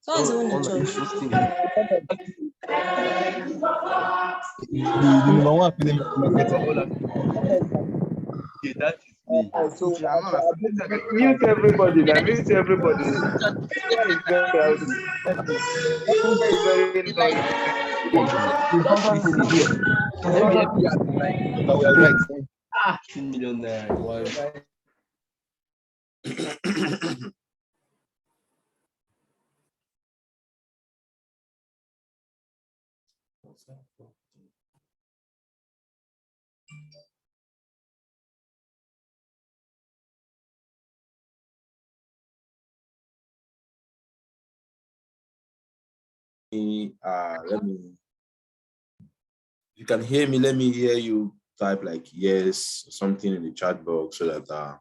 Someone's even in church. The number one film marketer. Okay, that is me. Mute everybody. Mute everybody. Very noisy. But we are right. 10 million naira. Why? Let me, you can hear me, let me hear you type like yes, something in the chat box so that I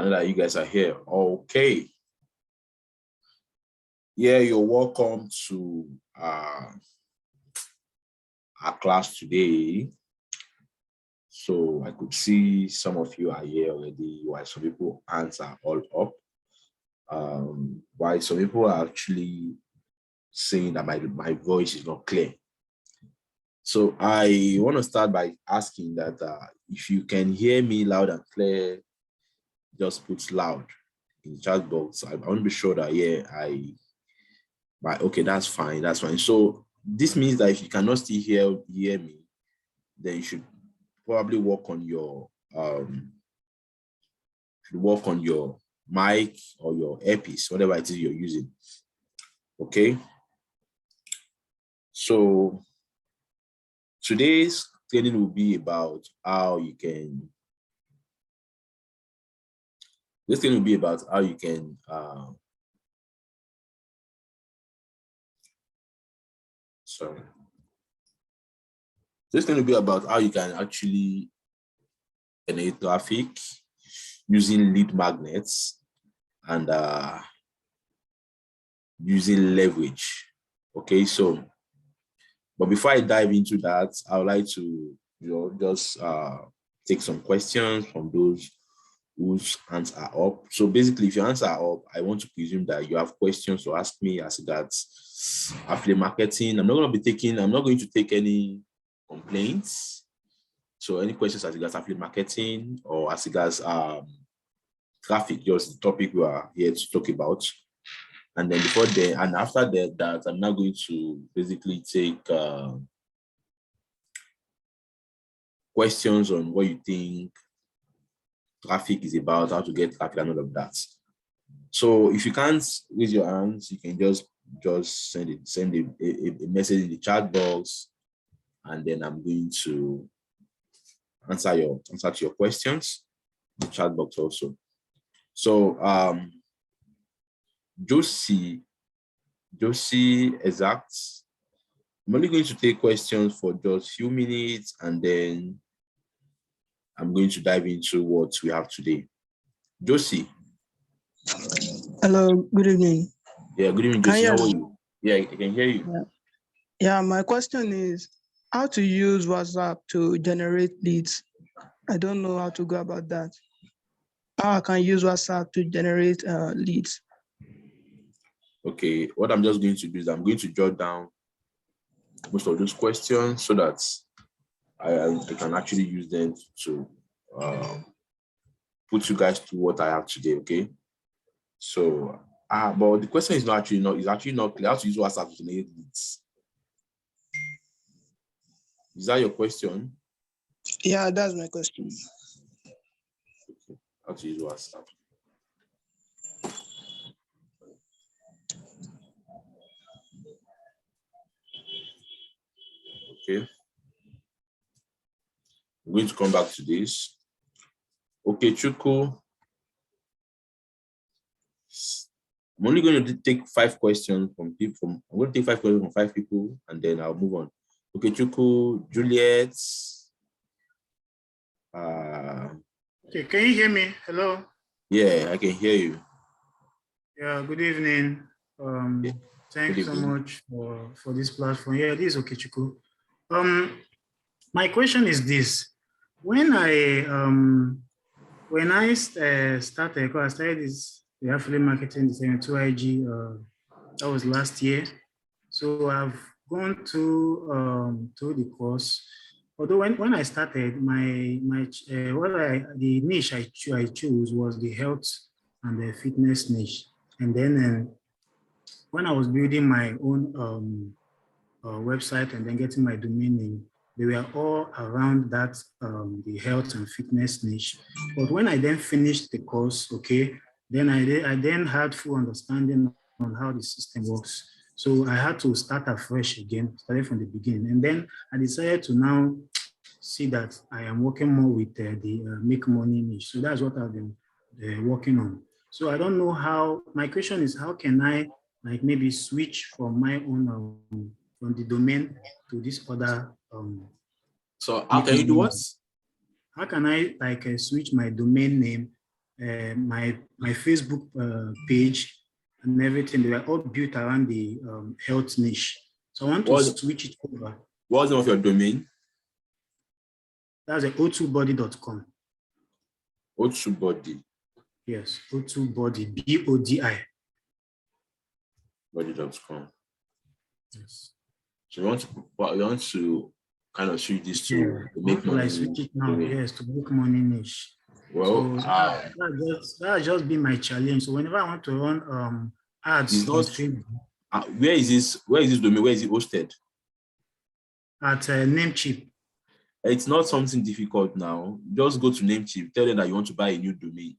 know that you guys are here. Okay. Yeah, you're welcome to our class today. So I could see some of you are here already, while some people hands are all up. While some people are actually saying that my voice is not clear. So I want to start by asking that if you can hear me loud and clear, just put loud in the chat box. I want to be sure that okay, that's fine, that's fine. So this means that if you cannot still hear me, then you should probably work on your mic or your earpiece, whatever it is you're using. Okay. So today's training will be about how you can. This thing will be about how you can. This thing will be about how you can actually generate traffic using lead magnets and using leverage. Okay, so, but before I dive into that, I would like to just take some questions from those whose hands are up. So basically, if your hands are up, I want to presume that you have questions to ask me as regards affiliate marketing. I'm not going to take any complaints. So any questions as regards affiliate marketing or as regards traffic, just the topic we are here to talk about. And then after that, I'm now going to basically take questions on what you think traffic is about, how to get traffic and all of that. So if you can't raise your hands, you can just send a message in the chat box, and then I'm going to answer to your questions in the chat box also. So Josie exact. I'm only going to take questions for just a few minutes, and then I'm going to dive into what we have today. Josie. Hello, good evening. Yeah, good evening, Josie. How are you? Yeah, I can hear you. Yeah, my question is how to use WhatsApp to generate leads. I don't know how to go about that. How I can use WhatsApp to generate leads. Okay, what I'm just going to do is I'm going to jot down most of those questions so that I can actually use them to put you guys to what I have today, okay? So, but the question is actually not clear. How to use WhatsApp to generate leads? Is that your question? Yeah, that's my question. Okay. How to use WhatsApp? Okay. I'm going to come back to this. Okay, Chuku. I'm only going to take 5 questions from people. I'm going to take 5 questions from 5 people, and then I'll move on. Okay, Chuku, Juliet. Okay, can you hear me? Hello. Yeah, I can hear you. Yeah, good evening. Thanks so much for this platform. Yeah, this is Okechukwu. My question is this: when when I started, because I started this affiliate marketing design 2IG, that was last year. So I've gone to the course. Although when I started, the niche I chose was the health and the fitness niche. And then when I was building my own website and then getting my domain name, they were all around that, the health and fitness niche. But when I then finished the course, okay, then I then had full understanding on how the system works. So I had to start afresh again, started from the beginning. And then I decided to now see that I am working more with the make money niche. So that's what I've been working on. So I don't know how, my question is, how can I like maybe switch from my own, from the domain to this other. So how can you do what? How can I like switch my domain name, my Facebook page and everything? They are all built around the health niche. So I want to switch it over. What's the name of your domain? That's o2body.com. O2body. Yes, o2body, BODI. Body.com. Yes. So you want to kind of switch this to make money. Like switch it now, yes, to make money niche. Well, so that's just been my challenge. So whenever I want to run ads, it's not. Where is this domain? Where is it hosted? At Namecheap. It's not something difficult now. Just go to Namecheap. Tell them that you want to buy a new domain.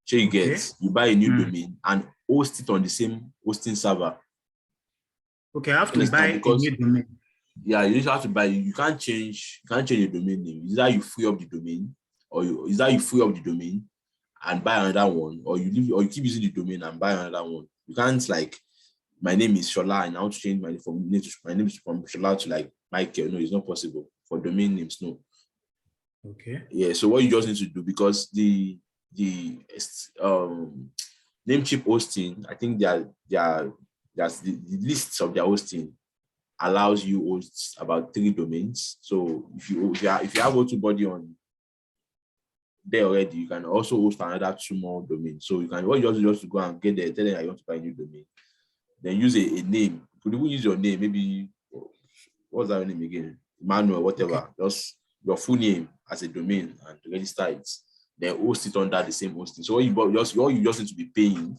So you buy a new domain and host it on the same hosting server. Okay, I have to buy a new domain. Yeah, you just have to buy. You can't change your domain name. Is that you free up the domain, and buy another one, or you keep using the domain and buy another one. You can't like, my name is Shola and I want to change my name from Shola to like Michael. No, it's not possible for domain names. No. Okay. Yeah. So what you just need to do, because the Namecheap hosting, I think that's the lists of their hosting allows you host about 3 domains. So if you have O2body on there already, you can also host another 2 more domains. So you can just go and get there, tell them I want to buy a new domain. Then use a name. You could even use your name, maybe what's that name again? Emmanuel, whatever. Okay. Just your full name as a domain and register it. Then host it under the same hosting. So what you just need to be paying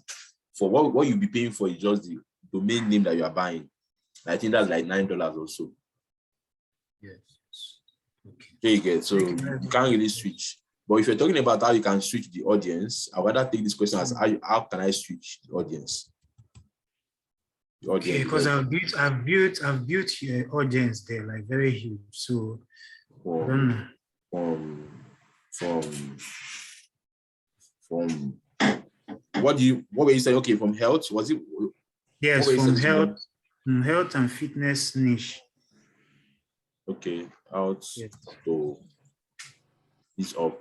for, what you'll be paying for is just the domain name that you are buying. I think that's like $9 or so. Yes. Okay. There you get. So you can't really switch. But if you're talking about how you can switch the audience, I would rather take this question as how can I switch the audience? Okay, because I've built your audience there, like very huge. So I don't know. From what were you saying? Okay, from health, was it? Yes, from health and fitness niche. Okay, out to is up.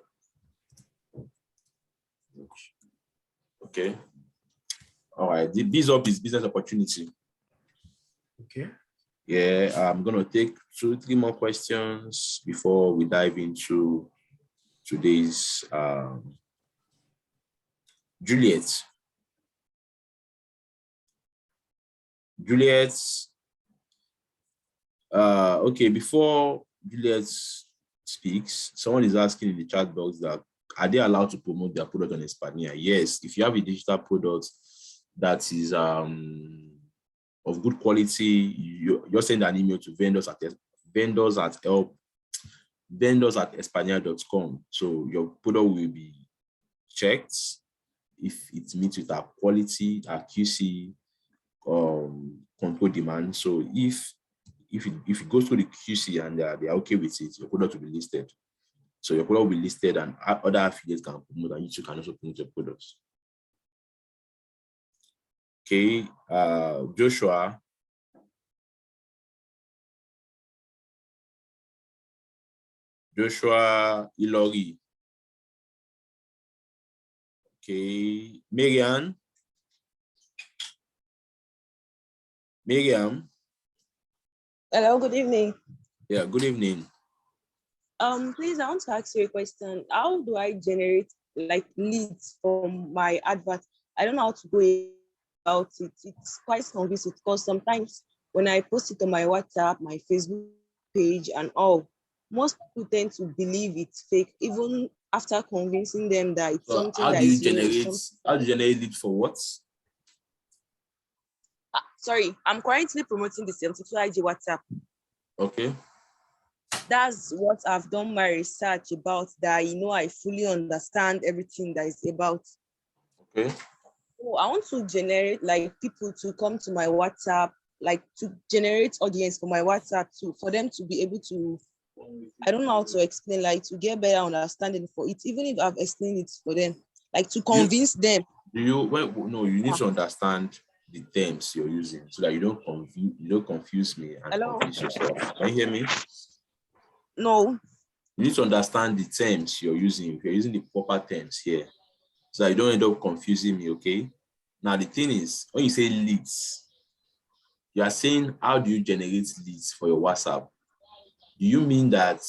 Okay. All right. The biz up is business opportunity. Okay. Yeah, I'm gonna take 2-3 more questions before we dive into today's Juliet. Okay, before Juliet speaks, someone is asking in the chat box that are they allowed to promote their product on Expertnaire? Yes, if you have a digital product that is of good quality, you're sending an email to vendors at Expertnaire.com. So your product will be checked if it meets with our quality, our QC, control demand. So if it goes through the QC and they are okay with it, your product will be listed. So your product will be listed and other affiliates can promote, and you can also promote your products. Okay, Joshua Ilori. Okay, Miriam. Hello, good evening. Yeah, good evening. Please, I want to ask you a question. How do I generate like leads from my advert. I don't know how to go about it. It's quite confusing because sometimes when I post it on my WhatsApp, my Facebook page, and all, most people tend to believe it's fake, even after convincing them that it's So something how that do you is real. generate? How do you generate lead for what? Sorry, I'm currently promoting the 72 IG WhatsApp. Okay. That's what I've done my research about, that I fully understand everything that is about. Okay. So I want to generate like people to come to my WhatsApp, like to generate audience for my WhatsApp for them to be able to, I don't know how to explain, like to get better understanding for it, even if I've explained it for them, like to convince them. You need to understand the terms you're using so that you don't confuse me and Hello? confuse yourself. Can you hear me? No. You need to understand the terms you're using. If you're using the proper terms here, so that you don't end up confusing me, okay? Now, the thing is, when you say leads, you are saying, how do you generate leads for your WhatsApp? Do you mean that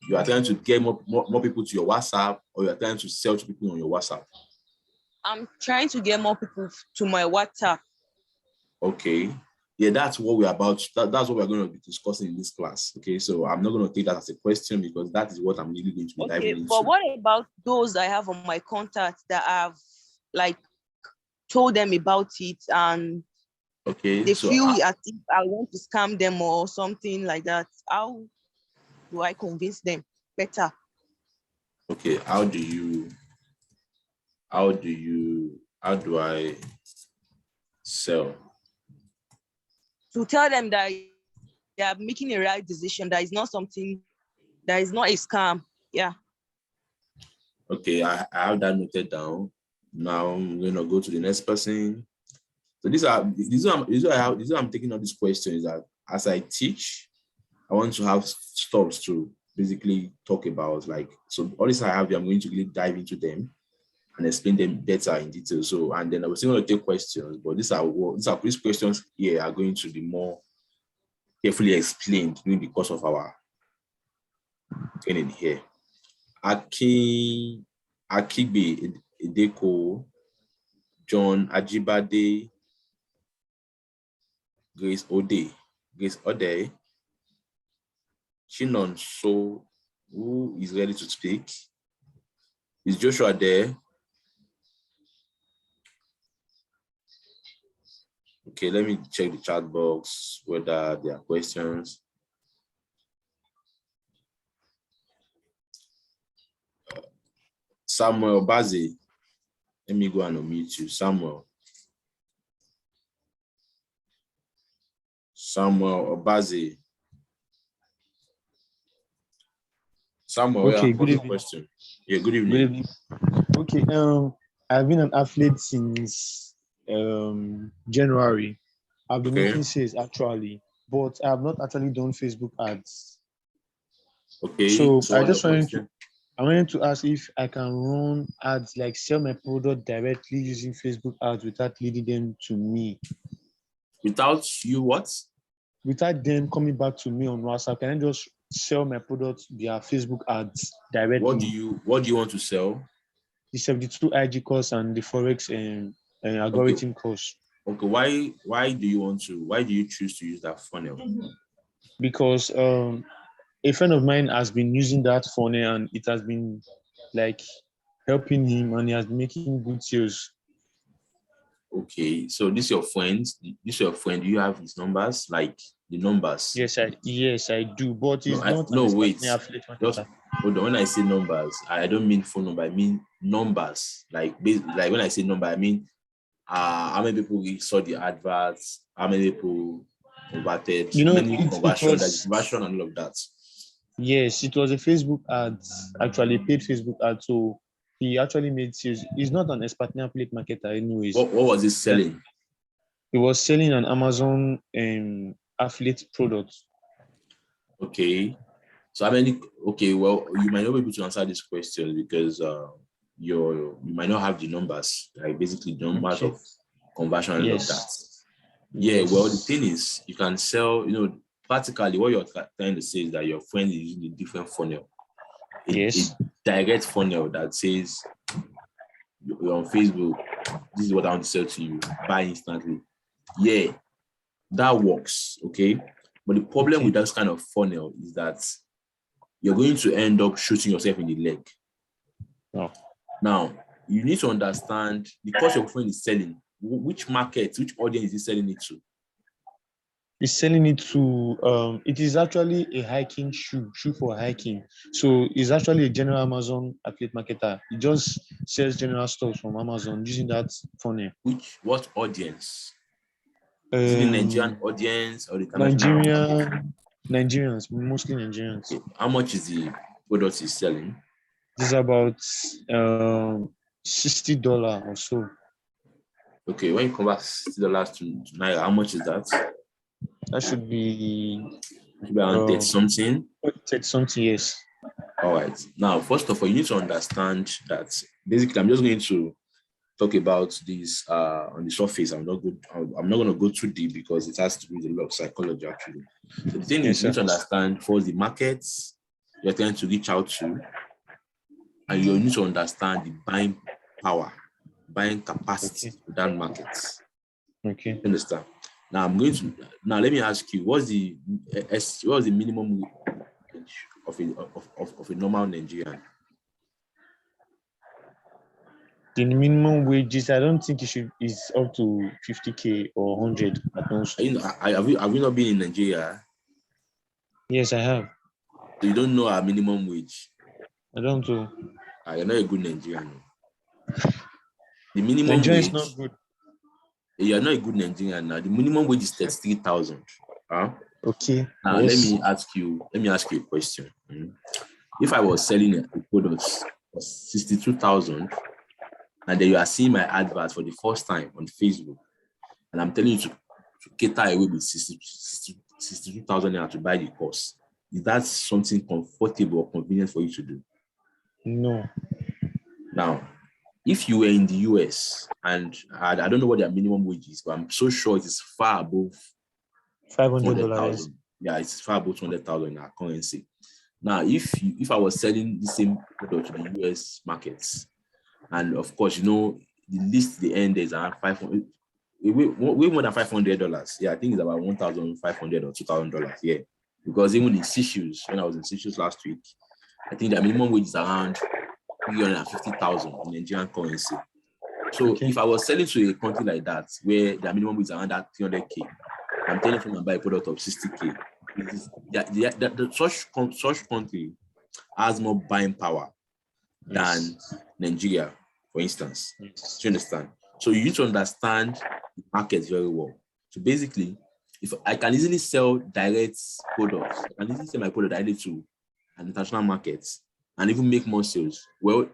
you are trying to get more people to your WhatsApp, or you are trying to sell to people on your WhatsApp? I'm trying to get more people to my WhatsApp. Okay. Yeah, that's what we're about. That's what we're going to be discussing in this class. Okay, so I'm not going to take that as a question because that is what I'm really going to be diving into. But what about those I have on my contacts that I've like told them about it and they feel as if I want to scam them or something like that? How do I convince them better? Okay, how do I sell? To tell them that they are making a right decision, that is not something, that is not a scam. Yeah. Okay, I have that noted down. Now I'm going to go to the next person. So these are I'm taking on this question is that as I teach, I want to have stops to basically talk about, like, so all this I have, I'm going to really dive into them and explain them better in detail. So, and then I was still going to take questions, but these questions here are going to be more carefully explained during the course of our training here. Akibe Edeko, John Ajibade, Grace Ode, Chinon So, who is ready to speak? Is Joshua there? Okay, let me check the chat box whether there are questions. Samuel Bazi, let me go and unmute you. Samuel Obaze. Samuel, okay, good evening. Question. Yeah, good evening. Good evening. Okay, I've been an athlete since January. I've been making sales actually, but I have not actually done Facebook ads. Okay. So I wanted to ask if I can run ads, like sell my product directly using Facebook ads without leading them to me. Without you what? Without them coming back to me on WhatsApp, can I just sell my product via Facebook ads directly? What do you want to sell? The 72 IG course and the Forex algorithm course. Okay, why do you choose to use that funnel? Because a friend of mine has been using that funnel and it has been like helping him and he has been making good sales. Okay, so this is your friend. Do you have his numbers? Like the numbers? Yes, I do. But it's not. No, wait. Just hold on. When I say numbers, I don't mean phone number. I mean numbers. Like when I say number, I mean how many people saw the adverts, how many people converted, how many conversion and all of that. Yes, it was a Facebook ad, actually paid Facebook ad. So he actually made sales. He's not an Expertnaire affiliate marketer anyways. What was he selling? He was selling an Amazon affiliate product. Okay. So how many? Okay, well, you might not be able to answer this question because you might not have the numbers, like basically the numbers of conversion and all of that. Yeah, well, the thing is, you can sell, practically what you're trying to say is that your friend is using a different funnel. A direct funnel that says, you're on Facebook, this is what I want to sell to you, buy instantly. Yeah, that works, okay? But the problem with that kind of funnel is that you're going to end up shooting yourself in the leg. Oh. Now, you need to understand, because your friend is selling, which market, which audience is he selling it to? He's selling it to, it is actually a hiking shoe for hiking. So it's actually a general Amazon affiliate marketer. He just sells general stuff from Amazon using that funnel. What audience? Is it the Nigerian audience or the international? Nigerians, mostly Nigerians. Okay. How much is the product he's selling? This is about $60 or so. Okay, when you convert $60 to Naira, how much is that? That should be around 30 something. 30 something, yes. All right. Now, first of all, you need to understand that basically I'm just going to talk about this on the surface. I'm not going to go too deep because it has to do with a lot of psychology actually. So the thing is, you need to understand first the markets you're trying to reach out to, and you need to understand the buying power, buying capacity to that market. Okay. You understand? Now let me ask you, what's the minimum wage of a normal Nigerian? The minimum wages, I don't think is up to 50K or 100 at most. Have you not been in Nigeria? Yes, I have. So you don't know our minimum wage? I don't know. You're not a good Nigerian. The minimum Nigeria wage is not good. You're not a good Nigerian now. The minimum wage is 33,000. Okay. Now yes. let me ask you a question. If I was selling a product for 62,000, and then you are seeing my advert for the first time on Facebook, and I'm telling you to cater away with 62,000 naira to buy the course, is that something comfortable or convenient for you to do? No. Now, if you were in the US, and I don't know what their minimum wage is, but I'm so sure it is far above $500. Yeah, it's far above 200,000 in our currency. Now, if I was selling the same product to the US markets, and of course, the least the end is around 500, way more than $500. Yeah, I think it's about $1,500 or $2,000. Yeah, because even in Seychelles, when I was in Seychelles last week, I think the minimum wage is around 350,000 in Nigerian currency. So if I was selling to a country like that, where the minimum wage is around that 300K, I'm telling them to buy a product of 60K. Such country has more buying power than Nigeria, for instance. Yes. Do you understand? So you need to understand the market very well. So basically, if I can easily sell direct products, I can easily sell my product directly to an international market and even make more sales. Well,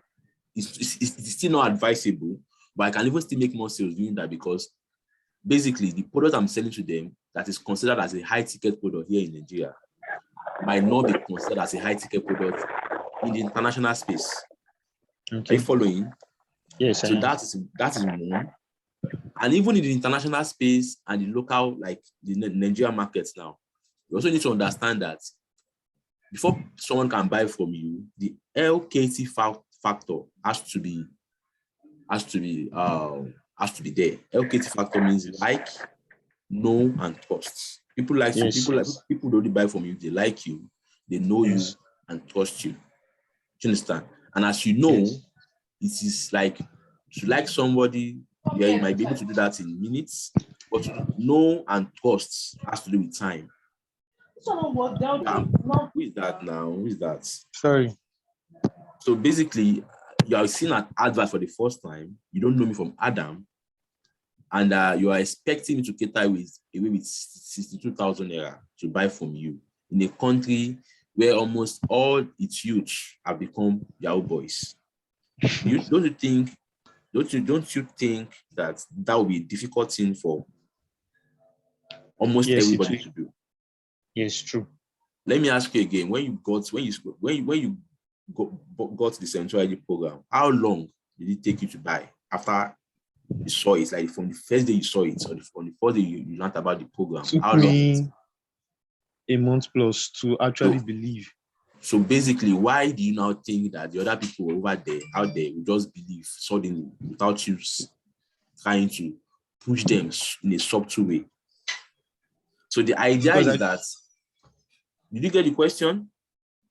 it's still not advisable, but I can even still make more sales doing that, because basically the product I'm selling to them that is considered as a high ticket product here in Nigeria might not be considered as a high ticket product in the international space. Okay. Are you following? Yes. So that is one. And even in the international space and the local, like the Nigerian markets now, you also need to understand that before someone can buy from you, the LKT factor has to be there. LKT factor means like, know, and trust. People like you. People don't buy from you. They like you. They know you and trust you. Do you understand? And as you know, it is like to like somebody. Yeah, you might be able to do that in minutes, but to know and trust has to do with time. Who is that now? Who is that? Sorry. So basically, you are seeing an advert for the first time. You don't know me from Adam, and you are expecting me to cater away with 62,000 naira to buy from you in a country where almost all its youth have become Yahoo boys. Don't you think that would be a difficult thing for almost everybody to do? Yes, true. Let me ask you again: when you got the Central ID program, how long did it take you to buy after you saw it? Like from the first day you saw it, or from the first day you learned about the program? Took how long? me a month plus to actually believe. So basically, why do you now think that the other people over there, out there, will just believe suddenly without you trying to push them in a subtle way? So the idea Because is that, did you get the question?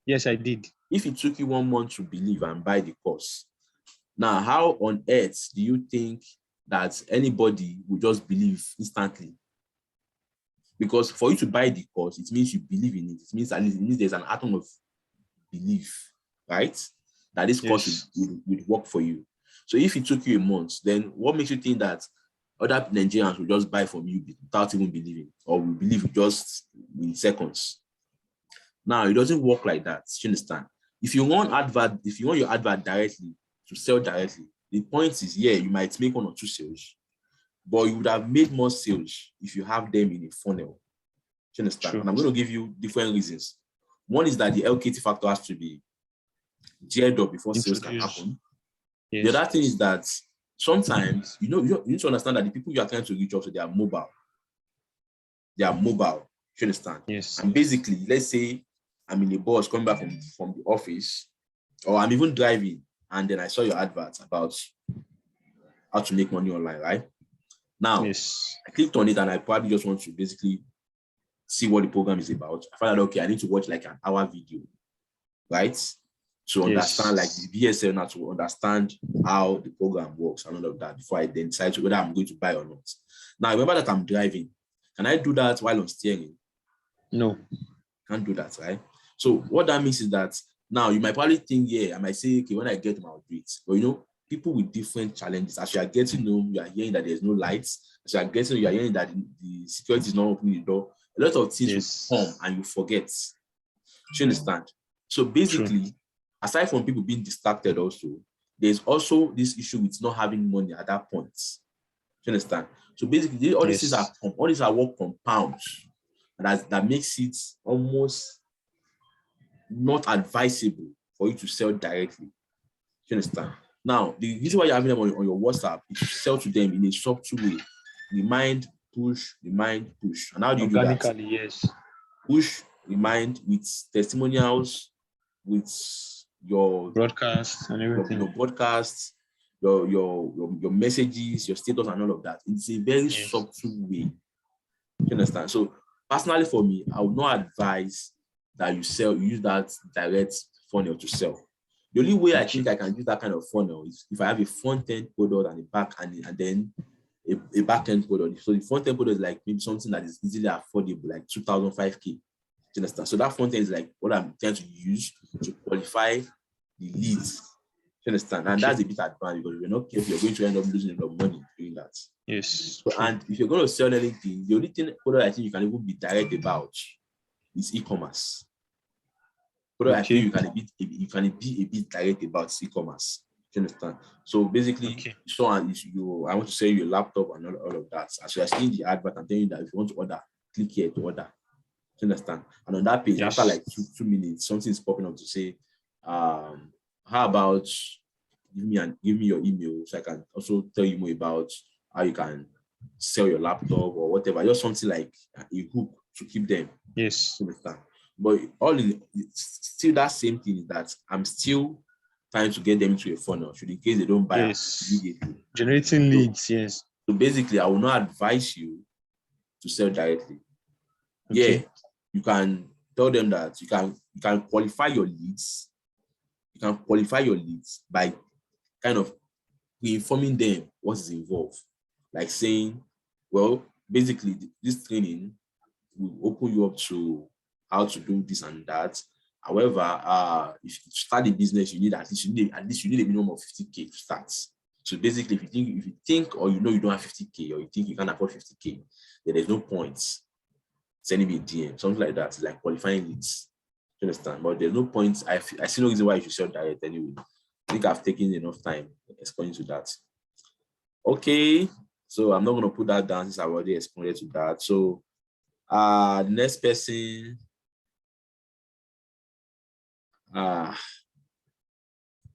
yes, I did. If it took you 1 month to believe and buy the course, now how on earth do you think that anybody will just believe instantly? Because for you to buy the course, it means you believe in it. It means at least there's an atom of belief, right? That this course would work for you. So if it took you a month, then what makes you think that other Nigerians will just buy from you without even believing, or will believe just in seconds? Now, it doesn't work like that. You understand? If you want your advert directly to sell directly, the point is, yeah, you might make 1 or 2 sales, but you would have made more sales if you have them in a funnel. You understand? True. And I'm going to give you different reasons. One is that the LKT factor has to be geared up before sales can happen. Yes. The other thing is that sometimes, you need to understand that the people you are trying to reach out to, they are mobile. They are mobile. You understand? Yes. And basically, let's say I'm in a bus coming back from the office, or I'm even driving, and then I saw your advert about how to make money online, right? Now, Yes. I clicked on it and I probably just want to basically see what the program is about. I found out, okay, I need to watch like an hour video, right? To understand like the BSL, now to understand how the program works and all of that before I then decide whether I'm going to buy or not. Now, remember that I'm driving. Can I do that while I'm steering? No. Can't do that, right? So what that means is that now you might probably think, yeah, I might say, okay, when I get home, I'll do it. But people with different challenges, as you are getting home, you are hearing that there's no lights. As you are getting home, you are hearing that the security is not opening the door. A lot of things will come and you forget. Do you understand? So basically, aside from people being distracted also, there's also this issue with not having money at that point. Do you understand? So basically, all these are work compounds. That makes it almost not advisable for you to sell directly. Do you understand? Now, the reason why you're having them on your WhatsApp is to sell to them in a subtle way. Remind, push. And how do you do that? Organically, yes. Push, remind with testimonials, with your broadcasts and everything. Your broadcasts, your messages, your status, and all of that. It's a very subtle way. Do you understand? So personally, for me, I would not advise that you use that direct funnel to sell. The only way I think I can use that kind of funnel is if I have a front-end product and a back and then a back-end product. So the front-end product is like maybe something that is easily affordable, like 2,005K. Do you understand? So that front-end is like what I'm trying to use to qualify the leads. Do you understand? And that's a bit advanced because if you're not careful, you're going to end up losing a lot of money doing that. Yes. So, and if you're going to sell anything, the only thing I think you can even be direct about is e-commerce. But I think you can be a bit direct about e-commerce. Do you understand? So basically, I want to sell you a laptop and all of that. As you are seeing the advert, I'm telling you that if you want to order, click here to order. Do you understand? And on that page, after like 2 minutes, something is popping up to say, how about give me your email so I can also tell you more about how you can sell your laptop or whatever. Just something like a hook to keep them. Yes. Understand? But it's still that same thing is that I'm still trying to get them into a funnel, should in case they don't buy immediately. Generating leads, yes. So basically, I will not advise you to sell directly. Yeah, you can tell them that you can qualify your leads. You can qualify your leads by kind of informing them what is involved. Like saying, well, basically, this training will open you up to how to do this and that. However, if you start a business, you need at least a minimum of 50K to start. So basically, if you think or you don't have 50K or you think you can't afford 50K, then there's no point sending me a DM, something like that. It's like qualifying leads. You understand? But there's no point. I see no reason why you should sell direct anyway. I think I've taken enough time explaining to that. Okay, so I'm not going to put that down since I've already explained to that. So the next person.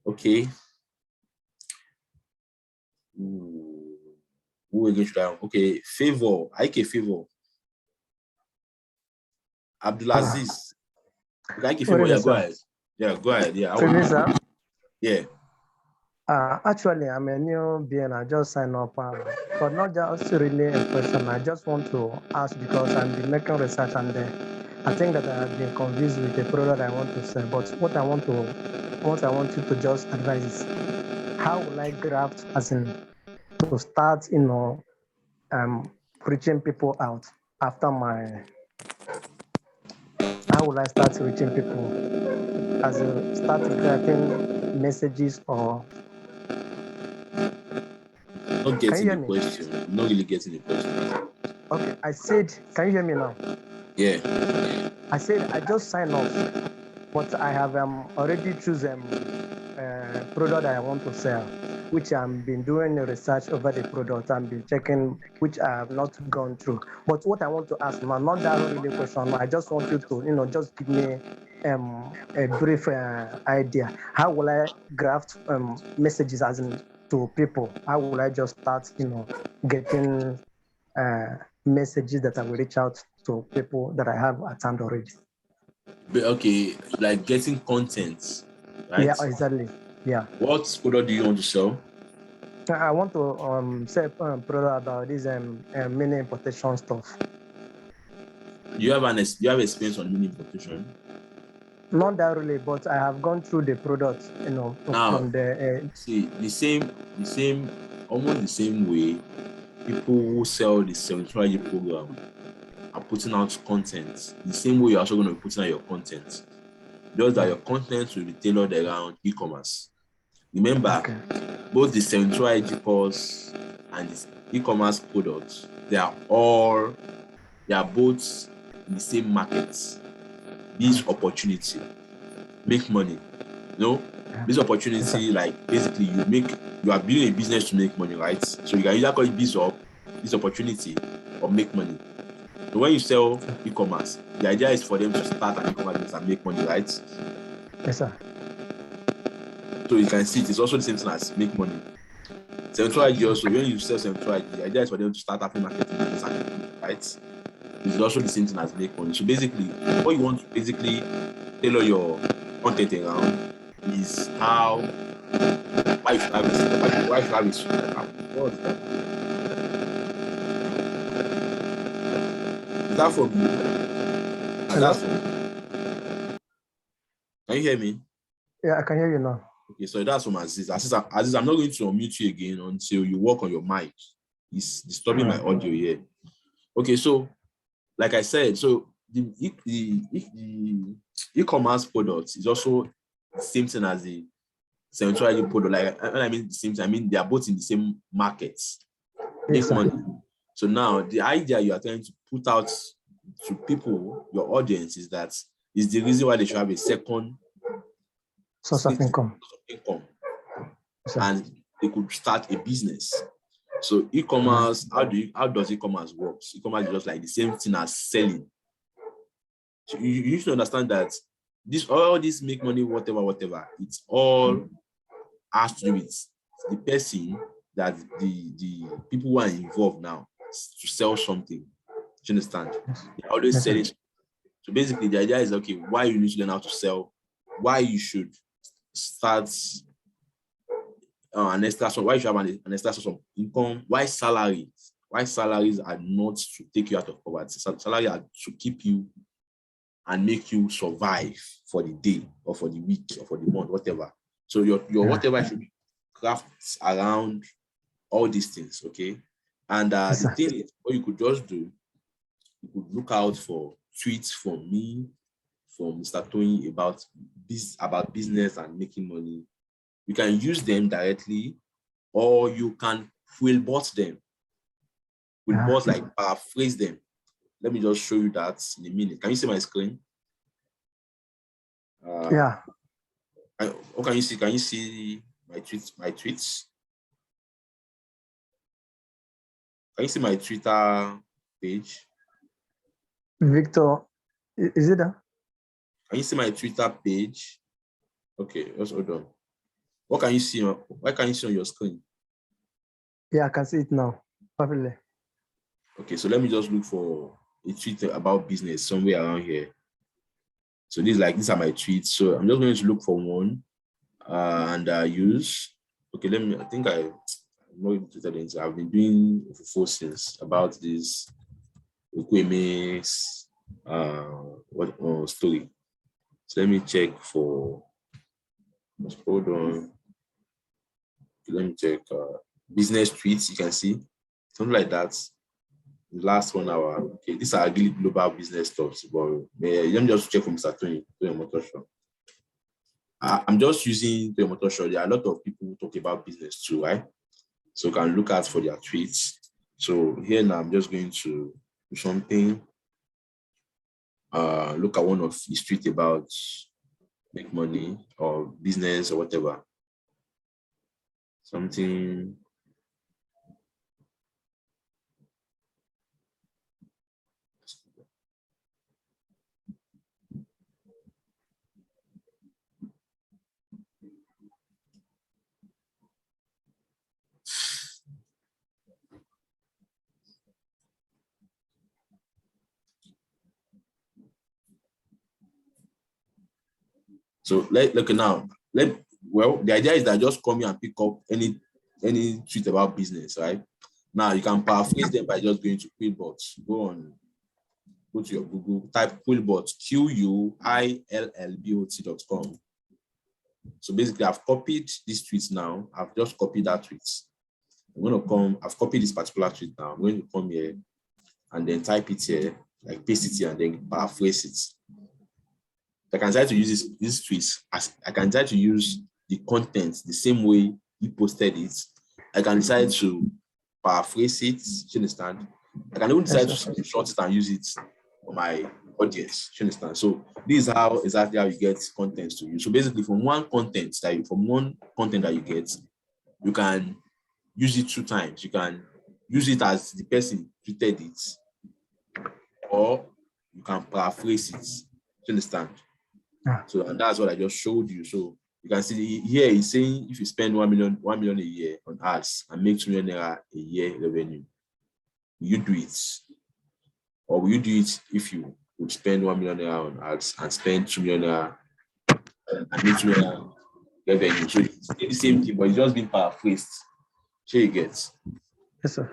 Okay. Who again should I? Okay, Favor. IK Favor. Abdulaziz. Okay, IK Favor. Yeah, go ahead. Yeah, go ahead. Yeah, I To me, want. sir, Yeah. actually, I'm a new being. I just signed up, but not just really a question. I just want to ask because I've been making research and I think that I have been convinced with the product I want to sell. But what I want you to just advise is how will I graft, as in to start, reaching people out after my. How will I start reaching people? As in start drafting messages or Not can you getting hear the me? question. I'm not really getting the question. Okay, I said, can you hear me now? Yeah. I said I just signed up, but I have already chosen product I want to sell, which I've been doing the research over the product and been checking, which I have not gone through. But what I want to ask now, not that really question. I just want you to, just give me a brief idea. How will I graft messages as in to people? How will I just start, getting messages that I will reach out to people that I have at hand already? But okay, like getting content, right? Yeah, exactly. Yeah. What product do you want to sell? I want to say product about this mini importation stuff. You have you have experience on mini importation. Not that really, but I have gone through the product, Now, from the. see almost the same way people who sell the self-employed program are putting out content. The same way you're also going to be putting out your content. Just that your content will be tailored around e-commerce. Remember, Okay. both the self-employed course and the e-commerce products, they are both in the same market. This opportunity, make money. This opportunity, like basically you are building a business to make money, right? So you can either call it this opportunity, or make money. So when you sell e-commerce, the idea is for them to start an e-commerce business and make money, right? Yes, sir. So you can see it's also the same thing as make money. Self-employed also, when you sell self-employed, the idea is for them to start affiliate marketing business and make money, right? It's also the same thing as make money. So basically, what you want to basically tailor your content around is why you should have it. Why you should have it. Is that from you? Hello? Can you hear me? Yeah, I can hear you now. Okay, so that's from Aziz. Aziz, I'm not going to unmute you again until you work on your mic. It's disturbing my audio here. Okay, so like I said, so the e-commerce product is also the same thing as the centrally product. Like when I mean the same thing, I mean they are both in the same markets. Yes, Make money. sir. So now the idea you are trying to put out to people, your audience, is the reason why they should have a second Source of income. income, Yes, sir. and they could start a business. So e-commerce, how does e-commerce work? E-commerce is just like the same thing as selling. So you need to understand that all this make money, whatever, it's all has to do with the person, that the people who are involved now to sell something. Do you understand? They're always Yes, sir. selling. So basically the idea is, okay, why you need to learn how to sell, why you should start an extra source, why you should have an extra source of income, why salaries are not to take you out of poverty. Salaries are to keep you and make you survive for the day or for the week or for the month, whatever. So your whatever should be crafts around all these things, okay? And Yes, the sir. thing is, what you could just do, you could look out for tweets from me, from Mr. Tony about business and making money. You can use them directly, or you can bot them. Bot, like paraphrase them. Let me just show you that in a minute. Can you see my screen? Yeah. What can you see? Can you see my tweets? Can you see my Twitter page? Victor, is it that? Can you see my Twitter page? Okay, just hold on. What can you see? What can you see on your screen? Yeah, I can see it now. Perfectly. Okay, so let me just look for a tweet about business somewhere around here. So these are my tweets. So I'm just going to look for one and use. Okay, I think I'm not able to tell you. I've been doing for since about this Ukweme's story. So let me check for. Hold on. Let me check business tweets. You can see something like that. The last 1 hour. Okay, these are really global business stuff. But let me just check from Mr. Tony Motosho. I'm just using Tony Motosho. There are a lot of people who talk about business too, right? So you can look out for their tweets. So here now I'm just going to do something. Look at one of his tweets about make money or business or whatever. Something. So look now. Well, the idea is that just come here and pick up any tweet about business, right? Now you can paraphrase them by just going to Quillbot. Go to your Google, type Quillbot, QUILLBOT.com. So basically, I've copied this tweet now. I've just copied that tweet. I've copied this particular tweet now. I'm going to come here and then type it here, like paste it here and then paraphrase it. I can try to use this tweet as I can try to use the content the same way he posted it. I can decide to paraphrase it. Do you understand? I can even decide to screenshot it and use it for my audience. Do you understand? So this is exactly how you get content to use. So basically, from one content that you get, you can use it 2 times. You can use it as the person tweeted it, or you can paraphrase it. Do you understand? So and that's what I just showed you. So you can see here he's saying if you spend 1 million a year on ads and make 2 million naira a year revenue, will you do it? Or will you do it if you would spend 1 million naira on ads and spend 2 million naira and make 2 million naira revenue? So it's the same thing, but it's just being paraphrased. Sure you get. Yes, sir.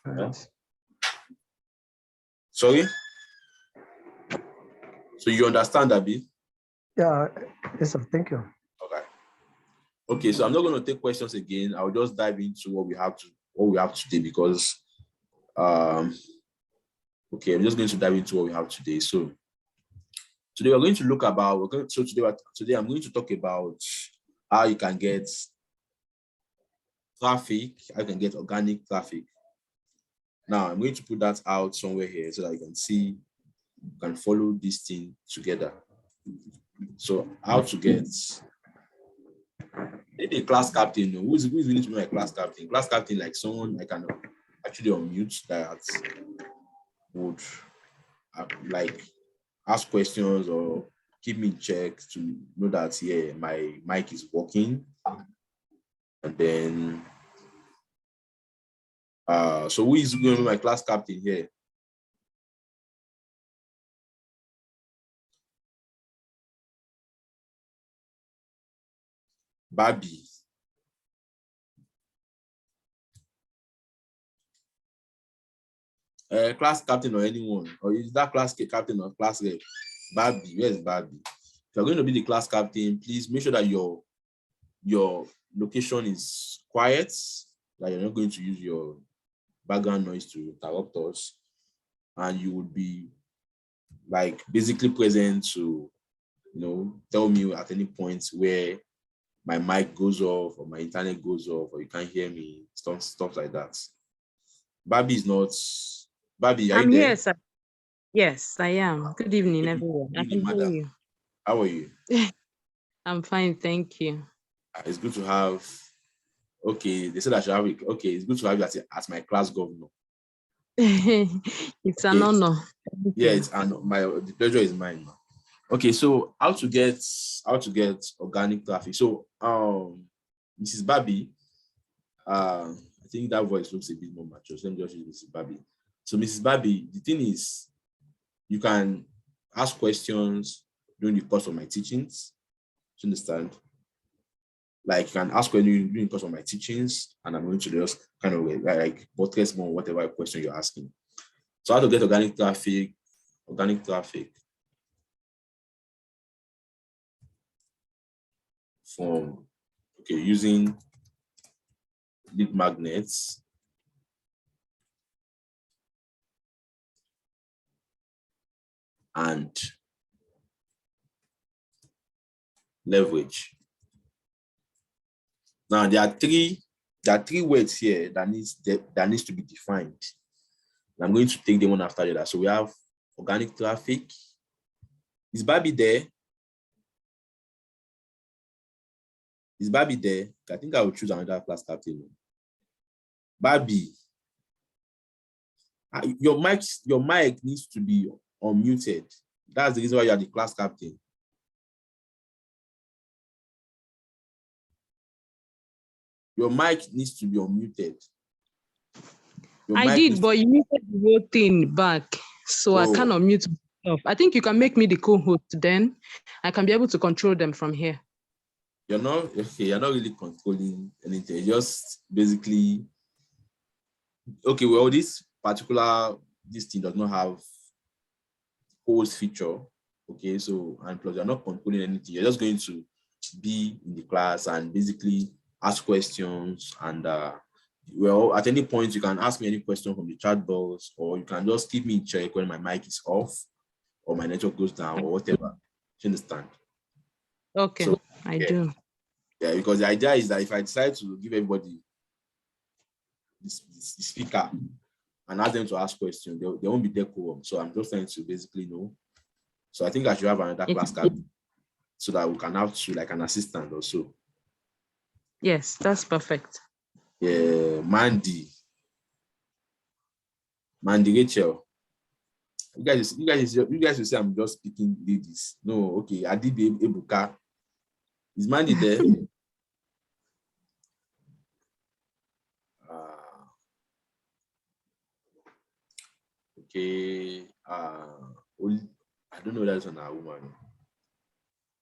Huh? Sorry? So you understand that bit? Yeah, yes, sir. Thank you. Okay, so I'm not going to take questions again. I'll just dive into what we have today because okay, I'm just going to dive into what we have today. So today we're going to look about today I'm going to talk about how you can get traffic, how you can get organic traffic. Now I'm going to put that out somewhere here so that you can see, you can follow this thing together. So how to get a class captain. Who's willing to be my class captain? Class captain, like someone I can actually unmute that would like ask questions or keep me in check to know that my mic is working. And then so who is going to be my class captain here? Barbie. Class captain or anyone, or is that class captain or class rep? Barbie, where's Barbie? If you're going to be the class captain, please make sure that your location is quiet, that you're not going to use your background noise to interrupt us, and you would be like basically present to tell me at any point where my mic goes off or my internet goes off or you can't hear me, stuff like that. Barbie is not. Barbie, are I'm you there? here, sir. Yes, I am. Good evening, everyone. Good I evening, can hear madam. you. How are you? I'm fine, thank you. It's good to have. Okay, they said I should have it. Okay, it's good to have you as my class governor. It's an honor. Yeah, the pleasure is mine. Okay, so how to get organic traffic. So Mrs. Barbie, I think that voice looks a bit more mature. So let me just use Mrs. Barbie. So Mrs. Barbie, the thing is, you can ask questions during the course of my teachings. Do you understand? Like you can ask questions during the course of my teachings, and I'm going to just kind of like buttress more whatever question you're asking. So how to get organic traffic from using lead magnets and leverage. Now there are three words here that needs to be defined. And I'm going to take them one after the other. So we have organic traffic. Is Barbie there? Is Barbie there? I think I will choose another class captain. Barbie, your mic needs to be unmuted. That's the reason why you are the class captain. Your mic needs to be unmuted. I did, but you muted the whole thing back. So I can't unmute myself. I think you can make me the co-host, then I can be able to control them from here. You're not really controlling anything. Just basically, well, this thing does not have host feature. Okay, so and plus you're not controlling anything. You're just going to be in the class and basically ask questions, and well, at any point you can ask me any question from the chat box, or you can just keep me in check when my mic is off or my network goes down or whatever. Do you understand? Okay, so, I do. Yeah, because the idea is that if I decide to give everybody the speaker and ask them to ask questions, they won't be decorum. So I'm just trying to basically know. So I think I should have another class captain so that we can have to like an assistant or so. Yes, that's perfect. Yeah, Mandy Rachel. You guys will say I'm just speaking ladies. No, okay. Adibi Ebuka. Is Mandy there? Okay. I don't know that's on our woman.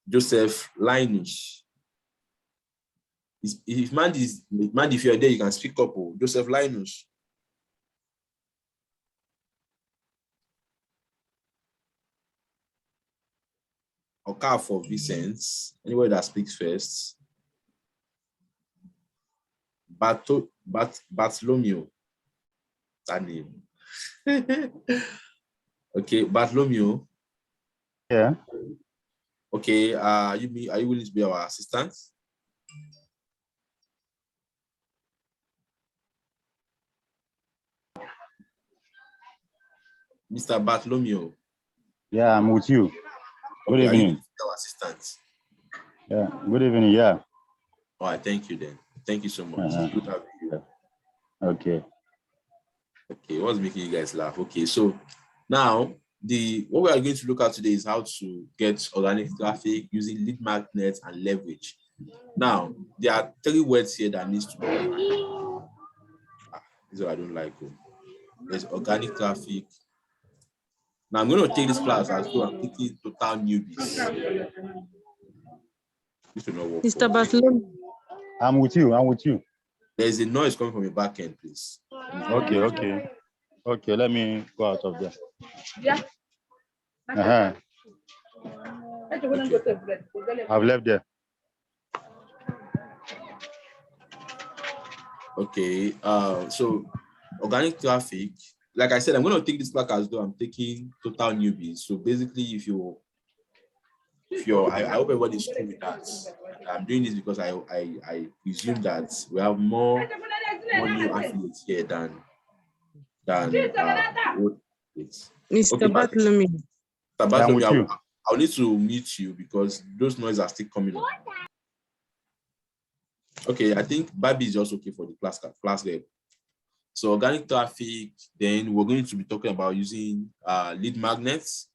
Joseph Linus. If Mandy, if you're there, you can speak up. Oh. Joseph Linus. Okay, for Vincent. Anybody that speaks first. Bartholomew. That name. Okay, Bartholomew. Yeah. Okay, are you willing to be our assistant? Mr. Bartholomew. Yeah, I'm with you. Good evening. Are you willing to be our assistant? Yeah, good evening. Yeah. All right, thank you then. Thank you so much. Good having you. Okay. Okay, what's making you guys laugh? Okay, so now what we are going to look at today is how to get organic traffic using lead magnets and leverage. Now, there are three words here that needs to be defined. This is what I don't like. There's organic traffic. Now I'm going to take this class as though I'm taking total newbies. This will not work. Mr. Bartholomew. I'm with you. There's a noise coming from your back end, please. Okay, let me go out of there. Yeah. Okay. I've left there. Okay, so organic traffic, like I said, I'm going to take this class as though I'm taking total newbies. So basically, I hope everybody's cool with that. I'm doing this because I presume that we have more new affiliates here than old affiliates. Mr. Bartholomew. Mr. Bartholomew, I'll need to mute you because those noises are still coming up. Okay, I think Barbie is just okay for the class rep. So organic traffic, then we're going to be talking about using lead magnets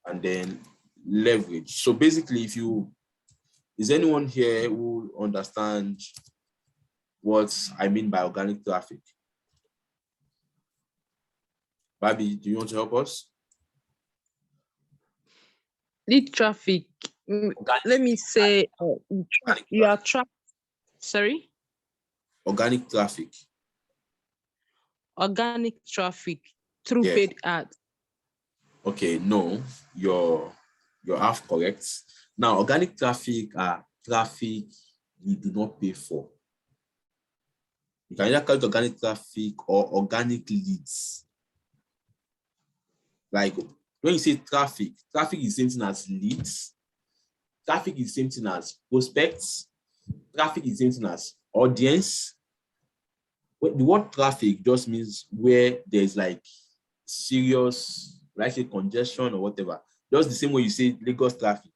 and then leverage. So basically, is anyone here who understands what I mean by organic traffic? Bobby, do you want to help us? Lead traffic. Let me say you are sorry? Organic traffic. Organic traffic through Yeah. paid ads. Okay, no, you're half correct. Now, organic traffic are traffic you do not pay for. You can either call it organic traffic or organic leads. Like when you say traffic, traffic is the same thing as leads. Traffic is the same thing as prospects. Traffic is the same thing as audience. The word traffic just means where there's like serious, like say congestion or whatever. Just the same way you say Lagos traffic.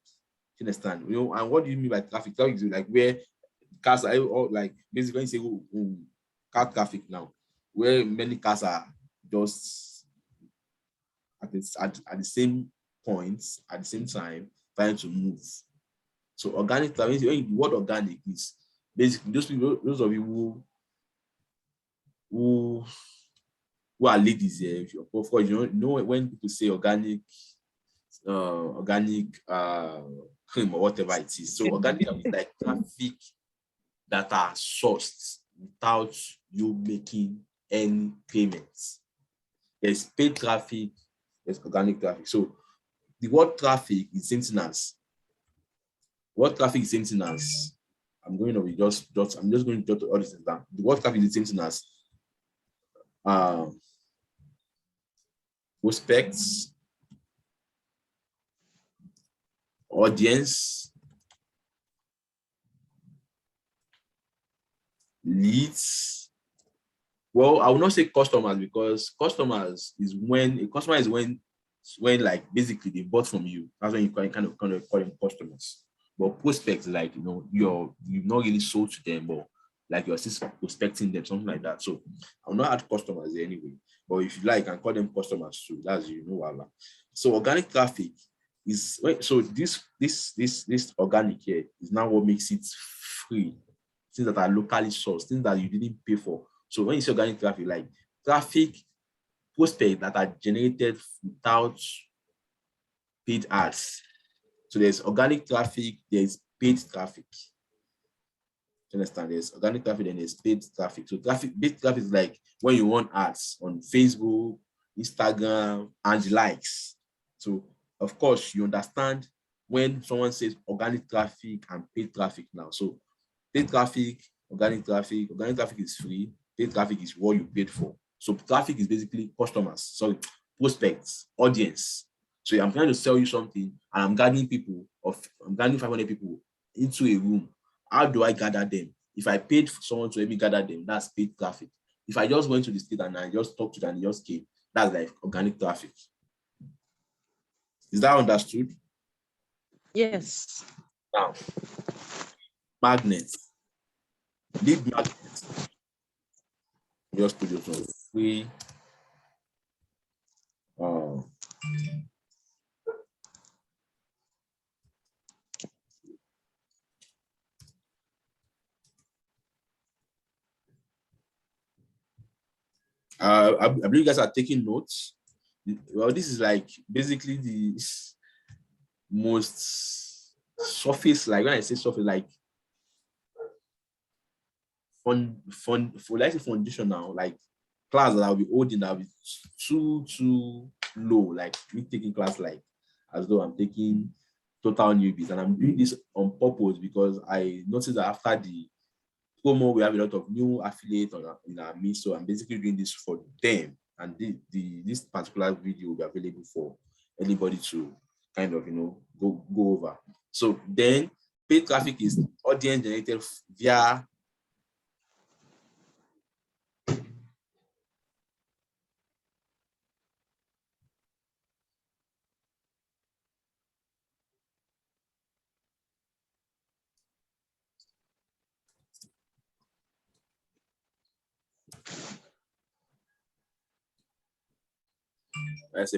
You understand? You know, and what do you mean by traffic? Traffic is like where cars are all like basically when you say car traffic now, where many cars are just at the same points at the same time trying to move. So organic traffic, when the word organic is basically those people, those of you who are ladies here, of course, you know when people say organic cream or whatever it is. So organic is like traffic that are sourced without you making any payments. There's paid traffic, there's organic traffic. So the word traffic is something as I'm going to just I'm just going to jot all this down. The word traffic is something as prospects, audience, leads. Well, I will not say customers because customers is when a customer is when like basically they bought from you. That's when you kind of call them customers. But prospects, like you've not really sold to them, but like you're still prospecting them, something like that. So I'll not add customers anyway. But if you like, I can call them customers too. That's So organic traffic is so this organic here is now what makes it free. Things that are locally sourced, things that you didn't pay for. So when you say organic traffic, like traffic prospects that are generated without paid ads. So there's organic traffic, there's paid traffic. You understand? There's organic traffic and there's paid traffic. So paid traffic is like when you want ads on Facebook, Instagram, and the likes. So of course you understand when someone says organic traffic and paid traffic now. So paid traffic, organic traffic is free, paid traffic is what you paid for. So traffic is basically customers, prospects, audience. So I'm trying to sell you something and I'm gathering 500 people into a room. How do I gather them? If I paid for someone to help me gather them, that's paid traffic. If I just went to the street and I just talked to them and they just came, that's like organic traffic. Is that understood? Yes. Now, magnets. Lead magnets. Just put this on free. I believe you guys are taking notes. Well, this is like basically the most surface, like when I say surface, like foundational, like class that I'll be holding that will be too low, like me taking class like as though I'm taking total newbies, and I'm doing this on purpose because I noticed that after the promo we have a lot of new affiliates in our midst, so I'm basically doing this for them, and this particular video will be available for anybody to kind of go over. So then paid traffic is audience generated via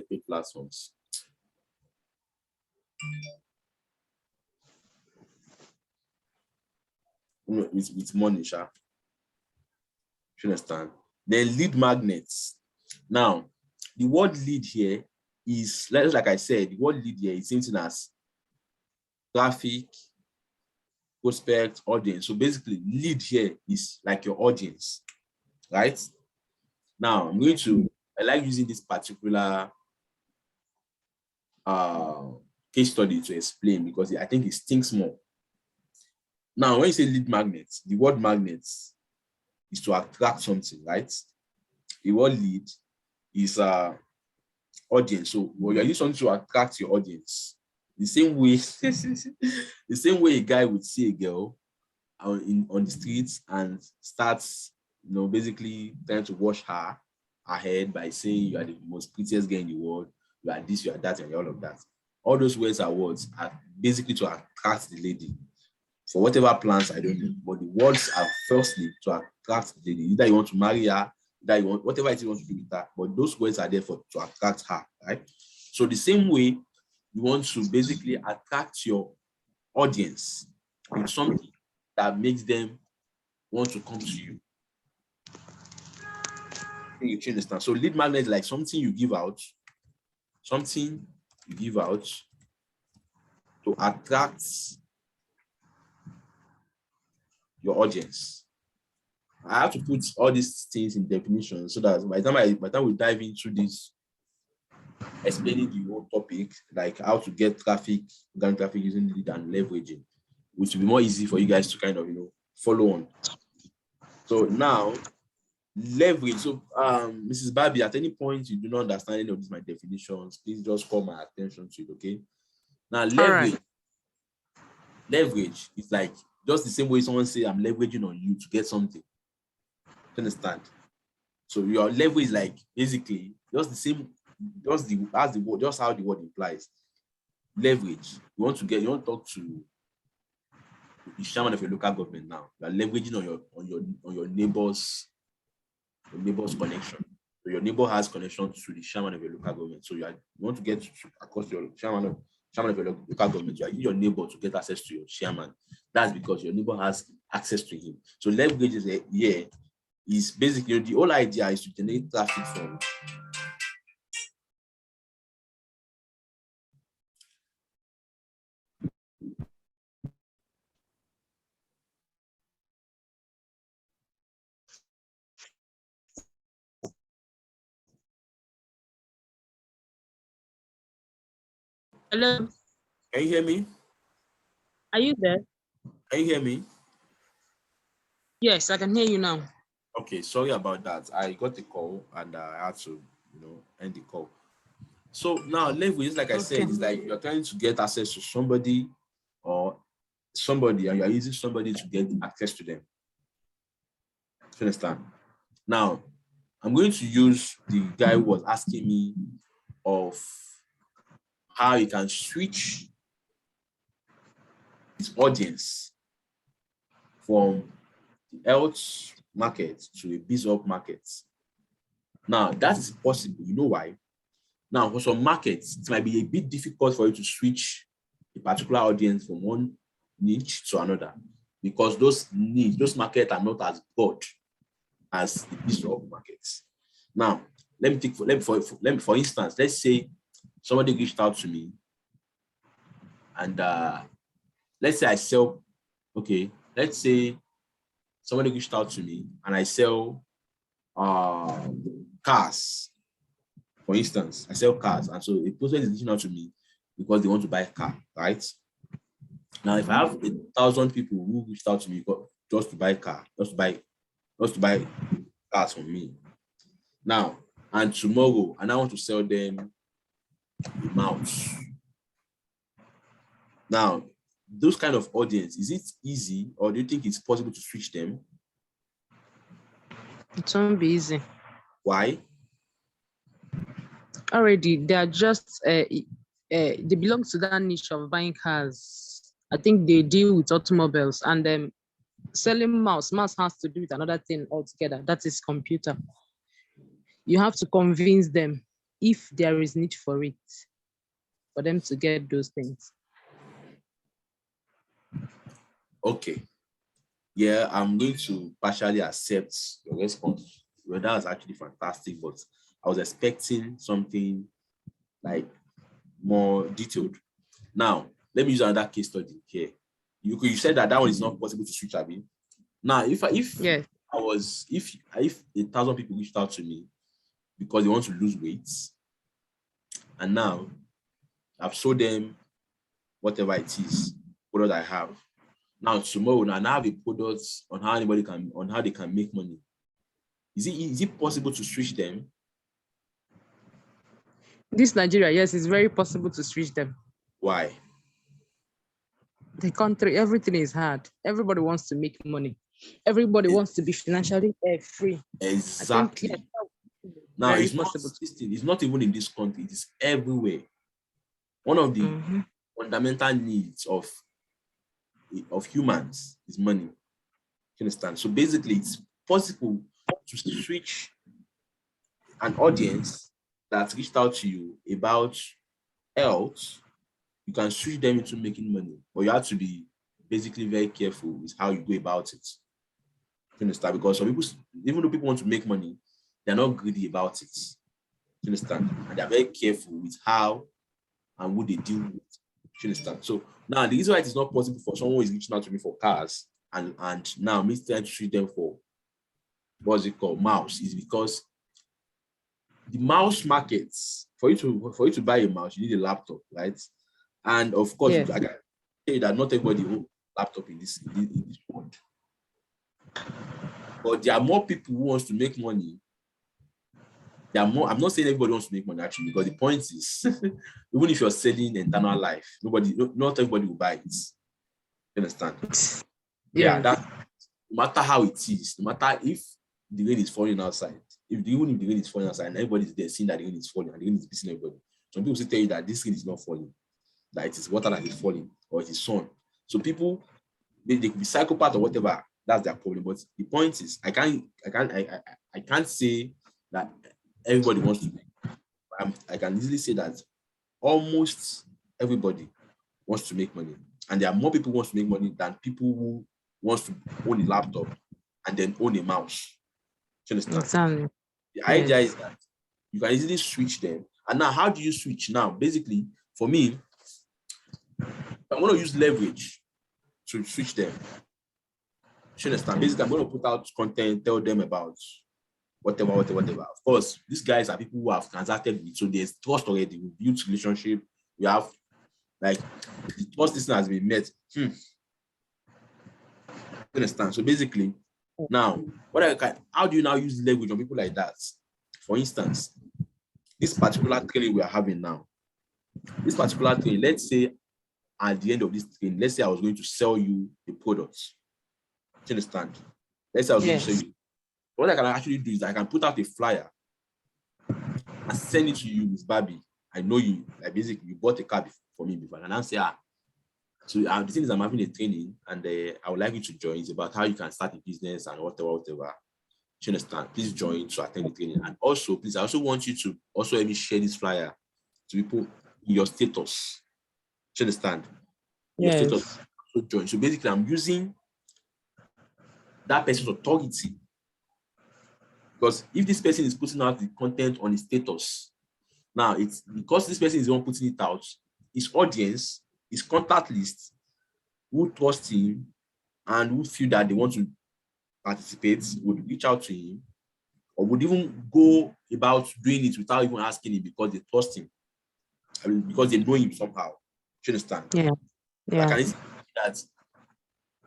paid platforms. With money, sha. You understand? Then lead magnets. Now, the word lead here is, like I said, the word lead here is something as traffic, prospect, audience. So basically, lead here is like your audience, right? Now, I like using this particular case study to explain because I think it stinks more. Now, when you say lead magnets, the word magnets is to attract something, right? The word lead is audience. So when you're using something to attract your audience, the same way, the same way a guy would see a girl on the streets and starts, basically trying to wash her head by saying you are the most prettiest girl in the world, you are this, you are that, and all of that. All those words are basically to attract the lady. For whatever plans, I don't know, but the words are firstly to attract the lady. Either you want to marry her, that you want, whatever it is you want to do with her, but those words are there to attract her, right? So the same way you want to basically attract your audience with something that makes them want to come to you. You understand? So lead magnet is like something you give out to attract your audience. I have to put all these things in definition so that by the time we dive into this, explaining the whole topic, like how to get traffic, organic traffic using lead and leveraging, which will be more easy for you guys to kind of follow on. So now leverage. So Mrs. Barbie, at any point you do not understand any of these my definitions, please just call my attention to it, okay? Now leverage is like just the same way someone say I'm leveraging on you to get something. You understand? So your leverage is like basically just the same, just how the word implies. Leverage. You want to talk to the chairman of your local government now. You are leveraging on your neighbor's connection. So your neighbor has connection to the chairman of your local government. So you want to get across your chairman of your local government. You are using your neighbor to get access to your chairman. That's because your neighbor has access to him. So leverage is basically the whole idea is to generate traffic from Hello, Can you hear me? are you there? Can you hear me? Yes, I can hear you now. Okay, sorry about that. I got a call and I had to, end the call. So now leverage, like I said, is like you're trying to get access to somebody and you're using somebody to get access to them. You understand? Now, I'm going to use the guy who was asking me of how you can switch his audience from the health market to a biz-up market. Now, that is possible. You know why? Now, for some markets, it might be a bit difficult for you to switch a particular audience from one niche to another because those markets are not as broad as the biz-up markets. Now, for instance, let's say somebody reached out to me and let's say somebody reached out to me and I sell cars. For instance, I sell cars, and so a person is reaching out to me because they want to buy a car, right? Now, if I have 1,000 people who reached out to me just to buy cars from me, now and tomorrow, and I want to sell them a mouse. Now, those kind of audience, is it easy, or do you think it's possible to switch them? It won't be easy. Why? Already, they are just they belong to that niche of buying cars. I think they deal with automobiles, and selling mouse has to do with another thing altogether. That is computer. You have to convince them if there is need for it, for them to get those things. Okay. Yeah, I'm going to partially accept your response. Well, that was actually fantastic, but I was expecting something like more detailed. Now, let me use another case study here. You said that one is not possible to switch, Abi. Now, if Yes. if 1,000 people reached out to me because they want to lose weight, and now I've sold them whatever it is, product I have. Now tomorrow, now I have a product on how they can make money. Is it possible to switch them? This Nigeria, yes, it's very possible to switch them. Why? The country, everything is hard. Everybody wants to make money. Everybody wants to be financially free. Exactly. I think, now very it's not possible. it's not even in this country, it is everywhere. One of the fundamental needs of humans is money. You understand? So basically, it's possible to switch an audience that reached out to you about health. You can switch them into making money, but you have to be basically very careful with how you go about it. You understand? Because some people, even though people want to make money, they're not greedy about it. You understand? And they're very careful with how and who they deal with. You understand? So now the reason why it is not possible for someone who is reaching out to me for cars and now me trying to treat them for what's it called, mouse, is because the mouse markets, for you to buy a mouse, you need a laptop, right? And of course, Yes. I can say that not everybody owns a laptop in this world. But there are more people who wants to make money. There are more. I'm not saying everybody wants to make money actually, because the point is, even if you're selling internal life, not everybody will buy it. You understand? Yeah, that no matter how it is, no matter if the rain is falling outside, even if the rain is falling outside and everybody's there seeing that the rain is falling and the rain is beating everybody, some people still tell you that this rain is not falling, that it is water that is falling or it is sun. So people, they could be psychopath or whatever. That's their problem. But the point is, I can't say that everybody wants to make. I can easily say that almost everybody wants to make money, and there are more people who want to make money than people who wants to own a laptop and then own a mouse. Do you understand? Exactly. The idea is that you can easily switch them. And now, how do you switch now? Basically, for me, I'm going to use leverage to switch them. You understand? Basically, I'm going to put out content, tell them about whatever. Of course, these guys are people who have transacted with, so there's trust already. We built relationship. We have, like, the trust system has been met. You understand? So basically, now, how do you now use leverage on people like that? For instance, this particular training we are having now, let's say at the end of this training, let's say I was going to sell you the products. Do you understand? Let's say I was going to sell you. What I can actually do is I can put out a flyer and send it to you, Miss Barbie. I know you, like basically you bought a car for me before, and I'll say, so the thing is I'm having a training and I would like you to join. It's about how you can start a business and whatever. Do you understand? Please join to attend the training. And also, please, I also want you to also help me share this flyer to people in your status. Do you understand? Your status. So join. So basically, I'm using that person's authority. Because if this person is putting out the content on his status, now it's because this person is the one putting it out, his audience, his contact list, who trust him and who feel that they want to participate would reach out to him, or would even go about doing it without even asking him because they trust him. I mean, because they know him somehow. Do you understand? Yeah.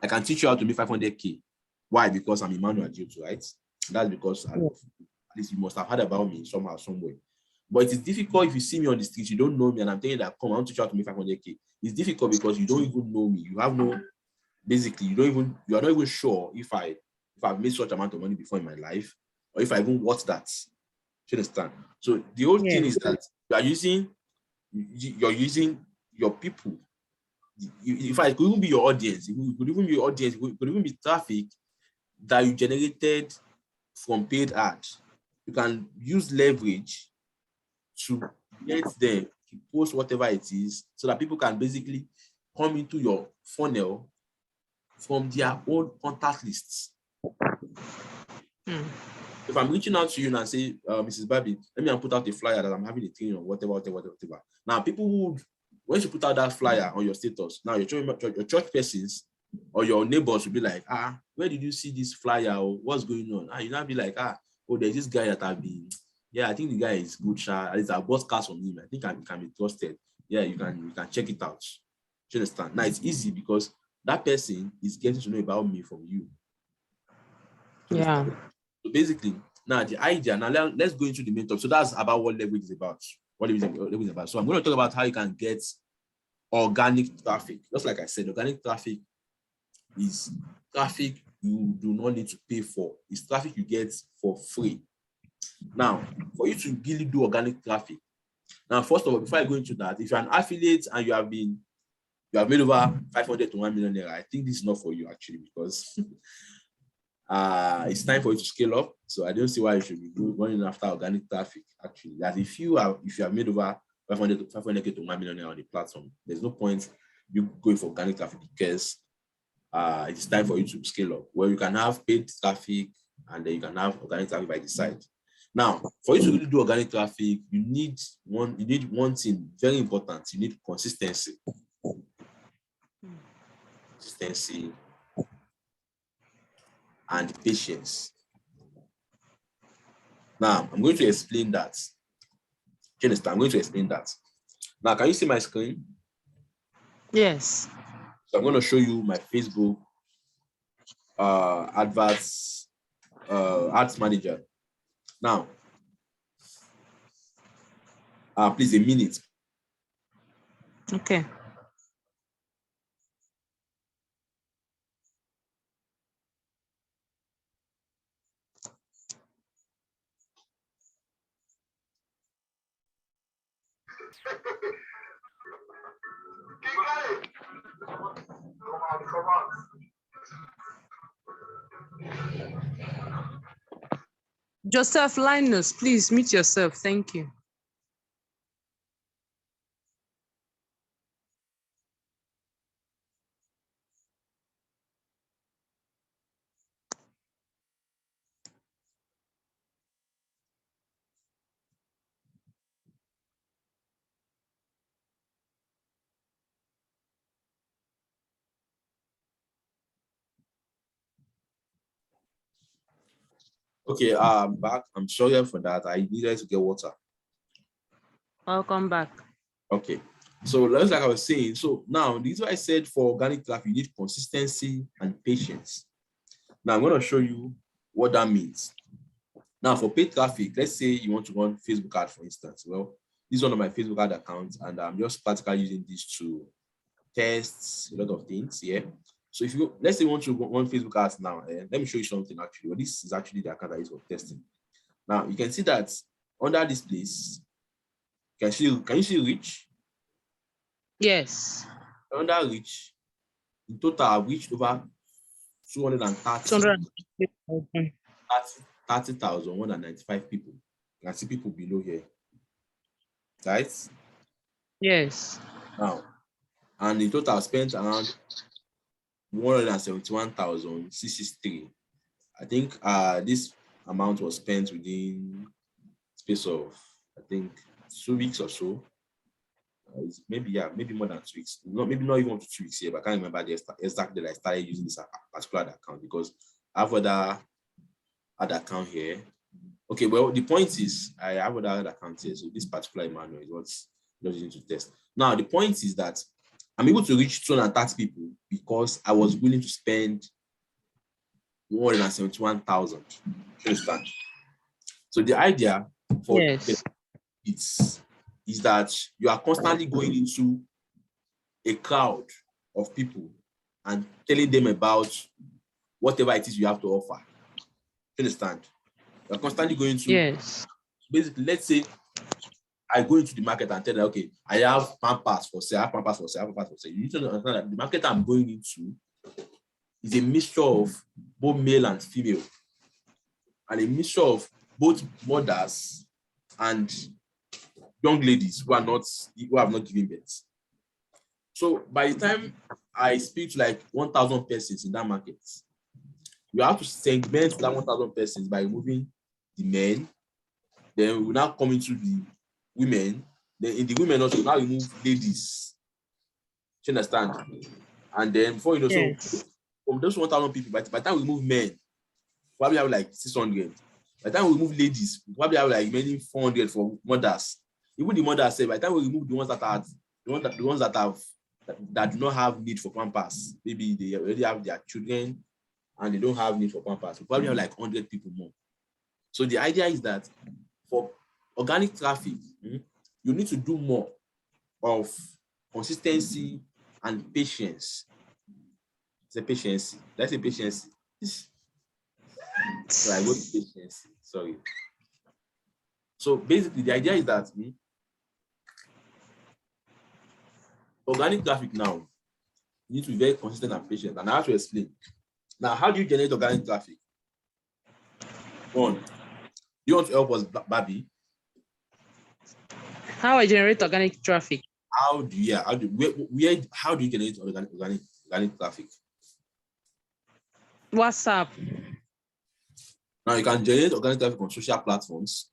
I can teach you how to make 500K. Why? Because I'm Emmanuel Adiotu, right? That's because at least you must have heard about me somehow, somewhere. But it is difficult if you see me on the street, you don't know me, and I'm telling you that, come, I want to teach you how to make 500K. It's difficult because you don't even know me. You have no, basically, you are not even sure if I've made such amount of money before in my life, or if I even watched that. Do you understand? So the whole thing is that you're using your people. If I could even be your audience, it could even be your audience, it could even be traffic that you generated from paid ads. You can use leverage to get them to post whatever it is, so that people can basically come into your funnel from their own contact lists. If I'm reaching out to you and say, Mrs. Babi, let me put out a flyer that I'm having a thing or whatever. Now, people would, once you put out that flyer on your status, now your church persons or your neighbors will be like, where did you see this flyer or what's going on? You now be like, oh, there's this guy that I've been, I think the guy is good, at least I broadcast on him. I think I can be trusted. Yeah, you can check it out. Do you understand? Now it's easy because that person is getting to know about me from you. Yeah. So basically, now the idea, now let's go into the main topic. So that's about what leverage is about. Leverage is about. So I'm going to talk about how you can get organic traffic. Just like I said, organic traffic is traffic you do not need to pay for. It's traffic you get for free. Now, for you to really do organic traffic, now first of all, before I go into that, if you're an affiliate and you have made over 500 to 1 million naira, I think this is not for you actually, because it's time for you to scale up. So I don't see why you should be going after organic traffic. Actually, that if you have made over 500K to 1 million naira on the platform, there's no point you going for organic traffic, because it's time for you to scale up, where you can have paid traffic and then you can have organic traffic by the side. Now, for you to really do organic traffic, you need one thing very important. You need consistency. Consistency and patience. Now, I'm going to explain that. Do you understand? I'm going to explain that. Now, can you see my screen? Yes. So I'm going to show you my Facebook ads manager. Now, please, a minute. Okay. Joseph Linus, please mute yourself. Thank you. Okay, I'm back. I'm sorry for that. I needed to get water. Welcome back. Okay, so like I was saying, so now this is what I said for organic traffic, you need consistency and patience. Now I'm going to show you what that means. Now for paid traffic, let's say you want to run Facebook ad, for instance. Well, this is one of my Facebook ad accounts, and I'm just practically using this to test a lot of things. Yeah. So if let's say you want to run Facebook ads now, let me show you something actually. Well, this is actually the account I use for testing. Now you can see that under this place, can you see reach? Yes. Under reach, in total, I've reached over 30,195 people. You can see people below here. Right? Yes. Now, and in total, I spent around 171,663. I think this amount was spent within space of, I think, 2 weeks or so. Maybe more than 2 weeks. Maybe not even 2 weeks here, but I can't remember the exact day I started using this particular account, because I have other account here. Okay, well, the point is I have other account here, so this particular Emmanuel is what's using to test. Now, the point is that I'm able to reach 230 people because I was willing to spend 171,000. Understand? So the idea for is that you are constantly going into a crowd of people and telling them about whatever it is you have to offer. Understand? You're constantly going to. Yes. Basically, let's say I go into the market and tell them, okay, I have Pampers for sale, Pampers for sale. You need to understand that the market I'm going into is a mixture of both male and female, and a mixture of both mothers and young ladies who have not given birth. So by the time I speak to like 1,000 persons in that market, you have to segment that 1,000 persons by removing the men. Then we now come into the women. Then in the women also now remove ladies. Do you understand? And then before you know, so Yes. from those 1,000 people, by the time we remove men, probably have like 600. By the time we remove ladies, we probably have like remaining 400 for mothers. Even the mothers say by the time we remove the ones that are the ones that have that do not have need for pampers, maybe they already have their children and they don't have need for pampers. We probably have like 100 people more. So the idea is that for organic traffic, you need to do more of consistency and patience. It's a patience. That's a patience. So I go to patience. Sorry. So basically, the idea is that organic traffic now, you need to be very consistent and patient. And I have to explain. Now, how do you generate organic traffic? One, you want to help us, Babi? How I generate organic traffic? How do you generate organic traffic? WhatsApp. Now you can generate organic traffic on social platforms.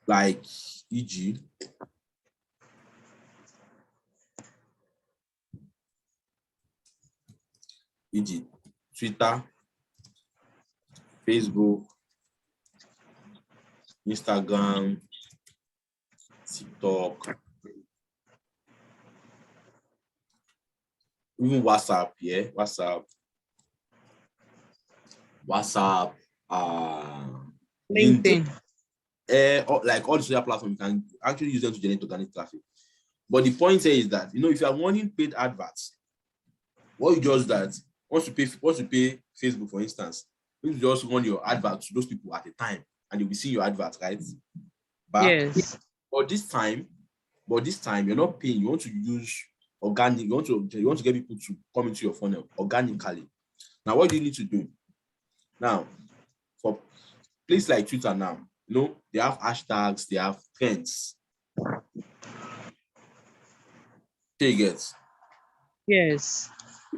Like e.g. Twitter, Facebook, Instagram, TikTok, even WhatsApp, WhatsApp, LinkedIn. like all the social platforms, you can actually use them to generate organic traffic. But the point here is that, if you are wanting paid adverts, what you just that, once you pay Facebook, for instance, you just run your advert to those people at a time, and you'll be seeing your advert, right? Yes. But this time you're not paying. You want to use organic. You want to get people to come into your funnel organically. Now, what do you need to do? Now, for places like Twitter now, they have hashtags, they have trends. Okay, you get? Yes.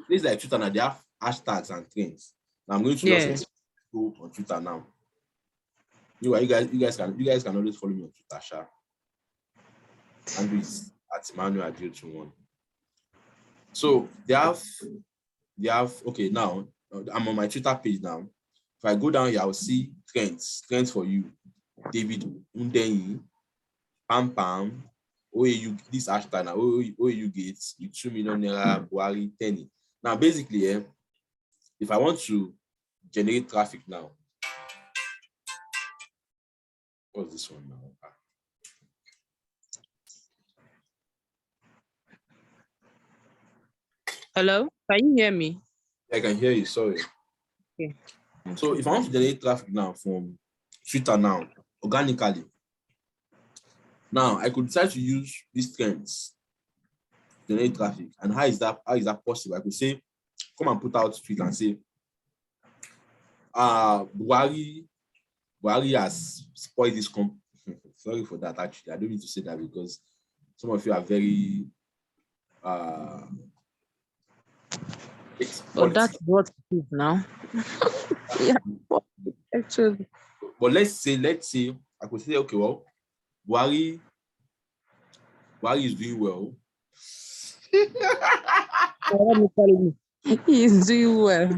Places like Twitter now, they have hashtags and trends. Now, I'm going to just go on Twitter now. You guys can always follow me on Twitter, Sha. And it's at Emmanuel Adil21. So they have okay, now I'm on my Twitter page now. If I go down here, I'll see trends for you. David Undenyi, Pam, OAU, this hashtag now, OAU Gates, with 2 million naira, Buhari, 10. Now, basically, if I want to generate traffic now, what's this one now? Hello, can you hear me? I can hear you, sorry. Okay. So if I want to generate traffic now from Twitter now, organically, now I could decide to use these trends to generate traffic. And how is that possible? I could say, come and put out tweet and say, Buhari has spoiled this company. Sorry for that, actually. I don't need to say that because some of you are very but that's what it is now. Yeah, actually. But let's say I could say, okay, well, Buhari is doing well. He is doing well.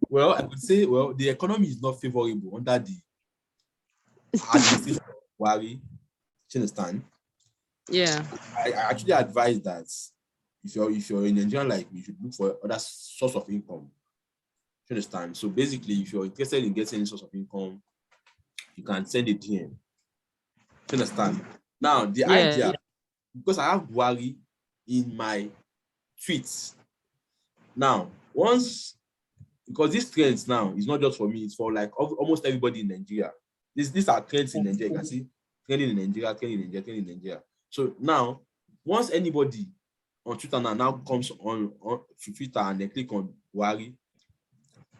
Well, I could say, well, the economy is not favorable under the administration of Buhari. Do you understand? Yeah. I actually advise that if you're in Nigeria like me, you should look for other source of income. Do you understand? So basically, if you're interested in getting any source of income, you can send a DM. Do you understand? Now, the idea, because I have Buhari in my tweets. Now, because these trends now is not just for me, it's for like almost everybody in Nigeria. These are trends in Nigeria. You can see trending in Nigeria. So now, once anybody on Twitter now comes on to Twitter and they click on Buhari,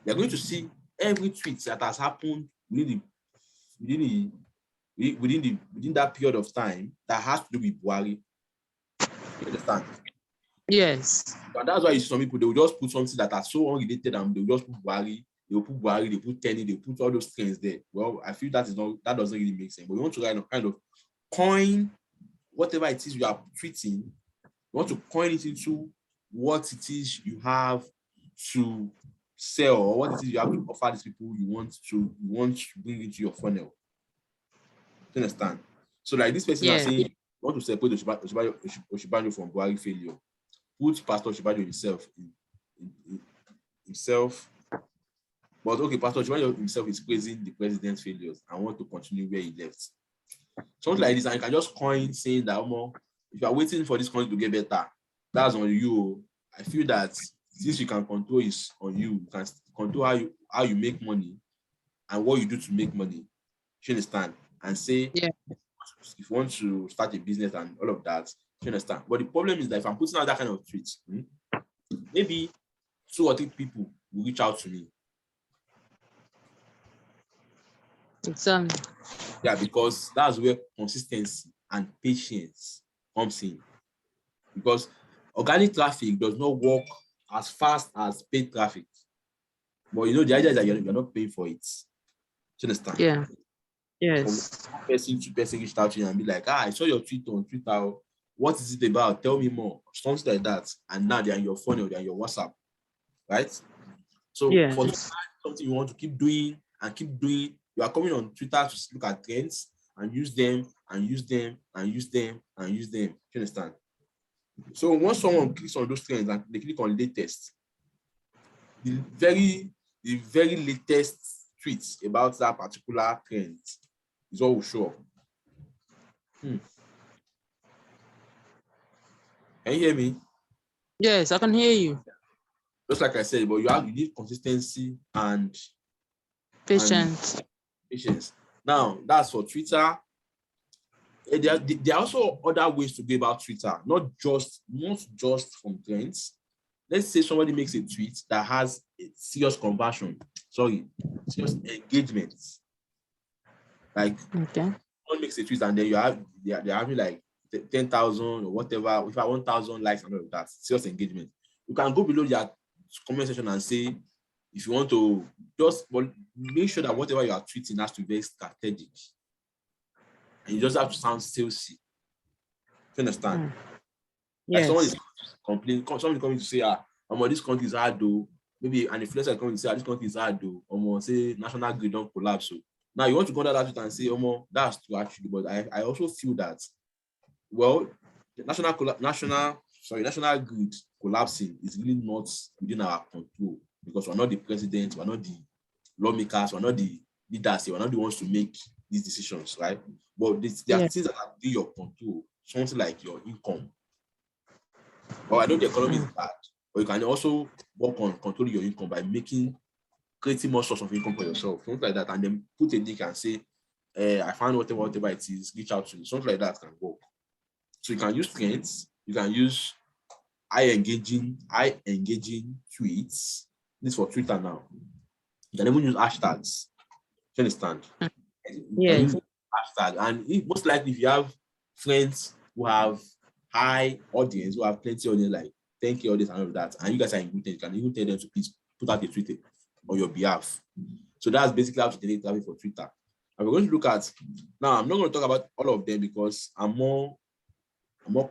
they're going to see every tweet that has happened within that period of time that has to do with Buhari. You understand? Yes. And that's why you see some people, they will just put something that are so unrelated and they'll just put Buhari, they put Tenny, they put all those things there. Well, I feel that doesn't really make sense. But you want to kind of coin whatever it is you are tweeting, you want to coin it into what it is you have to sell or what it is you have to offer these people you want to bring into your funnel. You understand? So like this person is saying, you want to separate Osinbajo from Buhari failure. Put Pastor Osinbajo himself. But okay, Pastor Osinbajo himself is praising the president's failures and want to continue where he left. Something like this, and you can just coin saying that if you are waiting for this country to get better, that's on you. I feel that since you can control is on you. You can control how you make money and what you do to make money. You understand? And say, if you want to start a business and all of that, you understand? But the problem is that if I'm putting out that kind of tweet, maybe 2 or 3 people will reach out to me. Exactly. Yeah, because that's where consistency and patience comes in. Because organic traffic does not work as fast as paid traffic. But the idea is that you're not paying for it. Do you understand? Yeah. Yes. So person to person reached out to you and be like, I saw your tweet on Twitter. What is it about? Tell me more. Something like that. And now they're in your phone or they're in your WhatsApp. Right? So for something you want to keep doing, you are coming on Twitter to look at trends and use them. Do you understand? So once someone clicks on those trends and they click on latest, the very latest tweets about that particular trend is what will show up. Can you hear me? Yes, I can hear you. Just like I said, but you need consistency and patience. Now, that's for Twitter. There are also other ways to go about Twitter, not just from trends. Let's say somebody makes a tweet that has a serious serious engagement. Like, someone makes a tweet and then they're having like 10,000 or whatever, if I 1,000 likes and all of that, serious engagement. You can go below their comment section and say, if you want to make sure that whatever you are tweeting has to be very strategic. And you just have to sound salesy. You understand? Like someone is complaining, someone is coming to say, this country is hard though. Maybe an influencer is coming to say, this country is hard though. Say national grid don't collapse. So now you want to go down that tweet and say, that's true actually. But I also feel that, the national grid collapsing is really not within our control because we're not the president, we're not the lawmakers, we're not the leaders, we're not the ones to make these decisions, right? But there are things that are within your control, something like your income. Well, I know the economy is bad, but you can also work on controlling your income by creating more source of income for yourself, something like that, and then put a link and say, I found whatever it is, reach out to me. Something like that can work. So you can use trends, you can use high engaging tweets. This is for Twitter now. You can even use hashtags. Do you understand? Yeah. Hashtag. And most likely, if you have friends who have high audience, who have plenty audience, like 10K audience and all of that, and you guys are in good, you can even tell them to please put out a tweet on your behalf. So that's basically how to generate traffic for Twitter. And we're going to look at, now I'm not going to talk about all of them because I'm more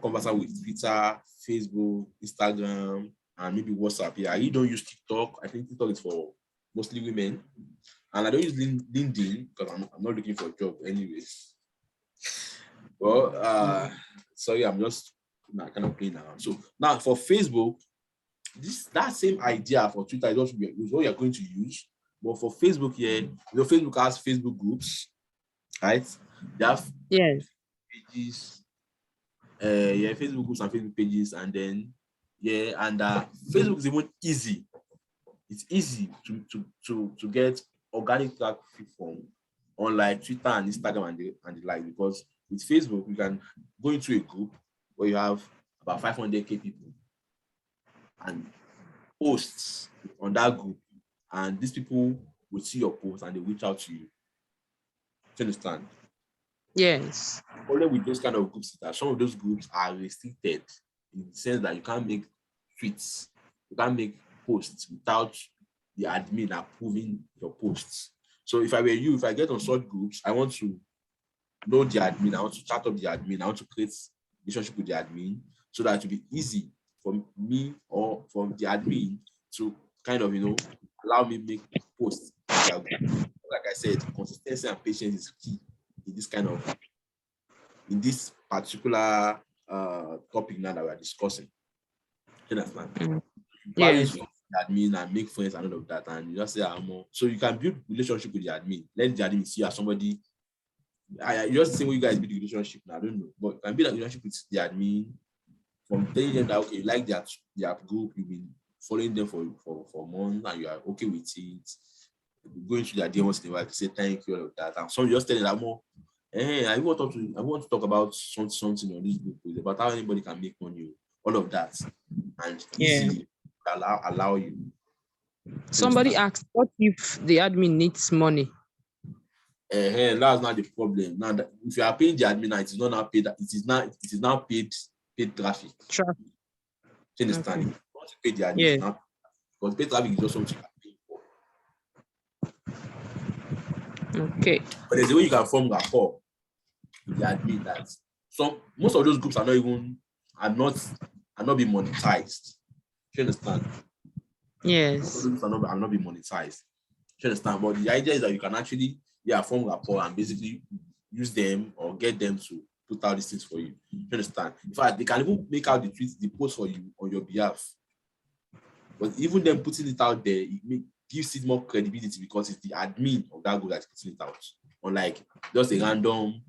conversant with Twitter, Facebook, Instagram, and maybe WhatsApp. Yeah, I really don't use TikTok. I think TikTok is for mostly women. And I don't use LinkedIn because I'm not looking for a job anyways. Well, sorry, I'm just kind of playing around. So now for Facebook, that same idea for Twitter is what you're going to use. But for Facebook here, Facebook has Facebook groups, right? They have pages. Facebook groups and Facebook pages, and then Facebook is even easy. It's easy to get organic traffic from unlike Twitter and Instagram and the like, because with Facebook you can go into a group where you have about 500K people and posts on that group, and these people will see your post and they reach out to you. Do you understand? Yes. Only with those kind of groups that some of those groups are restricted. in the sense that you can't make tweets, you can't make posts without the admin approving your posts. So if I were you, if I get on such groups, I want to know the admin, I want to chat up the admin, I want to create relationship with the admin so that it will be easy for me or for the admin to kind of, allow me make posts. Like I said, consistency and patience is key in this particular topic now that we are discussing. You understand? Yes. The admin and make friends and all of that, and you just say more. So you can build relationship with the admin. Let the admin see you as somebody. You just say what you guys build the relationship now. I don't know, but you can build a relationship with the admin from telling them that okay, you like their group, you've been following them for months, and you are okay with it. Going to their day once in a while to say thank you, all of that. And some just telling them more. Hey, I want to talk about something on this book about how anybody can make money, all of that, and easily allow you. Somebody asked, what if the admin needs money? That's not the problem. Now, if you are paying the admin, it is not now paid. It is now paid traffic. Traffic. You understand? Okay. You want to pay the admin now, because paid traffic is just something you are paying for. Okay. But there's a way you can form rapport with the admin that most of those groups are not being monetized. You understand? Yes. Most of those are not being monetized. You understand? But the idea is that you can actually form rapport and basically use them or get them to put out these things for you. You understand? In fact, they can even make out the tweets, the post for you on your behalf. But even them putting it out there, gives it more credibility because it's the admin of that group that's putting it out, unlike just a random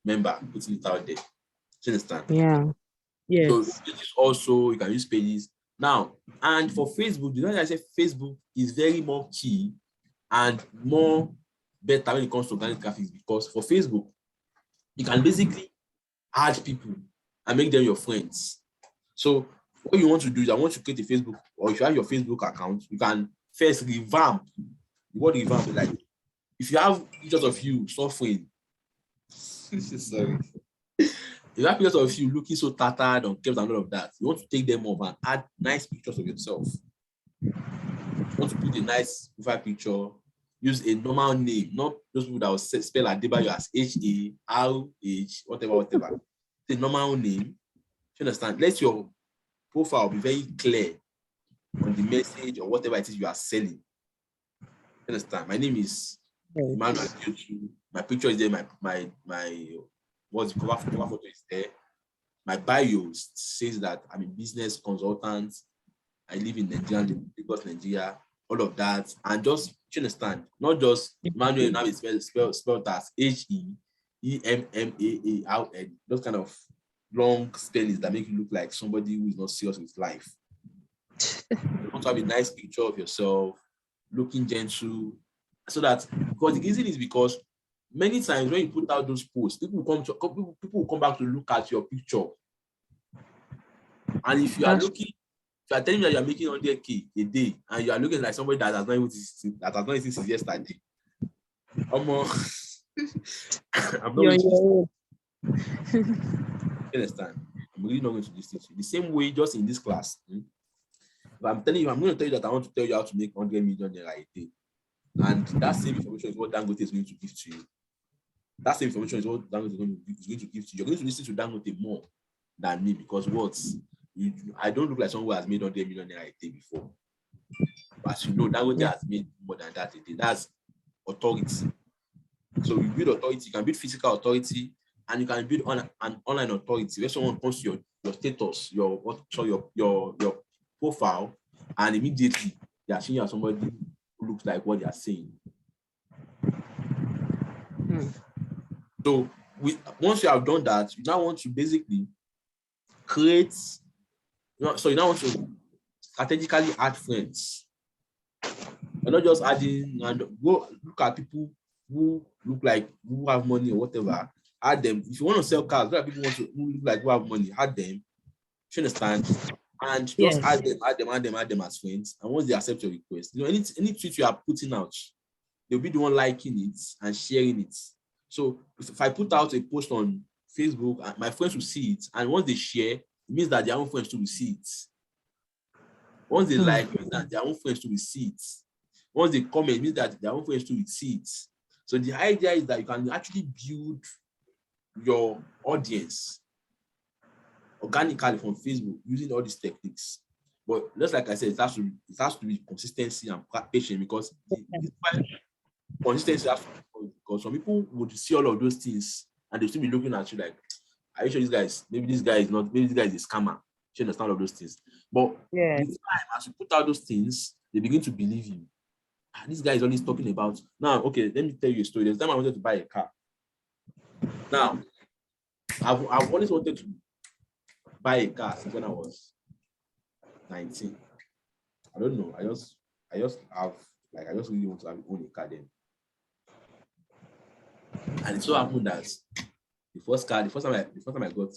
member putting it out there. Do you understand? Yeah. Yes. So pages also, you can use pages now. And for Facebook, the reason I say Facebook is very more key and more better when it comes to organic traffic, because for Facebook, you can basically add people and make them your friends. So what you want to do is I want to create a Facebook, or if you have your Facebook account, you can first revamp. What revamp is like, if you have pictures of you suffering, sorry. If you have pictures of you looking so tattered, unkempt, and all of that, you want to take them off and add nice pictures of yourself. You want to put a nice profile picture, use a normal name, not those people that will spell Adebayo as H-A-R-H, whatever. It's a normal name. You understand? Let your profile be very clear on the message or whatever it is you are selling. You understand? My name is Emmanuel. My picture is there. My what's the cover photo is there. My bio says that I'm a business consultant. I live in Nigeria, Lagos, Nigeria. All of that, and just you understand, not just Emmanuel now is spelled as H-E-M-M-A-A-L-N. Those kind of long spellings that make you look like somebody who is not serious with life. You want to have a nice picture of yourself, looking gentle, so that, because the reason is because many times when you put out those posts, people will come back to look at your picture, and if you are looking, if you are telling me that you are making 100K a day and you are looking like somebody that has not eaten since yesterday, I'm not you understand? I'm really not going to listen to you. The same way, just in this class, but I'm going to tell you that I want to tell you how to make 100 million naira a day, and that same information is what Dangote is going to give to you. That same information is what Dangote is going to give to you. You're going to listen to Dangote more than me, because I don't look like someone who has made 100 million naira a day before. But as you know, Dangote has made more than that a day. That's authority. So you build authority, you can build physical authority, and you can build an online authority where someone comes to your status, your profile, and immediately they are seeing you as somebody who looks like what they are saying. So once you have done that, you now want to basically create. So you now want to strategically add friends. You're not just adding and go look at people who look like who have money or whatever. Add them. If you want to sell cars, look at people who look like who have money. Add them. You understand? And just add them as friends. And once they accept your request, any tweet you are putting out, they'll be the one liking it and sharing it. So if I put out a post on Facebook, my friends will see it, and once they share, it means that their own friends too will see it. Once they like, it means that their own friends too will see it. Once they comment, it means that their own friends too will see it. So the idea is that you can actually build your audience organically from Facebook using all these techniques. But just like I said, it has to be consistency and patience, because consistency has to be, because some people would see all of those things and they still be looking at you like, are you sure this guy is, maybe this guy is not, maybe this guy is a scammer. You understand all of those things. But Yeah. with time, as you put out those things, they begin to believe you. This guy is always talking about. Now, okay, let me tell you a story. There's a time I wanted to buy a car. Now, I've always wanted to buy a car since when I was 19. I don't know. I just really want to own a car then. And it so happened that the first time I got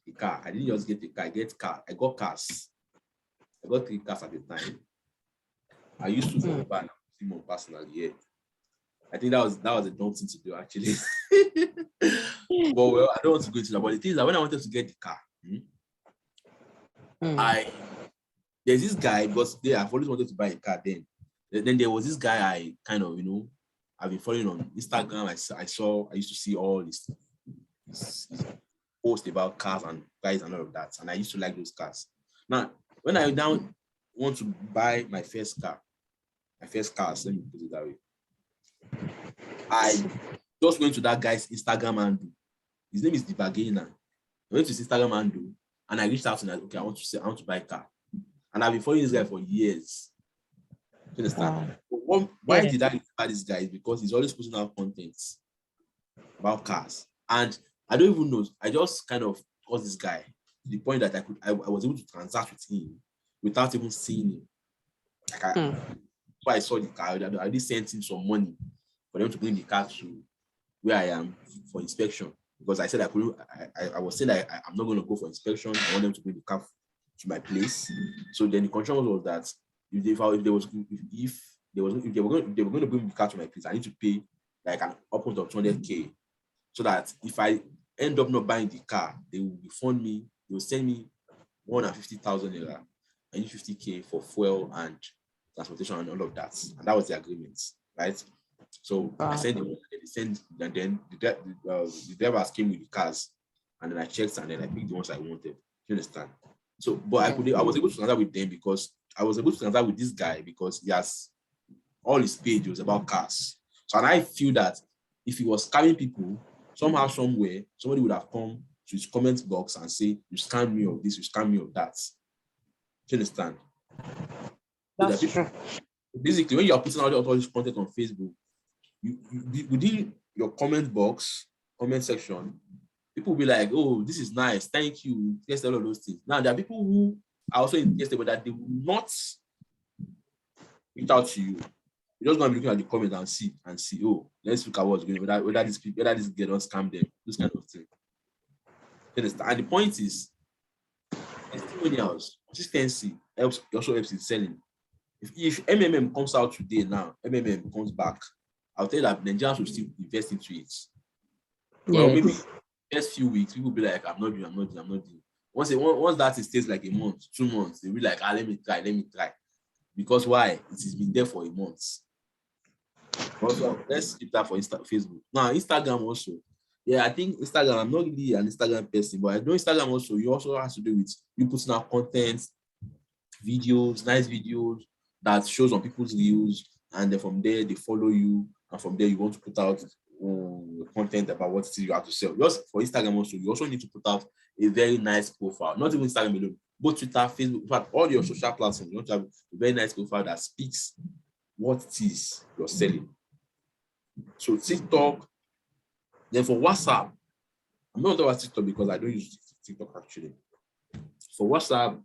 a car, I didn't just get a car, I got cars. I got 3 cars at the time. I used to go back more personally, yeah. I think that was a dumb thing to do, actually. But well, I don't want to go into that. But the thing is that when I wanted to get the car, there's this guy, because I've always wanted to buy a car then. Then there was this guy I kind of, I've been following on Instagram. I used to see all this posts about cars and guys and all of that. And I used to like those cars. Now, when I now want to buy my first car, let me put it that way, I just went to that guy's Instagram handle. His name is The Bargainer. I went to his Instagram handle and I reached out to him, okay, I want to buy a car. And I've been following this guy for years. You understand? Wow. Why did I buy this guy? Because he's always posting out content about cars. And I don't even know. I just kind of got this guy to the point that I was able to transact with him without even seeing him. So I saw the car. I already sent him some money for them to bring the car to where I am for inspection. Because I said I couldn't. I was saying that I'm not going to go for inspection. I want them to bring the car to my place. So then the condition was that if they were going to bring the car to my place, I need to pay like an upwards of 200K, so that if I end up not buying the car, they will refund me. They will send me 150,000 naira. I need 50K for fuel and transportation and all of that. And that was the agreement, right? So I sent them. And then the drivers came with the cars, and then I checked and then I picked the ones I wanted. You understand? So, but I was able to transact with them because I was able to transact with this guy because he has all his page was about cars. So, and I feel that if he was scamming people, somehow, somewhere, somebody would have come to his comment box and say, "You scammed me of this, you scammed me of that." Do you understand? That's true. Basically, when you are putting out all this content on Facebook, within your comment section, people will be like, "Oh, this is nice, thank you." Yes, all of those things. Now, there are people who are also interested, but that they will not reach out to you. You're just going to be looking at the comments and see. Oh, let's look at what's going on. Whether this girl don't scam them, this kind of thing. You understand? And the point is, testimonials, consistency also helps in selling. If MMM comes out today now, MMM comes back, I'll tell you that Nigerians will still invest into it. Well, maybe next few weeks, people will be like, I'm not doing. Once that stays like a month, 2 months, they'll be like, let me try. Because why? It has been there for a month. Also, let's keep that for Facebook. Now, Instagram also. Yeah, I think Instagram, I'm not really an Instagram person, but I know Instagram also, you also have to do with you putting out content, videos, nice videos that shows on people's views, and then from there, they follow you, and from there, you want to put out content about what it is you have to sell. Just for Instagram also, you also need to put out a very nice profile, not even Instagram alone, both Twitter, Facebook, in fact, all your social platforms, you want to have a very nice profile that speaks what it is you're selling. So TikTok, then for WhatsApp, I'm not talking about TikTok because I don't use TikTok actually. For WhatsApp,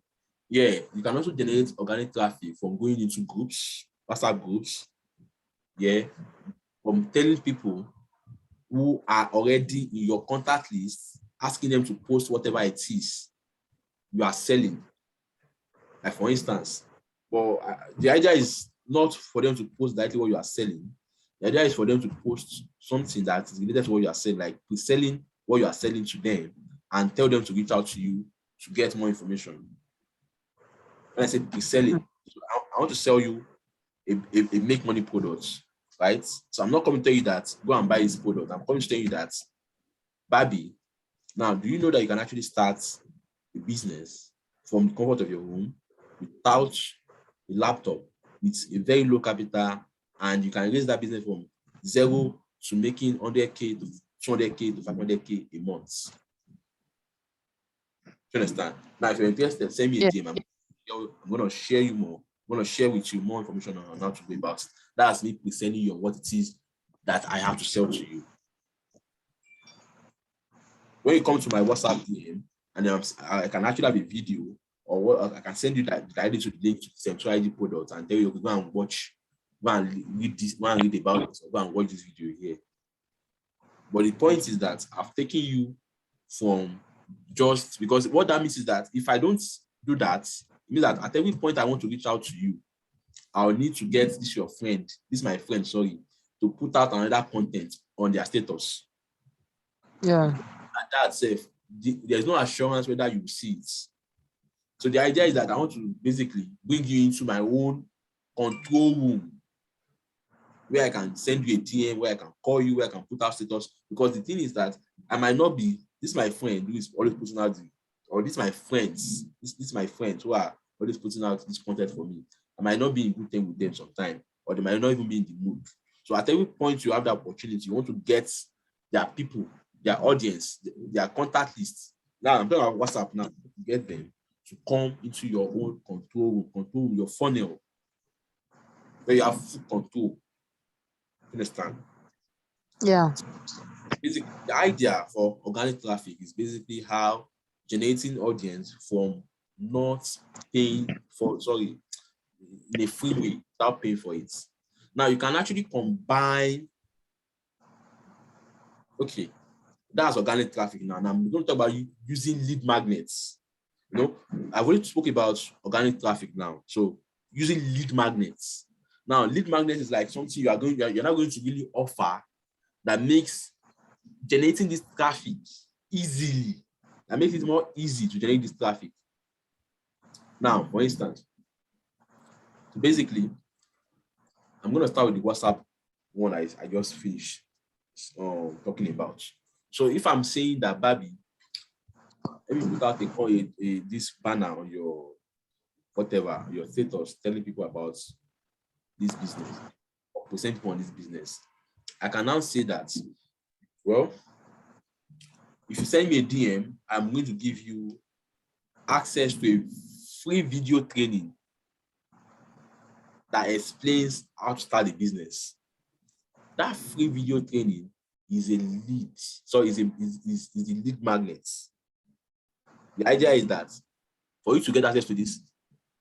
yeah, you can also generate organic traffic from going into groups, WhatsApp groups, yeah, from telling people who are already in your contact list, asking them to post whatever it is you are selling. Like for instance, the idea is not for them to post directly what you are selling. The idea is for them to post something that is related to what you are selling, like selling what you are selling to them, and tell them to reach out to you to get more information. When I say pre-selling, I want to sell you a make money product, right? So I'm not coming to tell you that go and buy this product. I'm coming to tell you that, Barbie, now do you know that you can actually start a business from the comfort of your home without a laptop, with a very low capital, and you can raise that business from 0 to making 100K to 200K to 500K a month. You understand? Now, if you're interested, send me a DM. I'm going to share you more. I'm going to share with you more information on how to go about it. That's me presenting you on what it is that I have to sell to you. When you come to my WhatsApp DM, and I can actually have a video, or what I can send you directly to the link to the Central ID product and tell you, go and watch, go and read this, go and read about it, or go and watch this video here. But the point is that I've taken you from just, because what that means is that if I don't do that, it means that at every point I want to reach out to you, I'll need to get this my friend, sorry, to put out another content on their status. Yeah. And that safe, there's no assurance whether you see it. So the idea is that I want to basically bring you into my own control room, where I can send you a DM, where I can call you, where I can put out status. Because the thing is that I might not be, this is my friend who is always putting out or this is my friends, this is my friends who are always putting out this content for me. I might not be in good time with them sometimes, or they might not even be in the mood. So at every point you have the opportunity, you want to get their people, their audience, their contact list. Now I'm talking about WhatsApp now, to get them to come into your own control room, your funnel, where you have full control. Understand? Yeah. Basically, the idea for organic traffic is basically how generating audience from not paying for, in a free way, without paying for it. Now you can actually combine, okay, that's organic traffic now. Now I'm going to talk about using lead magnets. You know, I've already spoke about organic traffic now. So using lead magnets. Now, lead magnets is like something you're not going to really offer that makes generating this traffic easily. That makes it more easy to generate this traffic. Now, for instance, so basically, I'm going to start with the WhatsApp one I just finished talking about. So if I'm saying that, Barbie, let me put out this banner on your whatever, your status, telling people about this business, or present people on this business. I can now say that, well, if you send me a DM, I'm going to give you access to a free video training that explains how to start a business. That free video training is a lead, so is a lead magnet. The idea is that for you to get access to this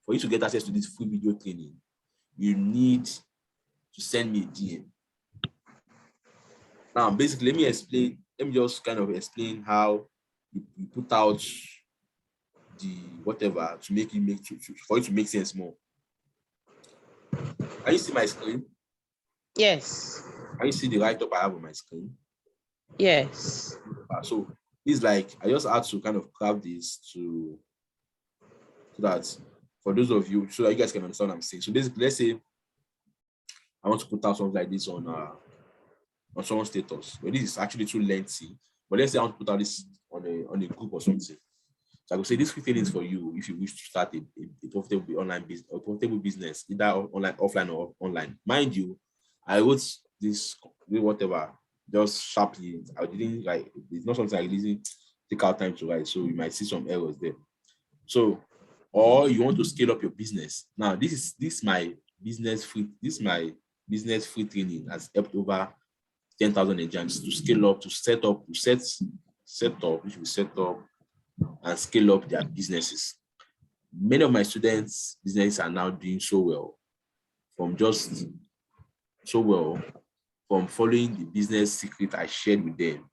free video training, you need to send me a DM. Now, basically, let me just kind of explain how you put out the whatever to for it to make sense more. Can you see my screen? Yes. Can you see the write-up I have on my screen? Yes. So it's like I just had to kind of craft this so that for those of you, so that you guys can understand what I'm saying. So basically, let's say I want to put out something like this on someone's status. Well, this is actually too lengthy, but let's say I want to put out this on a group or something. So I could say this free thing is for you if you wish to start a profitable online business, or profitable business, either online, offline, or online. Mind you, I wrote this whatever just sharply. I didn't like, it's not something I really take out time to write, so you might see some errors there. So, or you want to scale up your business. Now, this my business free training has helped over 10,000 Nigerians to scale up, to set up and scale up their businesses. Many of my students' businesses are now doing so well from following the business secret I shared with them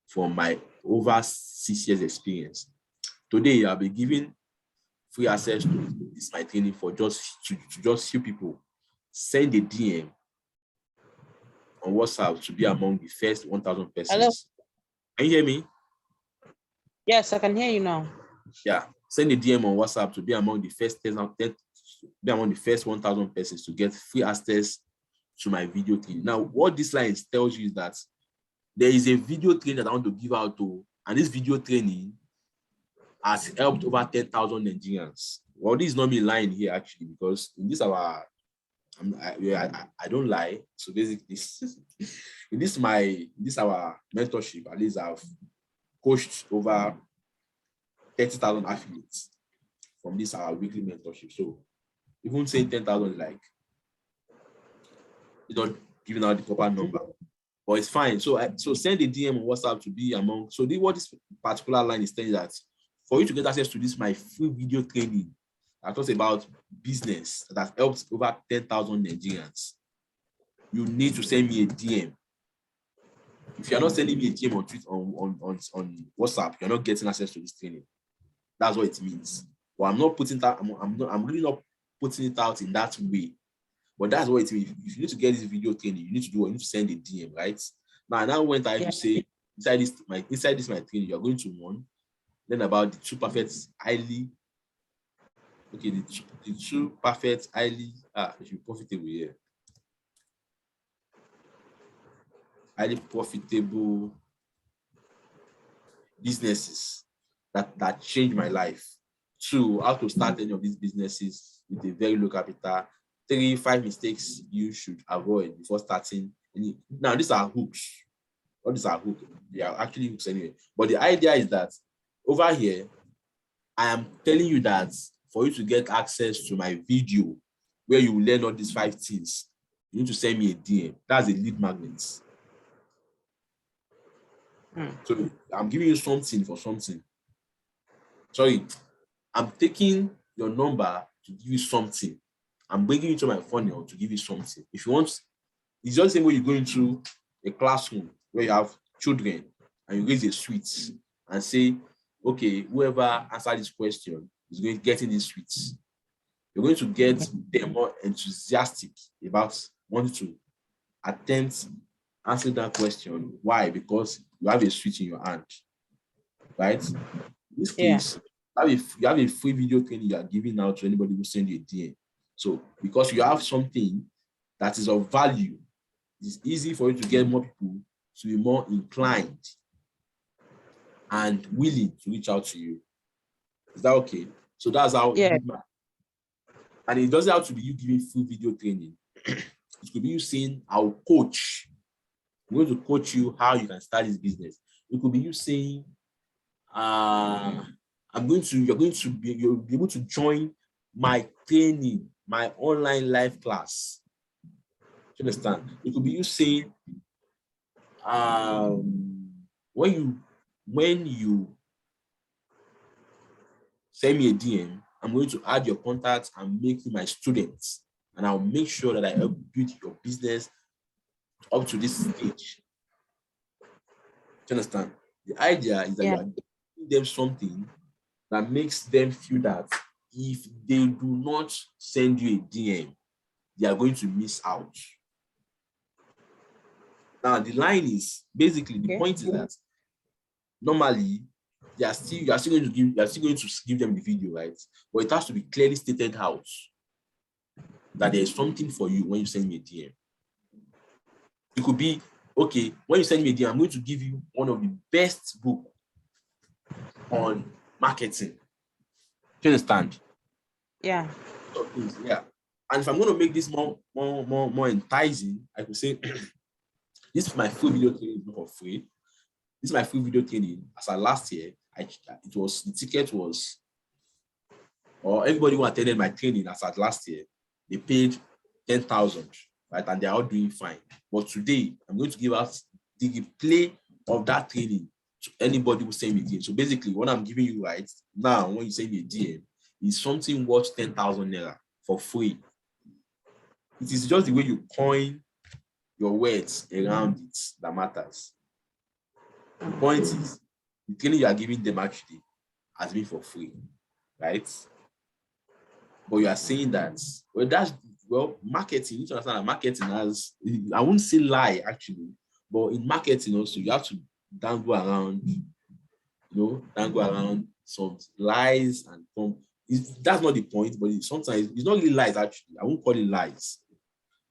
from my over 6 years experience. Today, I'll be giving free access to this my training for just few people. Send a DM on WhatsApp to be among the first 1,000 persons. Hello? Can you hear me? Yes, I can hear you now. Yeah. send a DM on WhatsApp to be among the first 1,000 persons to get free access to my video training. Now, what this line tells you is that there is a video training that I want to give out to, and this video training has helped over 10,000 Nigerians. Well, this is not me lying here actually, because in this I don't lie. So basically, in this our mentorship, at least I've coached over 30,000 affiliates from this our weekly mentorship. So even saying 10,000 is like, you don't giving out the proper number, but it's fine. So send a DM on WhatsApp to be among. So what this particular line is telling that for you to get access to this my free video training that talks about business that has helped over 10,000 Nigerians, you need to send me a DM. If you're not sending me a DM on Twitter, on WhatsApp, you're not getting access to this training. That's what it means. Well, I'm really not putting it out in that way. But that's what it means. If you need to get this video training, you need to do what? You need to send a DM, right? Now when I to say inside this my training, you're going to learn about the two perfect highly profitable here. Highly profitable businesses that changed my life. 2, how to start any of these businesses with a very low capital. 3, 5 mistakes you should avoid before starting. Now, these are hooks. All these are hooks. They are actually hooks anyway. But the idea is that over here, I am telling you that for you to get access to my video where you will learn all these 5 things, you need to send me a DM. That's a lead magnet. So I'm giving you something for something. Sorry, I'm taking your number to give you something. I'm bringing you to my funnel to give you something. If you want, it's just the same way you go into a classroom where you have children and you raise a sweet and say, okay, whoever answered this question is going to get in these sweets. You're going to get them more enthusiastic about wanting to attempt answering that question. Why? Because you have a sweet in your hand, right? In this case, you have a free video training you are giving out to anybody who send you a DM. So because you have something that is of value, it's easy for you to get more people to be more inclined and willing to reach out to you. Is that okay? So that's how. And it doesn't have to be you giving full video training. It could be you saying, I'll coach. I'm going to coach you how you can start this business. It could be you saying, you'll be able to join my training, my online live class. Do you understand? It could be you saying, when you send me a DM, I'm going to add your contacts and make you my students, and I'll make sure that I help build your business up to this stage. Do you understand? The idea is that you are giving them something that makes them feel that if they do not send you a DM, they are going to miss out. Now, the line is basically the point is that normally you are still going to give them the video, right? But it has to be clearly stated out that there is something for you when you send me a DM. It could be, okay, when you send me a DM, I'm going to give you one of the best books on marketing. Do you understand? Yeah. Yeah. And if I'm going to make this more enticing, I could say, this is my full video training, not for free. This is my full video training. As of last year, the ticket was, or everybody who attended my training as at last year, they paid 10,000, right? And they're all doing fine. But today, I'm going to give out the replay of that training to anybody who send me a DM. So basically, what I'm giving you right now, when you send me a DM, is something worth 10,000 naira for free. It is just the way you coin your words around it that matters. The point is, the training you are giving them actually has been for free, right? But you are saying that, marketing, you need to understand that marketing has, I wouldn't say lie actually, but in marketing also, you have to dangle around don't go around some lies and come. That's not the point, but sometimes it's not really lies, actually. I won't call it lies,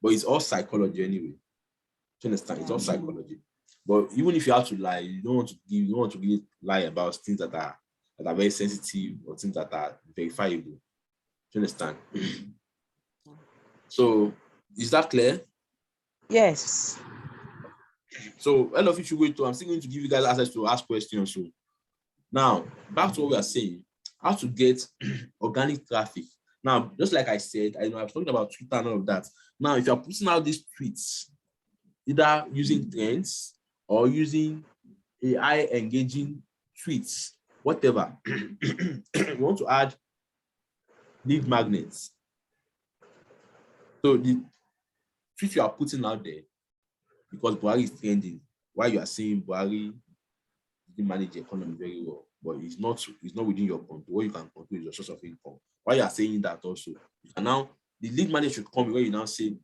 but it's all psychology anyway. Do you understand? It's all psychology. But even if you have to lie, you don't want to really lie about things that are very sensitive or things that are verifiable. Do you understand? So is that clear? Yes. So all of you should wait. I'm still going to give you guys access to ask questions. So now back to what we are saying, how to get organic traffic. Now, just like I said, I was talking about Twitter and all of that. Now, if you're putting out these tweets, either using trends or using AI engaging tweets, whatever, you want to add lead magnets. So the tweet you are putting out there, because Buhari is trending, while you are saying Buhari didn't manage the economy very well, but it's not within your control. What you can control is your source of income. While you are saying that also, and now the lead manager should come where you now say,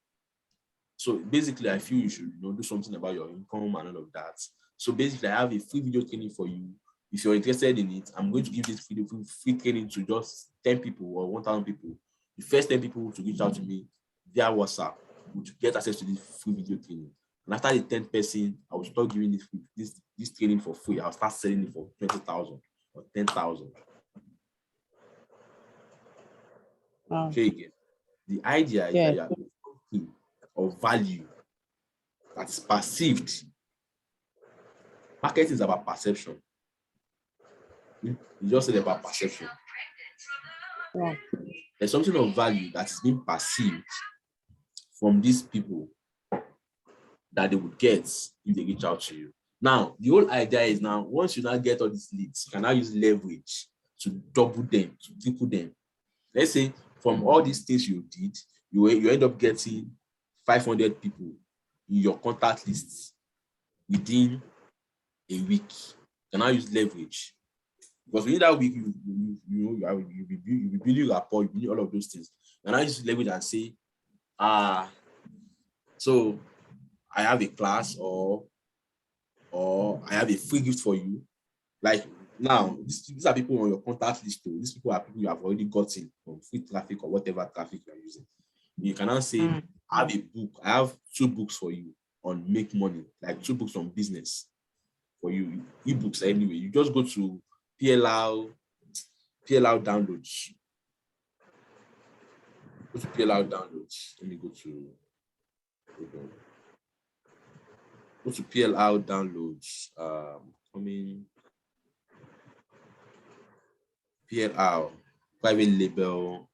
so basically I feel you should do something about your income and all of that. So basically I have a free video training for you. If you're interested in it, I'm going to give this free training to just 10 people or 1,000 people. The first 10 people to reach out to me via WhatsApp would get access to this free video training. And after the 10th person, I will start giving this training for free. I'll start selling it for 20,000 or 10,000. Okay, again. The idea is that you are something of value that is perceived. Marketing is about perception. You just said about perception. There's something of value that is being perceived from these people that they would get if they reach out to you. Now, the whole idea is now, once you now get all these leads, you can now use leverage to double them, to triple them. Let's say from all these things you did, you end up getting 500 people in your contact lists within a week. You can now use leverage. Because within that week, you'll be building rapport, you building all of those things. And I use leverage and say, so I have a class or I have a free gift for you. Like now, these are people on your contact list. These people are people you have already gotten from free traffic or whatever traffic you're using. You can now say, I have a book. I have 2 books for you on make money, like 2 books on business for you, ebooks anyway. You just go to PLR downloads. Go to PLR downloads. Let me go to PLR downloads. PLR private label.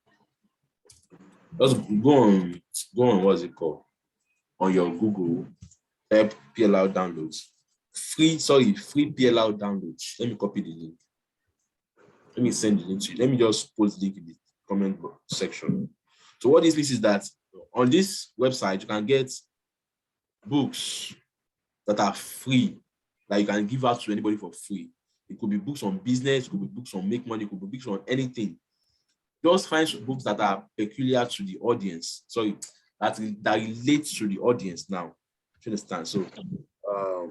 Just go on what's it called? On your Google, type PLR downloads. Free PLR downloads. Let me copy the link. Let me send the link to you. Let me just post the link in the comment section. So what this means is that on this website, you can get books that are free, that you can give out to anybody for free. It could be books on business, it could be books on make money, it could be books on anything. Just find books that are peculiar to the audience. Sorry, that relates to the audience now. You understand? So,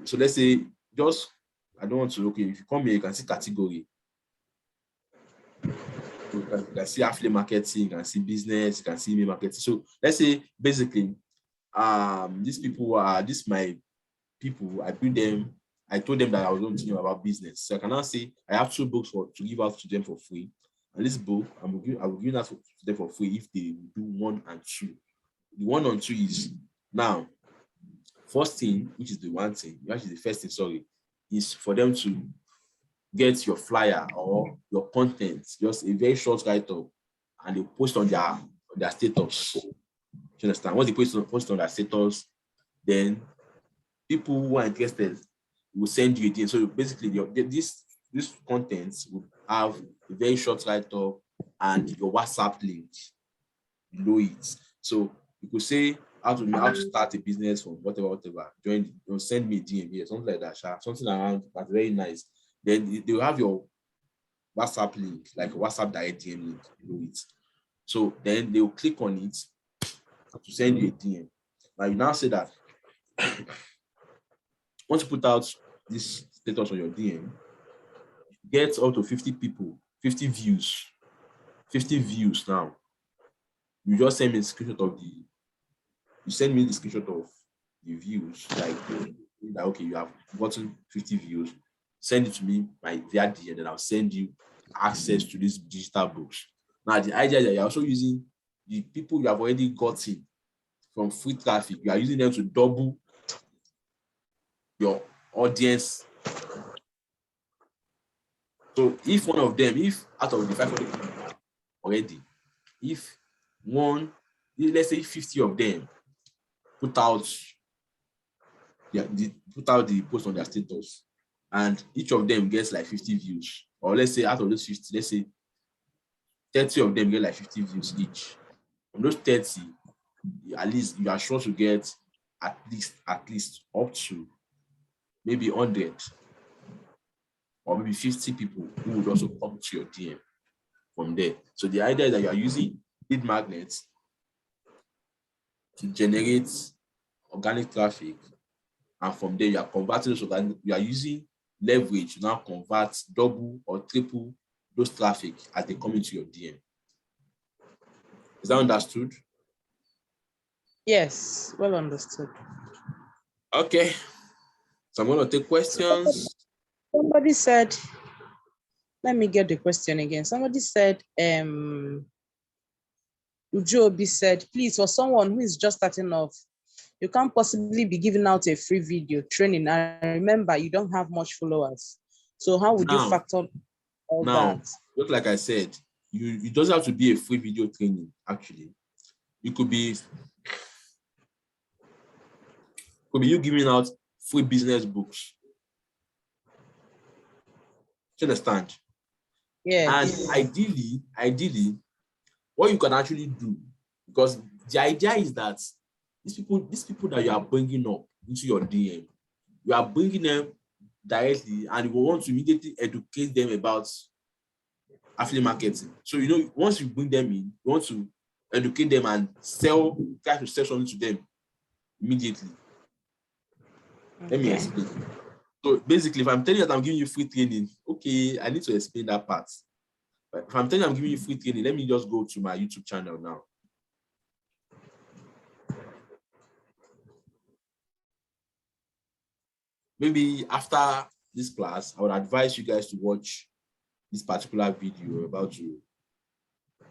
so let's say I don't want to. Okay, if you come here, you can see category. You can see affiliate marketing, you can see business, you can see email marketing. So let's say basically, these my people. I told them that I was going to know about business. So I can now say I have 2 books to give out to them for free. And this book, I will give that to them for free if they do 1 and 2. The 1 and 2 is now, first thing, which is the one thing, actually the first thing, sorry, is for them to get your flyer or your content, just a very short write-up, and they post on their status. You understand? Once they post on their status, then people who are interested will send you a DM. So basically, this content will have a very short write-up and your WhatsApp link below it. So you could say how to start a business from whatever. Send me a DM here, something like that. Something around that's very nice. Then they will have your WhatsApp link, like a WhatsApp direct DM link below it. So then they will click on it to send you a DM. Now you now say that once you put out this status on your DM, get up to 50 people, 50 views, 50 views now, you just send me a screenshot of the, you send me the screenshot of the views, like that, okay, you have gotten 50 views, send it to me by via DM, and then I'll send you access to these digital books. Now, the idea is that you're also using the people you have already gotten from free traffic, you are using them to double your audience. So if one of them, if out of the 500 people already, if one, let's say 50 of them put out the post on their status, and each of them gets like 50 views, or let's say out of those 50, let's say 30 of them get like 50 views each. From those 30, at least you are sure to get at least up to maybe 100 or maybe 50 people who would also come to your DM from there. So the idea is that you are using lead magnets to generate organic traffic, and from there you are converting those organic, you are using leverage to now convert double or triple those traffic as they come into your DM. Is that understood? Yes, well understood. Okay. So I'm going to take questions. Somebody said, let me get the question again. Somebody said, Ujobi said, please, for someone who is just starting off, you can't possibly be giving out a free video training. And remember, you don't have much followers. So how would you factor all that? Just like I said, it doesn't have to be a free video training, actually. It could be you giving out free business books. Do you understand? Yeah. And ideally, what you can actually do, because the idea is that these people that you are bringing up into your DM, you are bringing them directly, and you want to immediately educate them about affiliate marketing. So, once you bring them in, you want to educate them and try to sell something to them immediately. Okay. Let me explain. So basically, if I'm telling you that I'm giving you free training, okay, I need to explain that part. But if I'm telling you I'm giving you free training, let me just go to my YouTube channel now. Maybe after this class, I would advise you guys to watch this particular video we're about to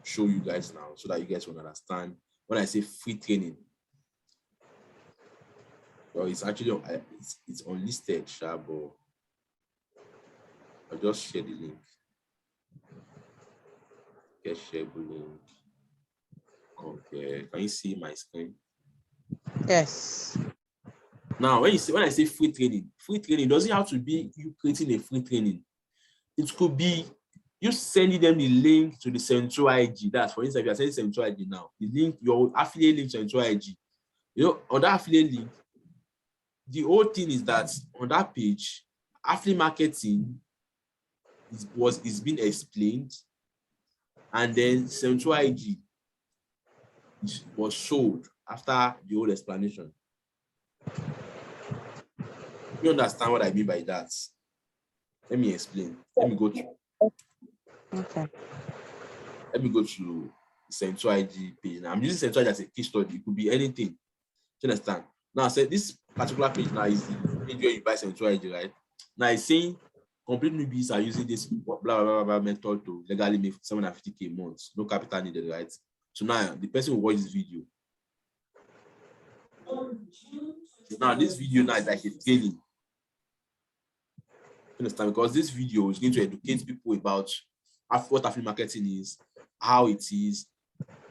show you guys now, so that you guys will understand when I say free training. Well, it's actually it's unlisted, but I'll just share the link. Get share the link. Okay, can you see my screen? Yes. Now, when I say free training doesn't have to be you creating a free training. It could be you sending them the link to the Central IG. That's, for instance, if you're sending Central IG now, the link, your affiliate link to Central IG. On that affiliate link, the whole thing is that on that page, affiliate marketing is being explained, and then Central IG was showed after the whole explanation. You understand what I mean by that? Let me explain. Let me go to. Okay. Let me go to Central IG page. Now I'm using Central IG as a case study. It could be anything. Do you understand? Now I said this particular page now is the page where you buy Central IG, right? Now it's saying complete newbies are using this blah blah blah, blah method to legally make 750K months. No capital needed, right? So now the person will watch this video. So now this video now is like a training. Understand? Because this video is going to educate people about what affiliate marketing is, how it is,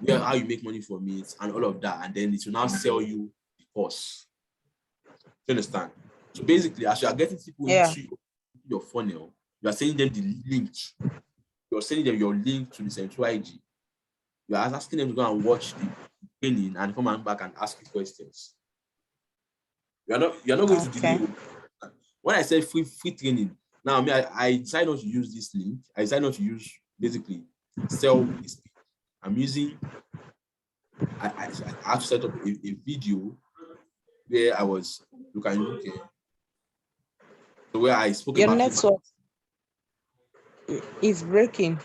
how you make money from it, and all of that. And then it will now sell you the course. You understand? So basically, as you are getting people into your funnel, you are sending them the link. You're sending them your link to the Central IG. You are asking them to go and watch the training and come back and ask you questions. You're not going to delay. When I say free training, now I decided not to use this link. I decided not to use basically sell this. I'm using. I have to set up a video where I was looking. So where I spoke your about network. It's breaking.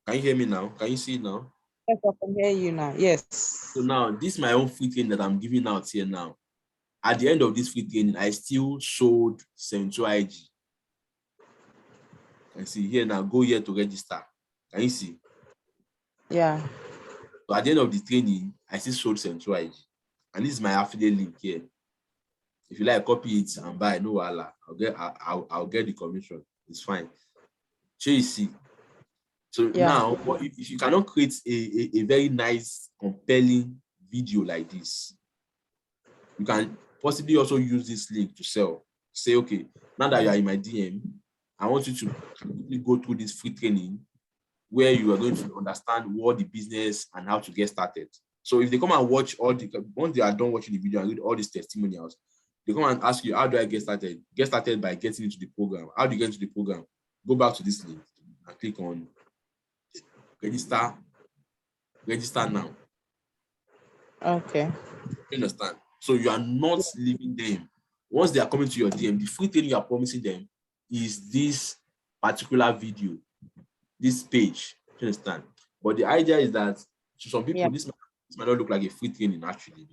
Can you hear me now? Can you see it now? Yes, I can hear you now. Yes. So now, this is my own free training that I'm giving out here now. At the end of this free training, I still sold 72 IG. Can you see here now? Go here to register. Can you see? Yeah. So at the end of the training, I still sold 72 IG. And this is my affiliate link here. If you like, copy it and buy, no wala. I'll get the commission. It's fine. So you see. So Yeah. now, if you cannot create a very nice, compelling video like this, you can possibly also use this link to sell. Say, okay, now that you are in my DM, I want you to quickly go through this free training where you are going to understand what the business and how to get started. So if they come and watch once they are done watching the video and read all these testimonials, they come and ask you, how do I get started? Get started by getting into the program. How do you get into the program? Go back to this link and click on register now. Okay. You understand? So you are not leaving them. Once they are coming to your DM, the free training you are promising them is this particular video, this page. You understand? But the idea is that to some people, this might not look like a free training actually,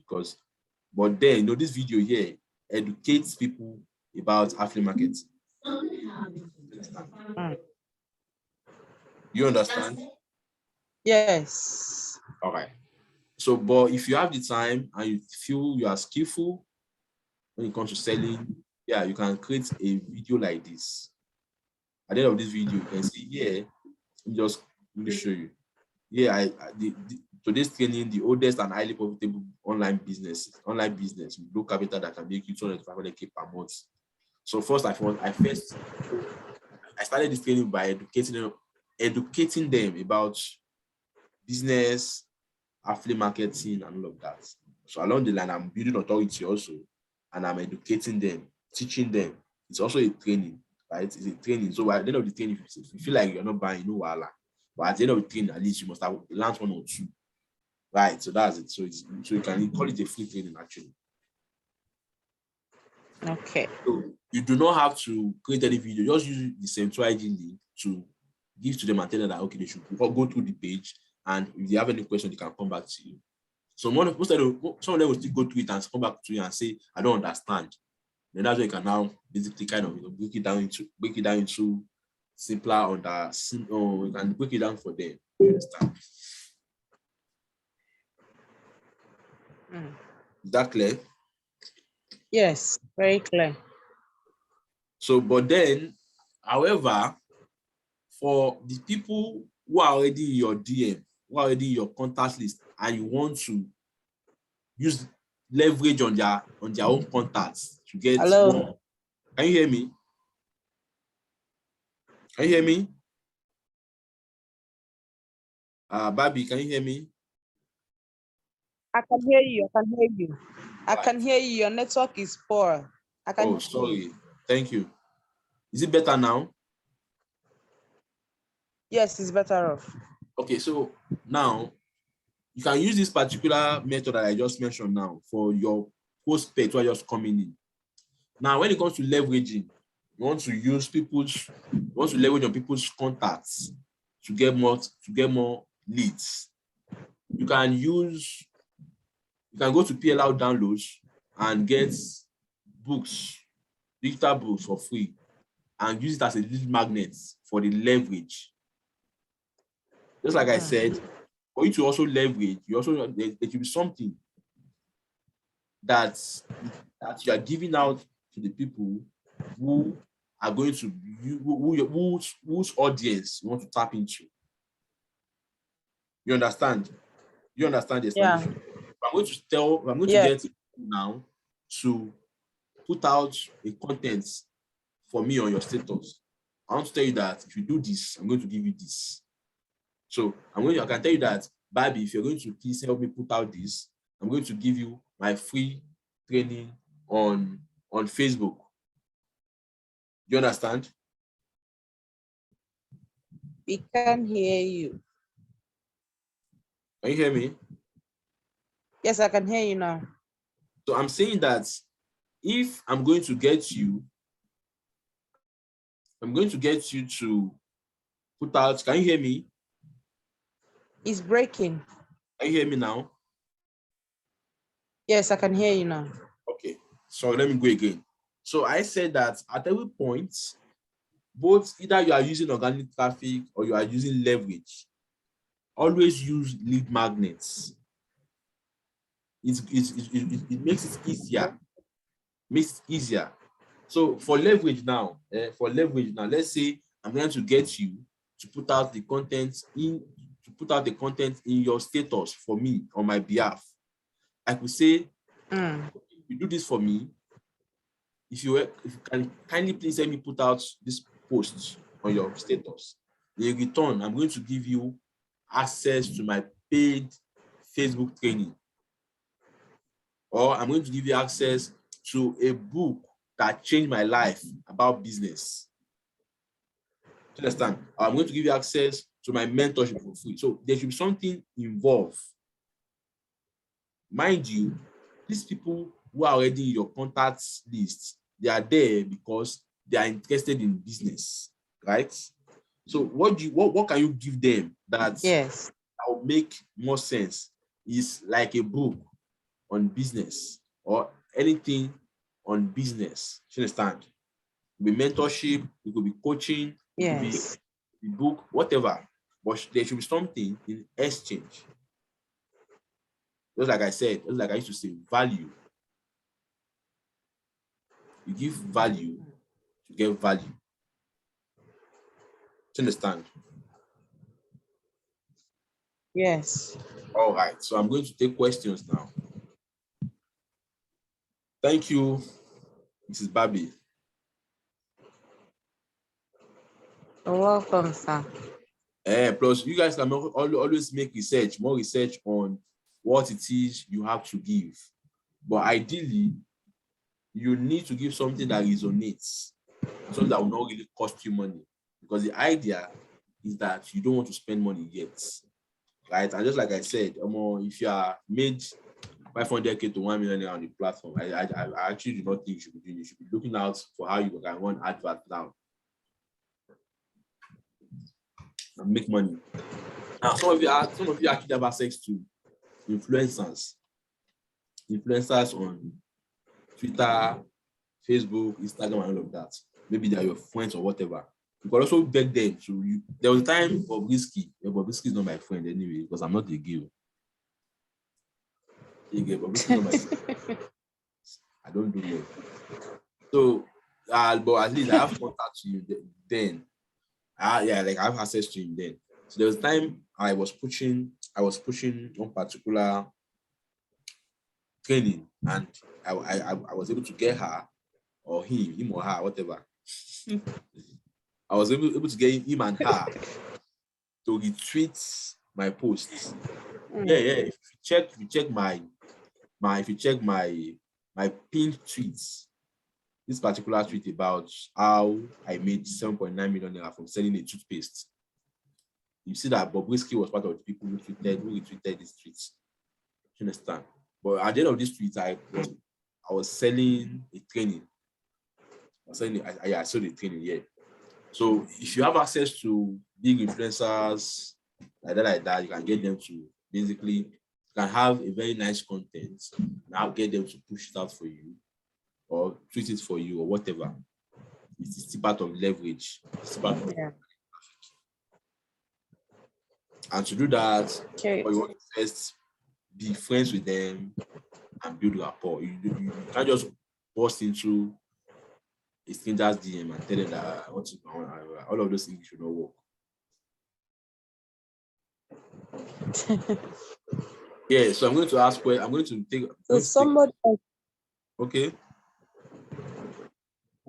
but then this video here educates people about affiliate marketing. You understand? Yes. All right. So, but if you have the time and you feel you are skillful when it comes to selling, yeah, you can create a video like this. At the end of this video, you can see here, let me show you. Yeah, today's training, the oldest and highly profitable online business with low capital that can make you 200,000 per month. So first, I started this training by educating them about business, affiliate marketing, and all of that. So along the line, I'm building authority also, and I'm educating them, teaching them. It's also a training, right? It's a training. So at the end of the training, if you feel like you're not buying, no wala. But at the end of the training, at least you must have learned one or two, right? So that's it. So you can call it a free training actually. Okay. So you do not have to create any video. Just use the same IG link to give to them and tell them that okay, they should go through the page, and if they have any question, they can come back to you. So some of them will still go through it and come back to you and say, I don't understand. Then that's why you can now basically kind of break it down into simpler you can break it down for them. You understand? Is that clear? Yes, very clear. So, but then, however, for the people who are already in your DM, who are already in your contact list, and you want to use leverage on their own contacts to get Hello. Can you hear me? Can you hear me? Bobby, can you hear me? I can hear you. I can hear you. Your network is poor. Oh, sorry. Thank you. Is it better now? Yes, it's better off. Okay, so now you can use this particular method that I just mentioned now for your prospects who are just coming in. Now, when it comes to leveraging, you want to leverage on people's contacts to get more leads. You can go to PLR downloads and get digital books for free, and use it as a lead magnet for the leverage. Just like I said, for you to also leverage, there should be something that you are giving out to the people who are going to whose audience you want to tap into. You understand? You understand the explanation? Yeah. I'm going to get now to put out a content for me on your status. I want to tell you that if you do this, I'm going to give you this. So I can tell you that, Bobby, if you're going to please help me put out this, I'm going to give you my free training on Facebook. You understand? We can hear you. Can you hear me? Yes, I can hear you now. So I'm saying that if I'm going to get you I'm going to get you to put out. Can you hear me? It's breaking. Can you hear me now? Yes, I can hear you now. Okay. So let me go again. So I said that at every point, both either you are using organic traffic or you are using leverage, always use lead magnets. It makes it easier. Makes it easier. So for leverage now, let's say I'm going to get you to put out the content in your status for me on my behalf. I could say, you do this for me. If you can kindly please let me put out this post on your status. In return, I'm going to give you access to my paid Facebook training. Or I'm going to give you access to a book that changed my life about business. Do you understand? I'm going to give you access to my mentorship for free. So there should be something involved. Mind you, these people who are already in your contacts list, they are there because they are interested in business, right? So what can you give them that will make more sense? Is like a book on business or anything on business. You understand? It could be mentorship, it could be coaching, it could be a book, whatever. But there should be something in exchange. Just like I said, just like I used to say, value. You give value to get value. Do you understand? Yes. All right. So I'm going to take questions now. Thank you, Mrs. Babi. You're welcome, sir. Plus, you guys can always make more research on what it is you have to give. But ideally, you need to give something that resonates, something that will not really cost you money. Because the idea is that you don't want to spend money yet, right? And just like I said, if you are made 500K to 1 million on the platform, I actually do not think you should be doing it. You should be looking out for how you can run advert now and make money. Now, some of you actually have access to influencers on Twitter, Facebook, Instagram, and all of that. Maybe they are your friends or whatever. You can also beg them to. There was a time Bobrisky. Bobrisky is not my friend anyway because I'm not a gay. Bobrisky is not my friend. I don't do it. So, but at least I have contact to you then. I have access to him then. So there was a time I was pushing one particular training, and I was able to get her or him or her, whatever. I was able to get him and her to retweet my posts. Yeah. If you check my pinned tweets, this particular tweet about how I made 7.9 million naira from selling a toothpaste. You see that Bobrisky was part of the people who retweeted this tweet. You understand? But at the end of this tweet, I was selling a training. I sold a training, yeah. So if you have access to big influencers like that, you can get them to basically can have a very nice content and I'll get them to push it out for you or tweet it for you or whatever. It's still part of leverage. It's part of And to do that, you want to first be friends with them and build rapport. You can't just burst into a stranger's DM and tell them that all of those things should not work. Yeah, so I'm going to ask where I'm going to take. Somebody. Okay.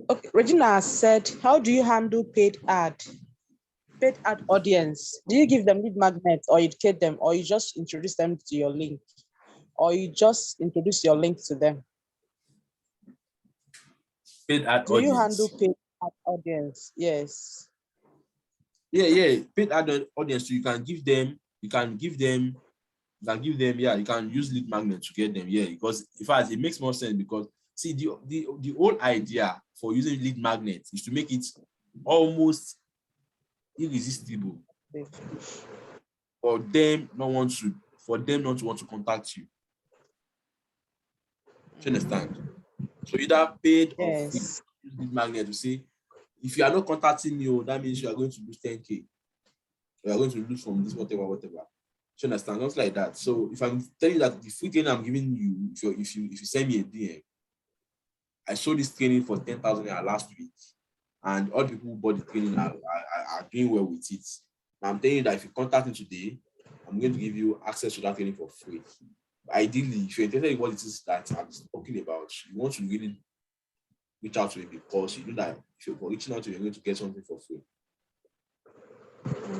Okay, Regina said, how do you handle paid ad audience? Do you give them lead magnets or educate them, or you just introduce them to your link, or you just introduce your link to them? Paid ad do audience. You handle paid ad audience? Yes. Yeah. Paid ad audience. So you can give them, you can use lead magnet to get them. Yeah, because in fact it makes more sense because see the whole idea for using lead magnet is to make it almost irresistible for them not to want to contact you. Do you understand? So either paid or free. Yes. Use lead magnet to say, if you are not contacting me, that means you are going to lose 10K. You are going to lose from this, whatever. Do you understand? Not like that. So if I'm telling you that the free training I'm giving you, if you send me a DM, I sold this training for 10,000 last week, and all the people who bought the training are doing well with it. Now I'm telling you that if you contact me today, I'm going to give you access to that training for free. Ideally, if you're interested in what it is that I'm talking about, you want to really reach out to me, because you know that if you're reaching out to me, you're going to get something for free.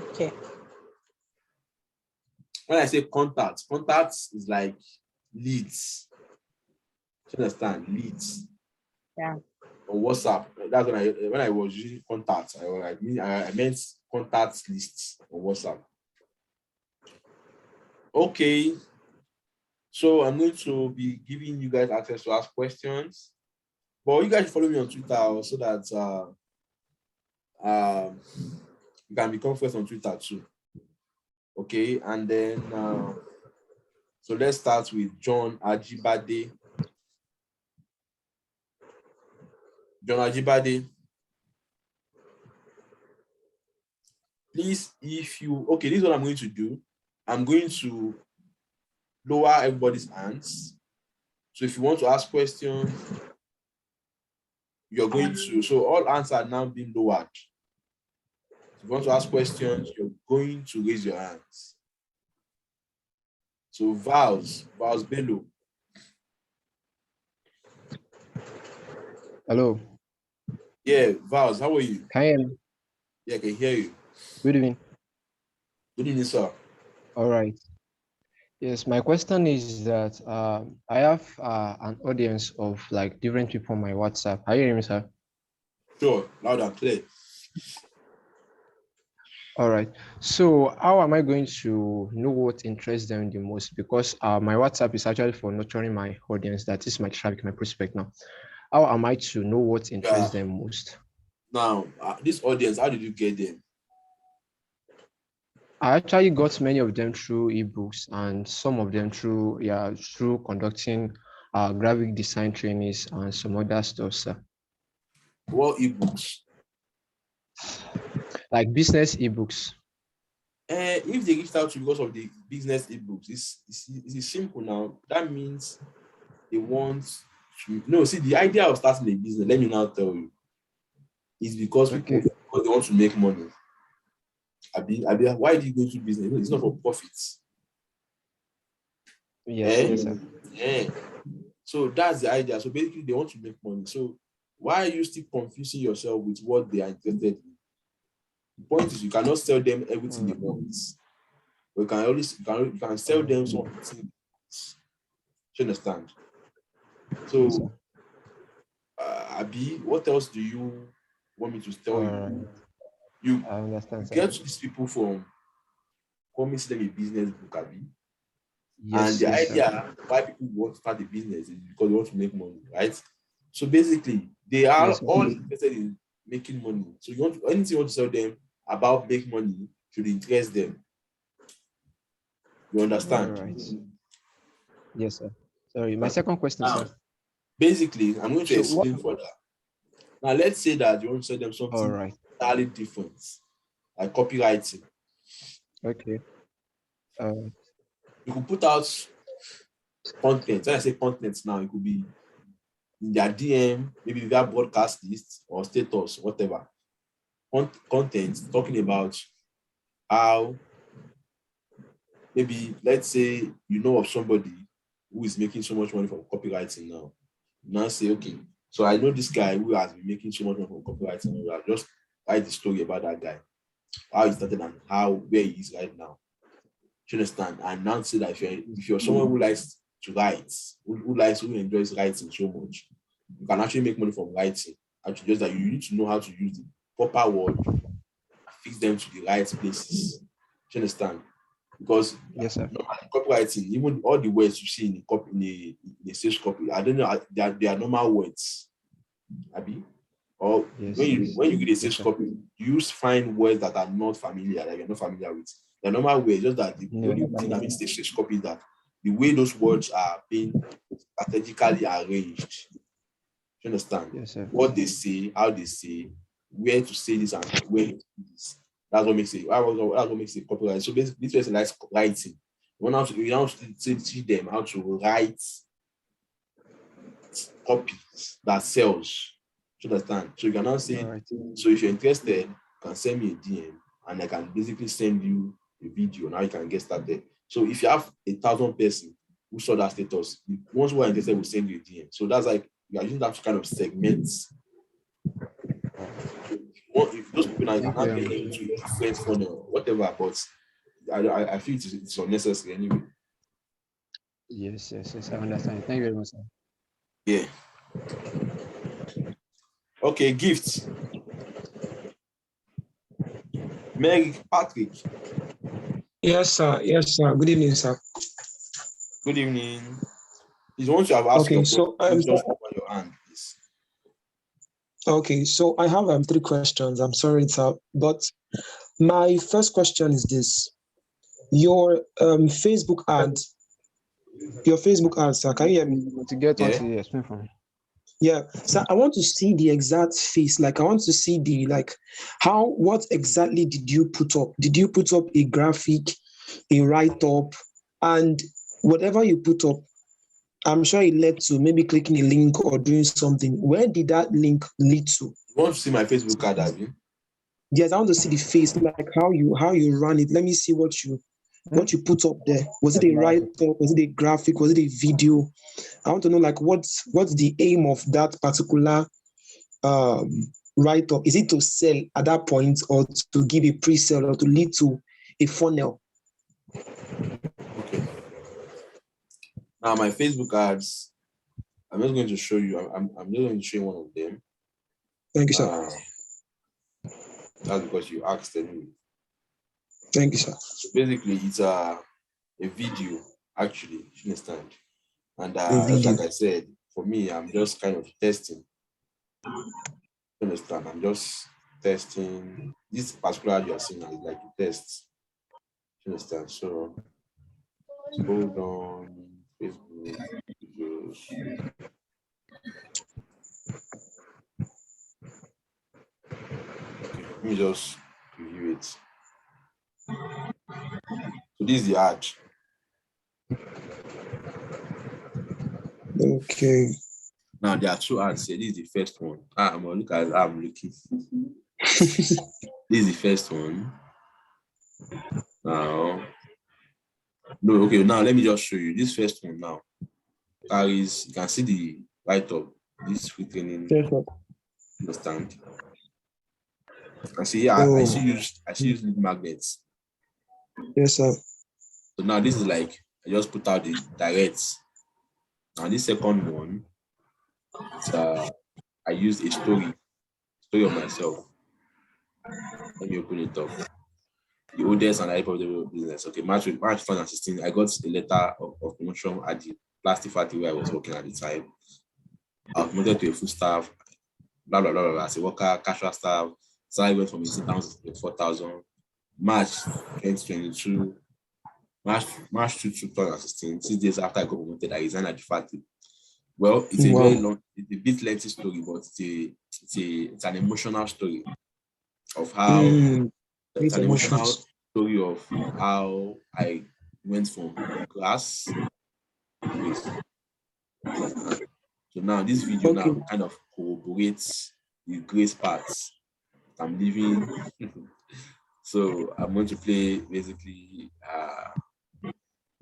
Okay. When I say contacts is like leads. Do you understand? Leads. Yeah. On WhatsApp. That's when I was using contacts. I meant contacts lists on WhatsApp. Okay. So I'm going to be giving you guys access to ask questions. But you guys follow me on Twitter so that you can become first on Twitter too. Okay, and then so let's start with John Ajibade. John Ajibade, please, this is what I'm going to do. I'm going to lower everybody's hands. So if you want to ask questions, you're going to, so all hands are now being lowered. If you want to ask questions, you're going to raise your hands. So Vals Bello. Hello. Yeah, Vals, how are you? Can you hear me? Yeah, I can hear you. Good evening. Good evening, sir. All right. Yes, my question is that I have an audience of like different people on my WhatsApp. Are you hearing me, sir? Sure, loud and clear. All right. So how am I going to know what interests them the most? Because my WhatsApp is actually for nurturing my audience. That is my traffic, my prospect now. How am I to know what interests them most? Now, this audience, how did you get them? I actually got many of them through ebooks and some of them through conducting graphic design trainings and some other stuff, sir. What ebooks? Like business ebooks. If they reached out to you because of the business ebooks, it's simple now. That means they want to. No, see, the idea of starting a business, let me now tell you, is because people because they want to make money. Why do you go into business? It's not for profits. Yes, sir. Yeah. So that's the idea. So basically, they want to make money. So why are you still confusing yourself with what they are interested in? The point is, you cannot sell them everything they want. But you can sell them something. Do you understand? So, Abi, what else do you want me to tell you? You I understand, get these people from coming to them a business book, Abi. Yes, and the idea sir. why people want to start a business is because they want to make money, right? So basically, they are all interested in making money. So anything you want to sell them about make money should interest them. You understand? Right. Yes, sir. Sorry, my second question, now, sir. Basically, I'm going to explain further. Now, let's say that you want to sell them something entirely different, like copywriting. Okay. You could put out content. When I say content now, it could be in their DM, maybe via broadcast list or status, whatever. Content talking about how maybe, let's say, you know of somebody who is making so much money from copywriting now. You now say, okay, so I know this guy who has been making so much money from copywriting. I'll just write the story about that guy, how he started and where he is right now. Do you understand? And now say that if you're someone who likes to write, who enjoys writing so much, you can actually make money from writing. Actually, just that you need to know how to use the proper word, fix them to the right places. Do you understand? Because copywriting, even all the words you see in a sales copy, I don't know, they are normal words. Abi? Or Yes, when you yes. when you get a Yes, sales sir. copy, you find words that are not familiar, that you're not familiar with. The normal way, just that the No, only not thing that familiar. makes the sales copy is that the way those words are being strategically arranged. You understand? Yes, sir. What they say, how they say, where to say this and where to do this. That's what makes it. That's what makes it copyright. So basically, this person likes writing. You now teach them how to write copies that sells. You understand? So you can now say, All right. so if you're interested, you can send me a DM and I can basically send you a video. Now you can get started. So if you have 1,000 person who saw that status, the ones who are interested will send you a DM. So that's like you are using that to kind of segments. If those people now you can Thank you not very get much. into a different funnel, whatever, but I feel it's unnecessary anyway. Yes, yes, yes. I understand. Thank you very much, sir. Yeah. Okay, gifts. Mary Patrick. Yes, sir. Yes, sir. Good evening, sir. Good evening. Please, once you have asked Okay, your question, so you just open your hand, please. okay, so I have three questions. I'm sorry, sir, but my first question is this: your Facebook ads, sir. Can you hear me? To get what Yeah. you explain for me. Yeah, so I want to see the exact face. Like I want to see the what exactly did you put up? Did you put up a graphic, a write-up, and whatever you put up? I'm sure it led to maybe clicking a link or doing something. Where did that link lead to? You want to see my Facebook card, have you? Yes, I want to see the face, like how you run it. Let me see what you put up there. Was it a write-up? Was it a graphic? Was it a video? I want to know like what's the aim of that particular write-up? Is it to sell at that point or to give a pre-sale or to lead to a funnel? Okay. Now my Facebook ads, I'm just going to show you. I'm just going to show you one of them. Thank you, sir. That's because you asked anyway. Thank you, sir. So basically, it's a video, actually, you understand? And just like I said, for me, I'm just kind of testing. You understand? I'm just testing. This particular you are seeing is like a test. You understand? So hold on, Facebook videos. Okay, let me just review it. So this is the ad. Okay. Now there are two ads here. This is the first one. I'm gonna look at how I'm looking. This is the first one. Now, no, okay. Now let me just show you this first one. Now carries. You can see the write-up. This free training. Yes, sir. Understand? You can see. Yeah, I see use lead magnets. Yes, sir. So now this is like I just put out the direct. Now this second one, it's I used a story of myself. Let me open it up. The oldest and hype of the business. Okay, March 2016, I got a letter of promotion at the plastic factory where I was working at the time. I was promoted to a full staff, blah blah blah blah. As a worker, casual staff, salary went from 18,000 to 4,000. March 2022, March 2016, 6 days after I got promoted, I resigned at the factory. Well, it's a very long, it's a bit lengthy story, but it's an emotional story of how it's an emotional story of how I went from grass to grace. So now this video now kind of corroborates the grace parts I'm living. So I'm going to play basically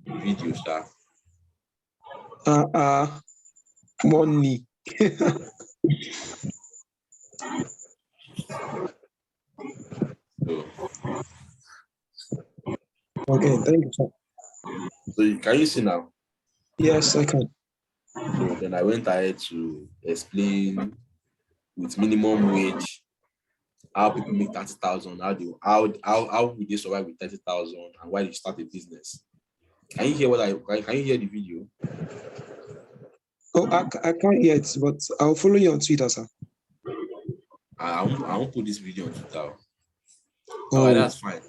video stuff. Money. So, okay, thank you, sir. So can you see now? Yes, I can. So then I went ahead to explain with minimum wage how people make 30,000, how would they survive with 30,000 and why they start a business. Can you hear can you hear the video? Oh, I can't hear it, but I'll follow you on Twitter, sir. I won't put this video on Twitter. All Oh, right, that's fine.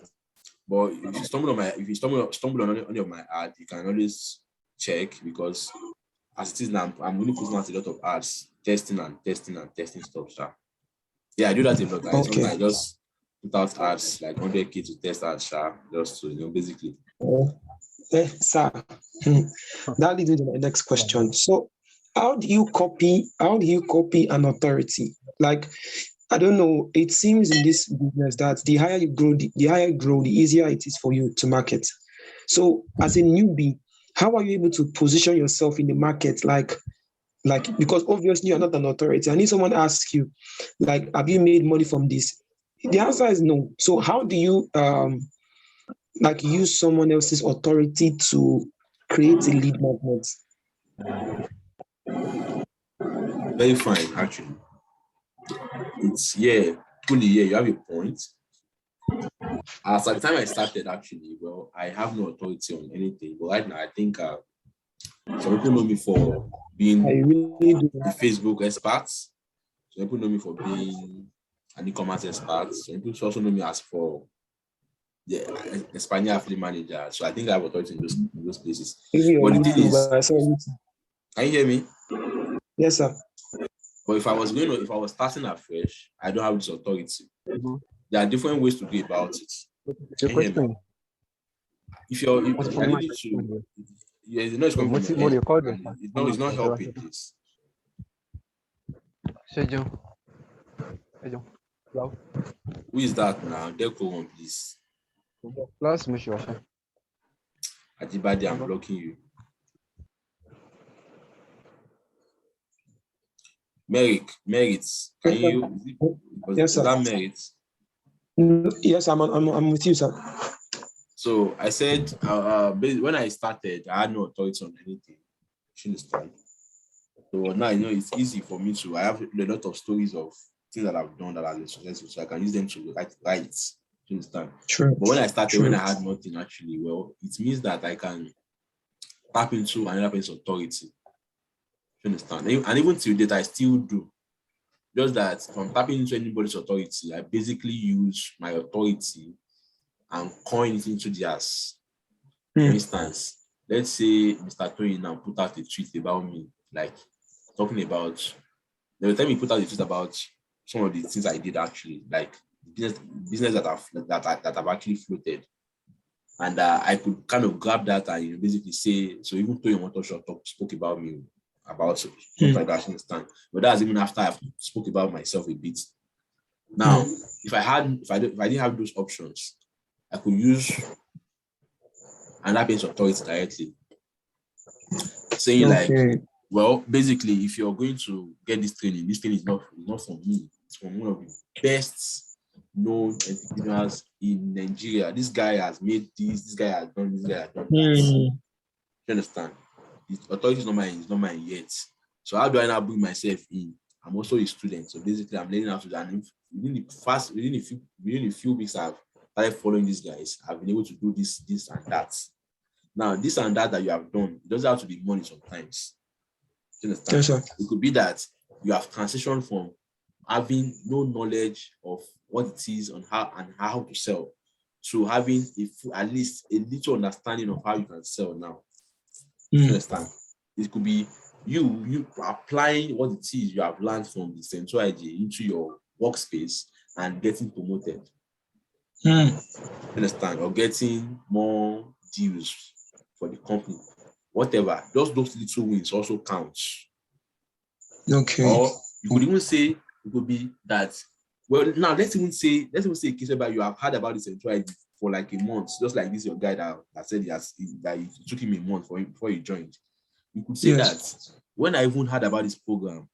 But if you stumble on any of my ad, you can always check, because as it is now, I'm really putting out a lot of ads, testing stuff. So. Yeah, I do that a lot. Sometimes I just put out ads like 100K to test ads, just to basically. Sir, that leads me to my next question. So, how do you copy an authority? Like, I don't know. It seems in this business that the higher you grow, the easier it is for you to market. So, as a newbie, how are you able to position yourself in the market? Like because obviously you're not an authority. I need someone asks you, like, have you made money from this? The answer is no. So, how do you use someone else's authority to create a lead magnet? Very fine, actually. It's you have a point. As at the time I started, actually, well, I have no authority on anything. But right now, I think some people know me for being a Facebook expert. Some people know me for being an e-commerce expert. Some people also know me as for Expertnaire affiliate manager. So I think I have authority in those places. But the thing is, can you hear me? Yes, sir. But if I was starting afresh, I don't have this authority. There are different ways to go about it. The question. If I need you to, it's not helping this. Who is that now? Deco one, please. Ajibade, I'm blocking you. Merits. Can you? Yes, sir. That merits? Yes, I'm with you, sir. So I said, when I started, I had no authority on anything. You understand? So now it's easy for me to. I have a lot of stories of things that I've done that are successful, so I can use them to write. You understand? True. But when I started, when I had nothing, actually, well, it means that I can tap into another person's authority. You understand? And even till date, I still do. Just that from tapping into anybody's authority, I basically use my authority and coin it into theirs. For instance, let's say Mr. Tony now put out a tweet about me, like talking about the time he put out a tweet about some of the things I did, actually, like business that I've actually floated. And I could kind of grab that and basically say, so even though your motor shop spoke about me, about something like that, I understand. But that's even after I've spoke about myself a bit. Now, if I didn't have those options, I could use another person's authority directly, saying like, well, basically, if you're going to get this training is not from me. It's from one of the best known entrepreneurs in Nigeria. This guy has made this guy has done that. You understand? The authority is not mine yet. So how do I now bring myself in? I'm also a student. So basically I'm learning how to do, and within a few weeks I've started following these guys. I've been able to do this and that. Now, this and that you have done, it doesn't have to be money sometimes. You understand? Yes, sir. It could be that you have transitioned from having no knowledge of what it is and how to sell to having at least a little understanding of how you can sell now. You understand? It could be you applying what it is you have learned from the central idea into your workspace and getting promoted. You understand? Or getting more deals for the company. Whatever. Just those little wins also counts. Okay. Or you could even say it could be that, well, now let's even say a case where you have heard about this central idea for like a month, just like this your guy that said that it took him a month before he joined. You could say that when I even heard about this program,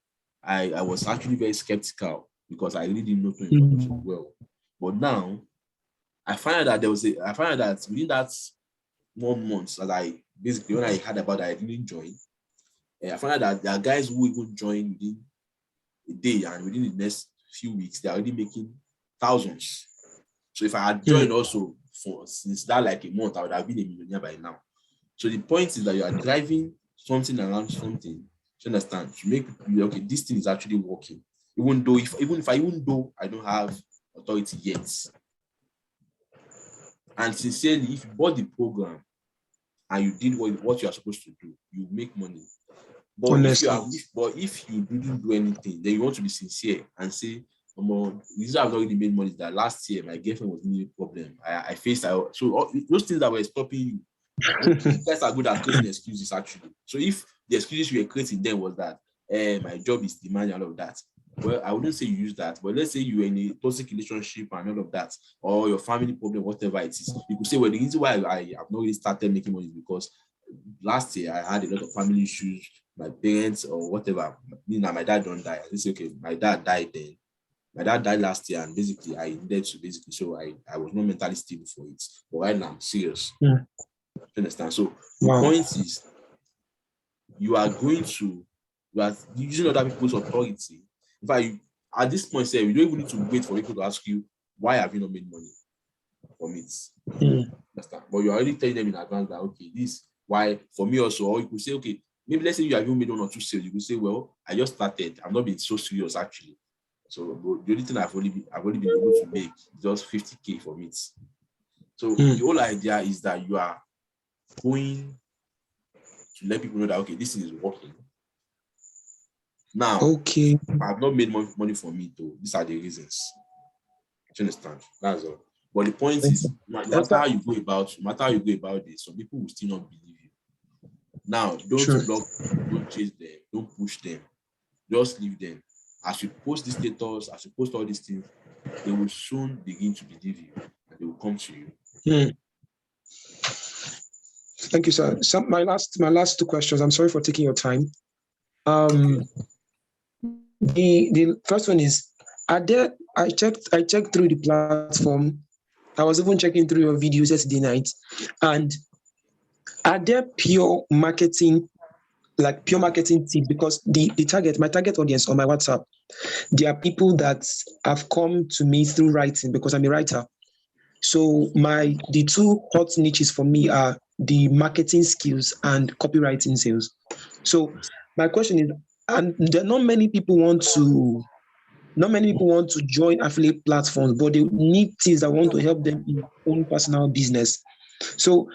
I was actually very skeptical because I really didn't know too well. But now I find out that within that 1 month, when I heard about it, I didn't join. I found out that there are guys who even join within a day, and within the next few weeks, they're already making thousands. So if I had joined also since that like a month, I would have been a millionaire by now. So the point is that you are driving something around something, you understand, to make people, okay, this thing is actually working. even though I don't have authority yet. And sincerely, if you bought the program and you did what you are supposed to do, you make money. But Honestly. if you didn't do anything, then you want to be sincere and say, the reason I've not really made money is that last year my girlfriend was giving me a problem. I faced those things that were stopping you. You guys are good at creating excuses actually. So if the excuses you were creating then was that my job is demanding all of that, well, I wouldn't say you use that, but let's say you're in a toxic relationship and all of that, or your family problem, whatever it is, you could say, well, the reason why I have not really started making money is because last year I had a lot of family issues, my parents or whatever. My dad don't die. I say, okay, my dad died then. My dad died last year, and basically I needed to so I was not mentally stable for it. But right now I'm serious. Yeah. You understand? So the point is, you are using other people's authority. In fact, at this point, say you don't even need to wait for people to ask you, why have you not made money from it? Understand? But you're already telling them in advance that, okay, this why for me also. Or you could say, okay, maybe let's say you have even made 1 or 2 sales. You could say, well, I just started. I've not been so serious actually. So the only thing I've only been able to make is just 50K from it. So the whole idea is that you are going to let people know that, okay, this is working. Now, okay, I have not made money from it though. These are the reasons. Do you understand? That's all. But the point is, no matter how you go about this, some people will still not believe you. Now, don't block, don't chase them, don't push them, just leave them. As you post this status, as you post all these things, they will soon begin to believe you and they will come to you. Thank you, sir. So my last 2 questions. I'm sorry for taking your time. The first one is, I checked through the platform. I was even checking through your videos yesterday night, and are there pure marketing tips? Because my target audience on my WhatsApp, there are people that have come to me through writing because I'm a writer. So the 2 hot niches for me are the marketing skills and copywriting sales. So my question is, and there are not many people want to join affiliate platforms, but they need things that want to help them in own personal business. So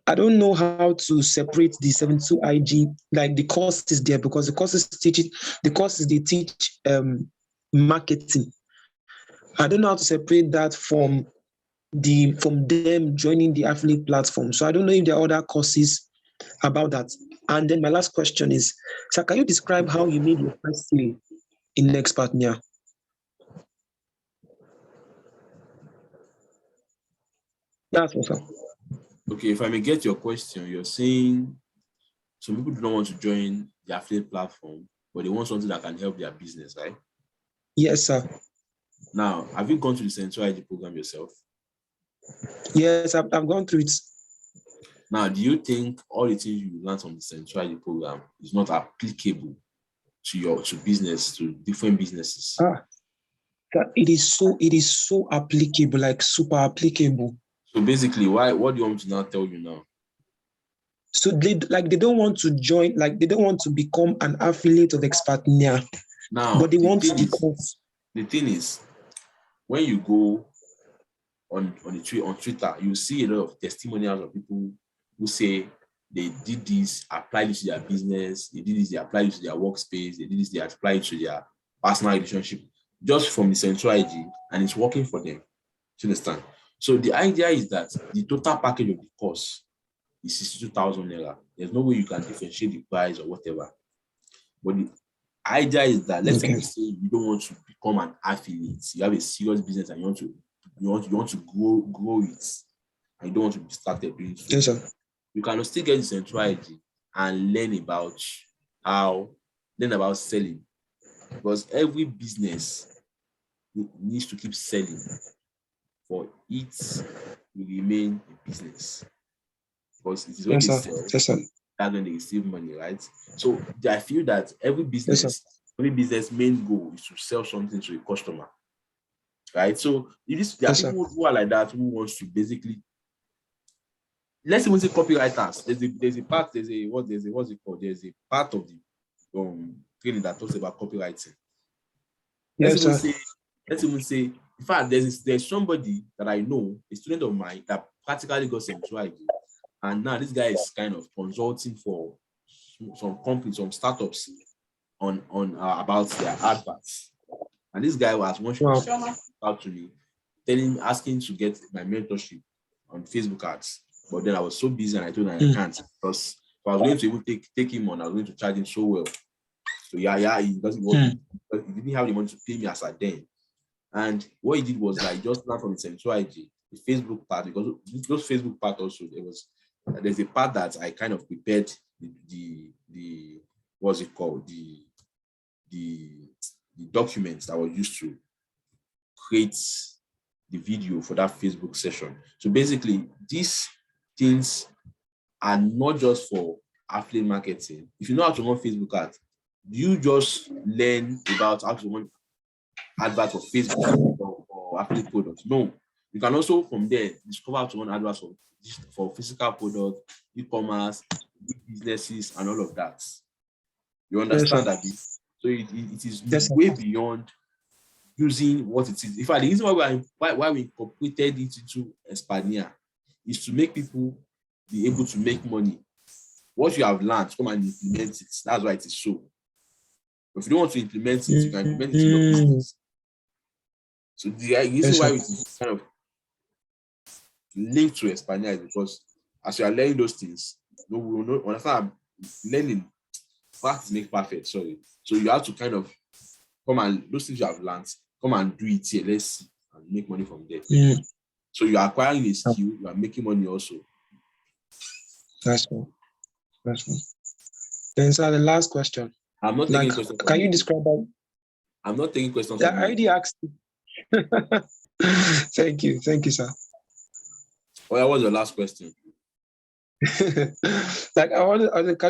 I don't know how to separate the 72 IG, like the courses there, because the courses they teach marketing. I don't know how to separate that from them joining the affiliate platform. So I don't know if there are other courses about that. And then my last question is, sir, can you describe how you made your first sale in Expertnaire? That's what, sir. Okay, if I may get your question, you're saying some people do not want to join the affiliate platform, but they want something that can help their business, right? Yes, sir. Now, have you gone to the Central ID program yourself? Yes, I've gone through it. Now, do you think all the things you learned from the Central ID program is not applicable to business, to different businesses? It is so applicable, like super applicable. So basically, what do you want me to now tell you now? So they don't want to join, like they don't want to become an affiliate of Expertnaire. Now, but they want the course. The thing is, when you go on Twitter, you see a lot of testimonials of people who say they did this, applied it to their business, they did this, they applied it to their workspace, they did this, they applied it to their personal relationship, just from the Central IG, and it's working for them. Do you understand? So the idea is that the total package of the course is 62,000 naira. There's no way you can differentiate the price or whatever. But the idea is that, let's say you don't want to become an affiliate, you have a serious business and you want to grow it, and you don't want to be started doing so. Yes, sir. You can still get the Central ID and learn about selling, because every business needs to keep selling for it to remain a business. Because it is when they sell, that's when they receive money, right? So I feel that every business main goal is to sell something to a customer, right? So there are people who are like that, who wants to basically, let's even say copywriters. There's a part of the training that talks about copywriting. Let's Yes, even sir. say, in fact, there's somebody that I know, a student of mine, that practically got sexuality. And now this guy is kind of consulting for some companies, some startups on about their adverts. And this guy was once out to me, asking to get my mentorship on Facebook ads. But then I was so busy and I told him I can't, because if I was going to even take him on, I was going to charge him so well. So he doesn't work. But he didn't have the money to pay me as at then. And what he did was like just learn from his MSOIG, the Facebook part, because those Facebook part also there's a part that I kind of prepared the what's it called, the documents that were used to create the video for that Facebook session. So basically, these things are not just for affiliate marketing. If you know how to run Facebook ads, you just learn about how to run adverts for Facebook or affiliate products. No, you can also from there discover how to run adverts for physical products, e-commerce, businesses, and all of that. You understand that? So it is way beyond using what it is. In fact, the reason why we incorporated it into Expertnaire is to make people be able to make money. What you have learned, come and implement it. That's why it is so. But if you don't want to implement it, you can implement it in your business. So the reason why it is kind of linked to Expertnaire is because as you are learning those things, we will not understand learning. Practice makes perfect. Sorry. So you have to kind of come and those things you have learned, come and do it here. Let's see and make money from there. So you are acquiring a skill, you are making money also. That's cool. That's cool. Then, sir, the last question. I'm not taking questions. Can you describe that? I'm not taking questions. Yeah, I already asked you. Thank you, sir. What was your last question? Can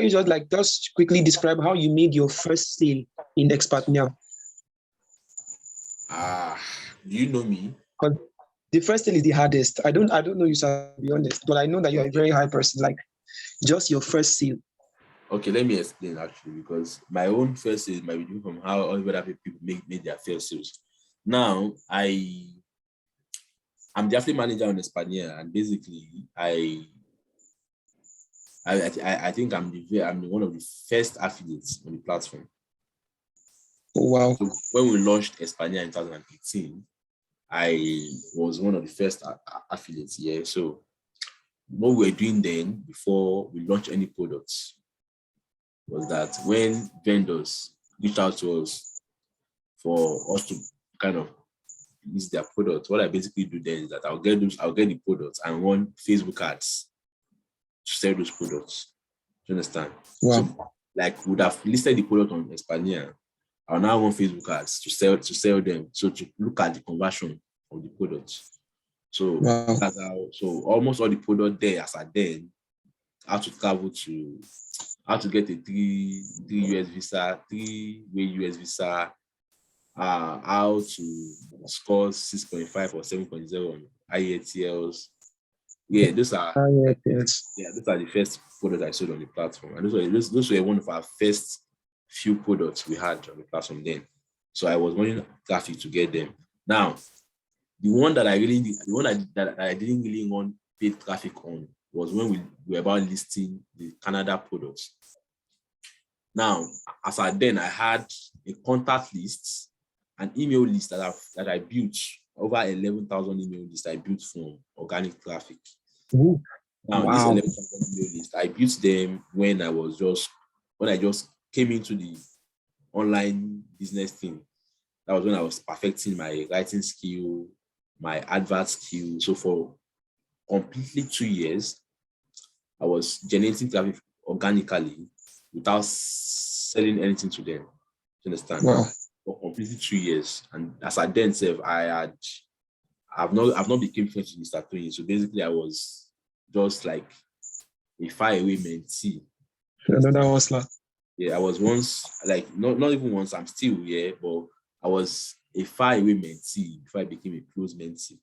you just quickly describe how you made your first sale in Expertnaire? Do you know me? Because the first sale is the hardest. I don't know you, sir, to be honest, but I know that you're a very high person. Like just your first sale. Okay, let me explain actually, because my own first sales might be different from how other people made their first sales. Now, I'm the affiliate manager on Expertnaire, and basically, I think I'm one of the first affiliates on the platform. Oh, wow! So when we launched Expertnaire in 2018, I was one of the first affiliates here. So what we were doing then, before we launched any products, was that when vendors reached out to us for us to kind of use their products, what I basically do then is that I'll get the products and run Facebook ads to sell those products. Do you understand? Wow. So, like, would have listed the product on Expertnaire, I'll now run Facebook ads to sell them. So to look at the conversion of the products. So wow. So almost all the product there as at then, how to travel to, how to get a three-way US visa, how to score 6.5 or 7.0 on IELTS. Yeah, those are the first products I sold on the platform, and those were one of our first few products we had on the platform then. So I was running traffic to get them. Now, the one that I didn't really run paid traffic on was when we were about listing the Canada products. Now, as I had a contact list, an email list that I built, over 11,000 email lists I built from organic traffic. Ooh. Now, Wow. This 11,000 email list, I built them when I just came into the online business thing. That was when I was perfecting my writing skill, my advert skill. So for completely 2 years, I was generating traffic organically without selling anything to them. You understand? Wow. For completely 2 years. And as I then said, I've not become friends with Mr. Tony. So basically I was just like a faraway mentee. Another hustler. Yeah, I was once, like, not even once, I'm still here, but I was a faraway mentee before I became a close mentee. Do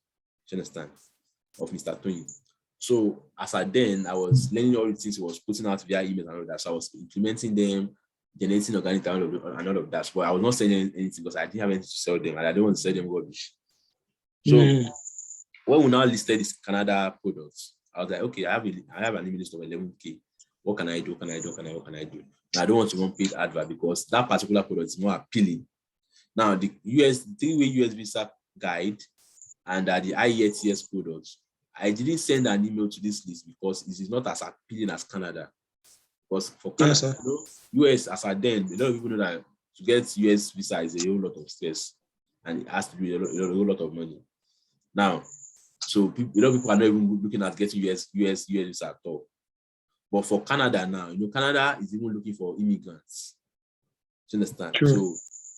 you understand? Of Mr. Tony. So as I was learning all the things he was putting out via email and all that. So I was implementing them. generating organic and all of that. But I was not selling anything because I didn't have anything to sell them, and I don't want to sell them rubbish. So when we now listed this Canada products, I was like, okay, I have an email list of 11K. What can I do? What can I do? And I don't want to run paid advert because that particular product is more appealing. Now, the three-way US visa guide and the IETS products, I didn't send an email to this list because it is not as appealing as Canada. Because for Canada, US, as I then, a lot of people know that to get US visa is a whole lot of stress and it has to be a whole lot of money. Now, so a lot of people are not even looking at getting US visa at all. But for Canada now, Canada is even looking for immigrants. Do you understand? True. So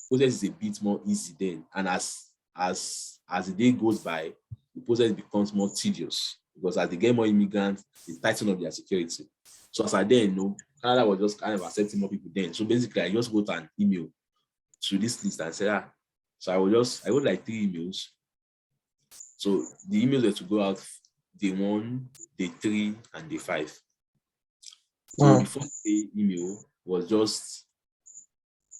process is a bit more easy then. And as the day goes by, the process becomes more tedious because as they get more immigrants, they tighten up their security. So as I then Canada was just kind of accepting more people then. So basically, I just wrote an email to this list and said, so I wrote like 3 emails. So the emails were to go out day 1, day 3, and day 5. So the first day email was just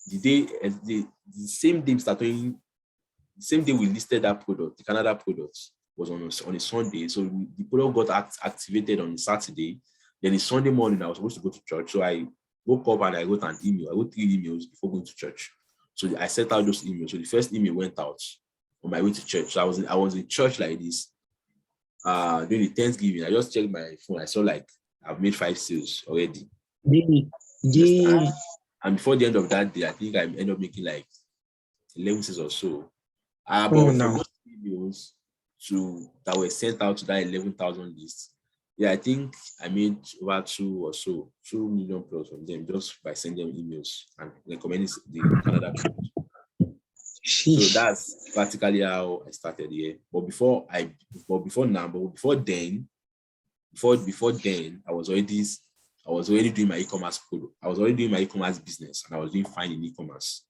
the same day starting, the same day we listed that product, the Canada product was on a Sunday. So the product got activated on a Saturday. Then the Sunday morning, I was supposed to go to church. So I woke up and I wrote an email. I wrote 3 emails before going to church. So I sent out those emails. So the first email went out on my way to church. So I was in church like this. During the Thanksgiving, I just checked my phone. I saw like I've made 5 sales already. Yeah. And before the end of that day, I think I ended up making like 11 sales or so. But no. from those emails that were sent out to that 11,000 list, yeah, I think I made over 2 million plus from them just by sending them emails and recommending the Canada product. So that's practically how I started here. But before then, I was already doing my e-commerce product. I was already doing my e-commerce business, and I was doing fine in e-commerce.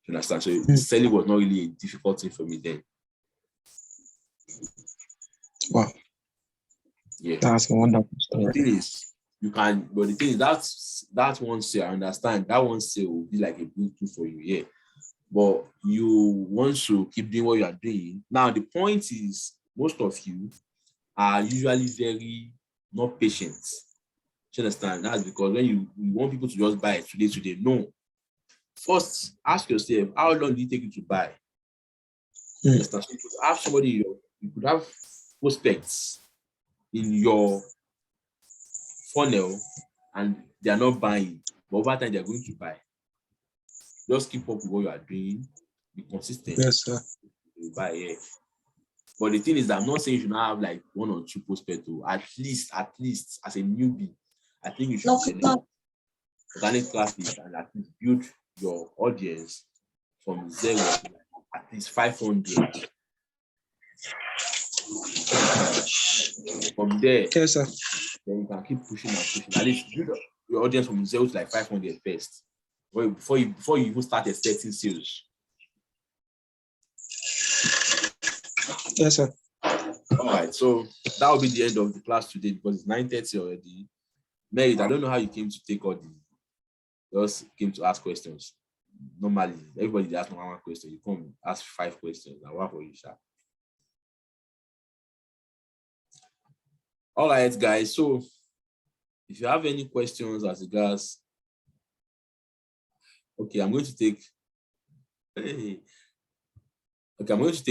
You understand? So selling was not really a difficult thing for me then. Wow. Yeah. That's a wonderful story. The thing is, that one sale, I understand. That one sale will be like a good tool for you, yeah. But you want to keep doing what you are doing. Now, the point is, most of you are usually very not patient. Do you understand? That's because when you want people to just buy it today, no. First, ask yourself, how long did it take you to buy? You understand? So you could have somebody, you could have prospects in your funnel and they are not buying, but over time they are going to buy. Just keep up with what you are doing, be consistent. Yes, sir. You buy, yeah. But the thing is that I'm not saying you should not have like 1 or 2 prospects. At least as a newbie, I think you should generate organic traffic and at least build your audience from 0 to at least 500. From there, yes, sir. Then you can keep pushing. At least build your audience from 0 to like 500 first. Before you even start expecting sales. Yes, sir. All right, so that will be the end of the class today because it's 9:30 already. Merit, I don't know how you came to take all these. Just came to ask questions. Normally, everybody asks 1 question. You come ask 5 questions. I work for you, sir. All right, guys. So if you have any questions as regards, okay, I'm going to take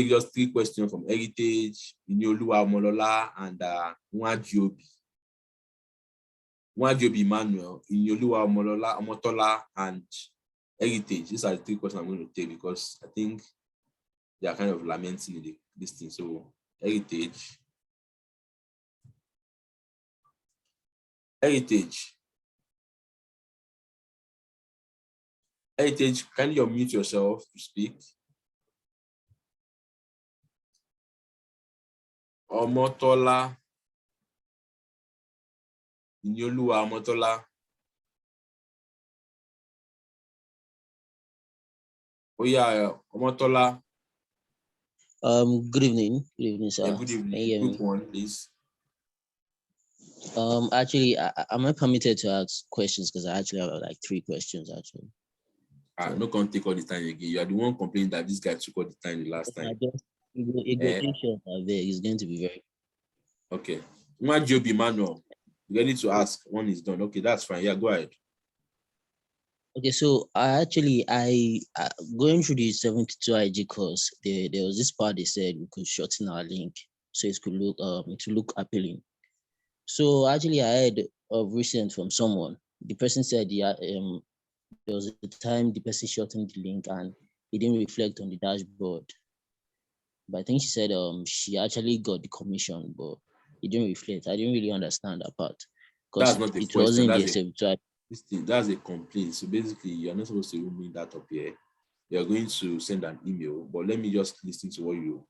just 3 questions from Heritage, Inyoluwa Omolola, and Nwajiobi. Nwajiobi Emmanuel, Inyoluwa Omolola, Omotola, and Heritage. These are the 3 questions I'm going to take because I think they are kind of lamenting in this thing. So Heritage. Heritage, can you unmute yourself to speak? Omotola. Inyoluwa Omotola. Oh yeah, Omotola. Good evening. Good evening, sir. Yeah, good evening. Quick one, please. Actually, am I permitted to ask questions? Because I actually have like 3 questions, actually. No can't take all the time again. You are the one complaining that this guy took all the time the last time. It's going to be very okay. Joby Manuel, ready to ask. One is done. Okay, that's fine. Yeah, go ahead. okay. So I going through the 72 IG course. There was this part they said we could shorten our link so it could look appealing. So actually, I heard of recent from someone. The person said, yeah, there was a time the person shortened the link and it didn't reflect on the dashboard. But I think she said she actually got the commission, but it didn't reflect. I didn't really understand that part That's because not the it question. wasn't the same. That's a complaint. So basically, you're not supposed to bring that up here. You're going to send an email, but let me just listen to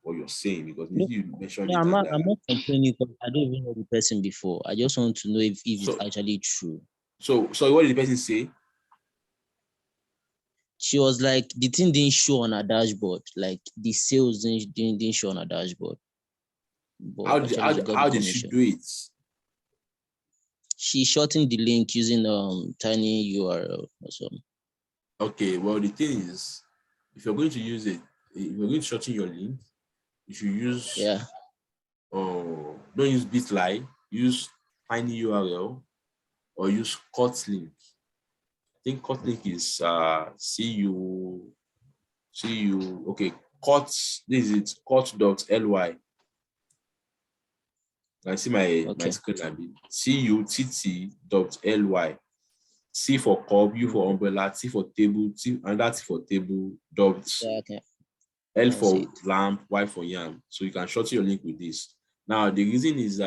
what you're saying because you mentioned it. I'm not complaining because I don't even know the person before. I just want to know if it's actually true. So what did the person say? She was like, the thing didn't show on her dashboard. Like the sales didn't show on her dashboard. But how did she do it? She shortened the link using tiny URL or something. Okay, well the thing is, if you're going to use it, if you're going to shorten your link, you should use don't use Bitly, use tiny URL or use cut link. I think cut link is CU okay, cut this is cut.ly. I see my screen CUTT.ly. C for cup, U for umbrella, T for table, and that's for table, dot L for lamp, Y for yam. So you can shorten your link with this. Now the reason is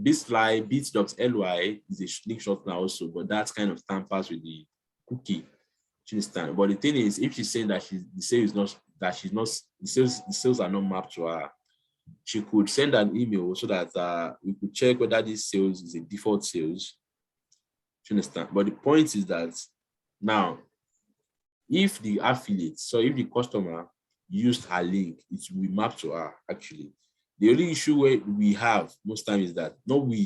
bit.ly is a link shortener also, but that kind of tampers with the cookie. You understand? But the thing is, if she's saying that the sales are not mapped to her, she could send an email so that we could check whether this sales is a default sales. You understand? But the point is that now, if the affiliate, so if the customer used her link, it will be mapped to her actually. The only issue where we have most time is that the only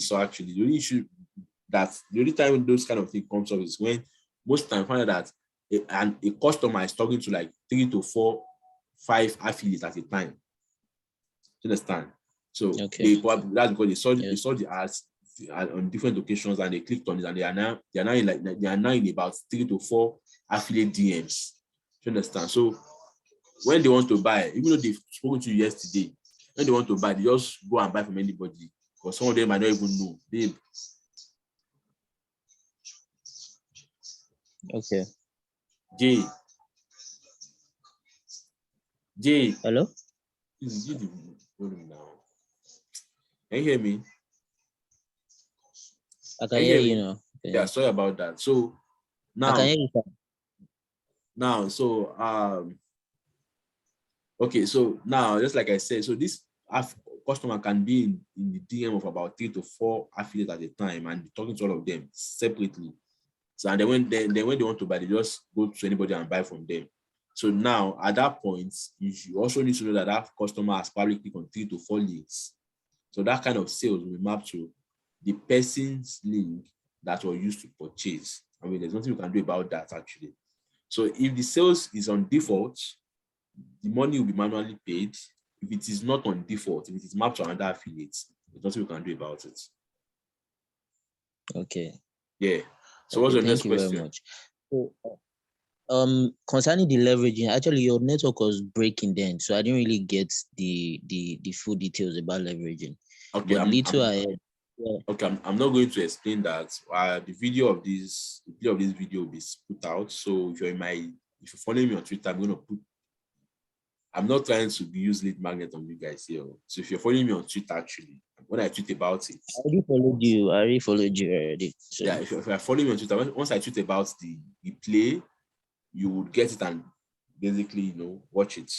time those kind of thing comes up is when most time find out that a customer is talking to like 3 to 4, 5 affiliates at a time. You understand? So that's because they saw the ads on different occasions and they clicked on it and they are now in about 3 to 4 affiliate DMs. You understand? So when they want to buy, even though they've spoken to you yesterday, when they want to buy, they just go and buy from anybody because some of them might not even know. Babe. Okay. Jay. Hello? Can you hear me? I can hear you now. Yeah, sorry about that. So now I can hear you. Now, so okay, so now just like I said, so this customer can be in the DM of about 3 to 4 affiliates at a time and be talking to all of them separately. So and then when they want to buy, they just go to anybody and buy from them. So now at that point, you also need to know that that customer has probably clicked on 3 to 4 links. So that kind of sales will be mapped to the person's link that was used to purchase. I mean, there's nothing you can do about that actually. So if the sales is on default, the money will be manually paid. If it is not on default, if it is mapped to another affiliate, there's nothing you can do about it. Okay. Yeah. So what's your next question? Very much. So, concerning the leveraging, actually your network was breaking then, so I didn't really get the full details about leveraging. Okay, but I'm not going to explain that. The video of this video will be put out. So if you follow me on Twitter, I'm not trying to use lead magnet on you guys here. So if you're following me on Twitter, actually, when I tweet about it, I already followed you already. So. Yeah, if you're following me on Twitter, once I tweet about the play, you would get it and basically, watch it.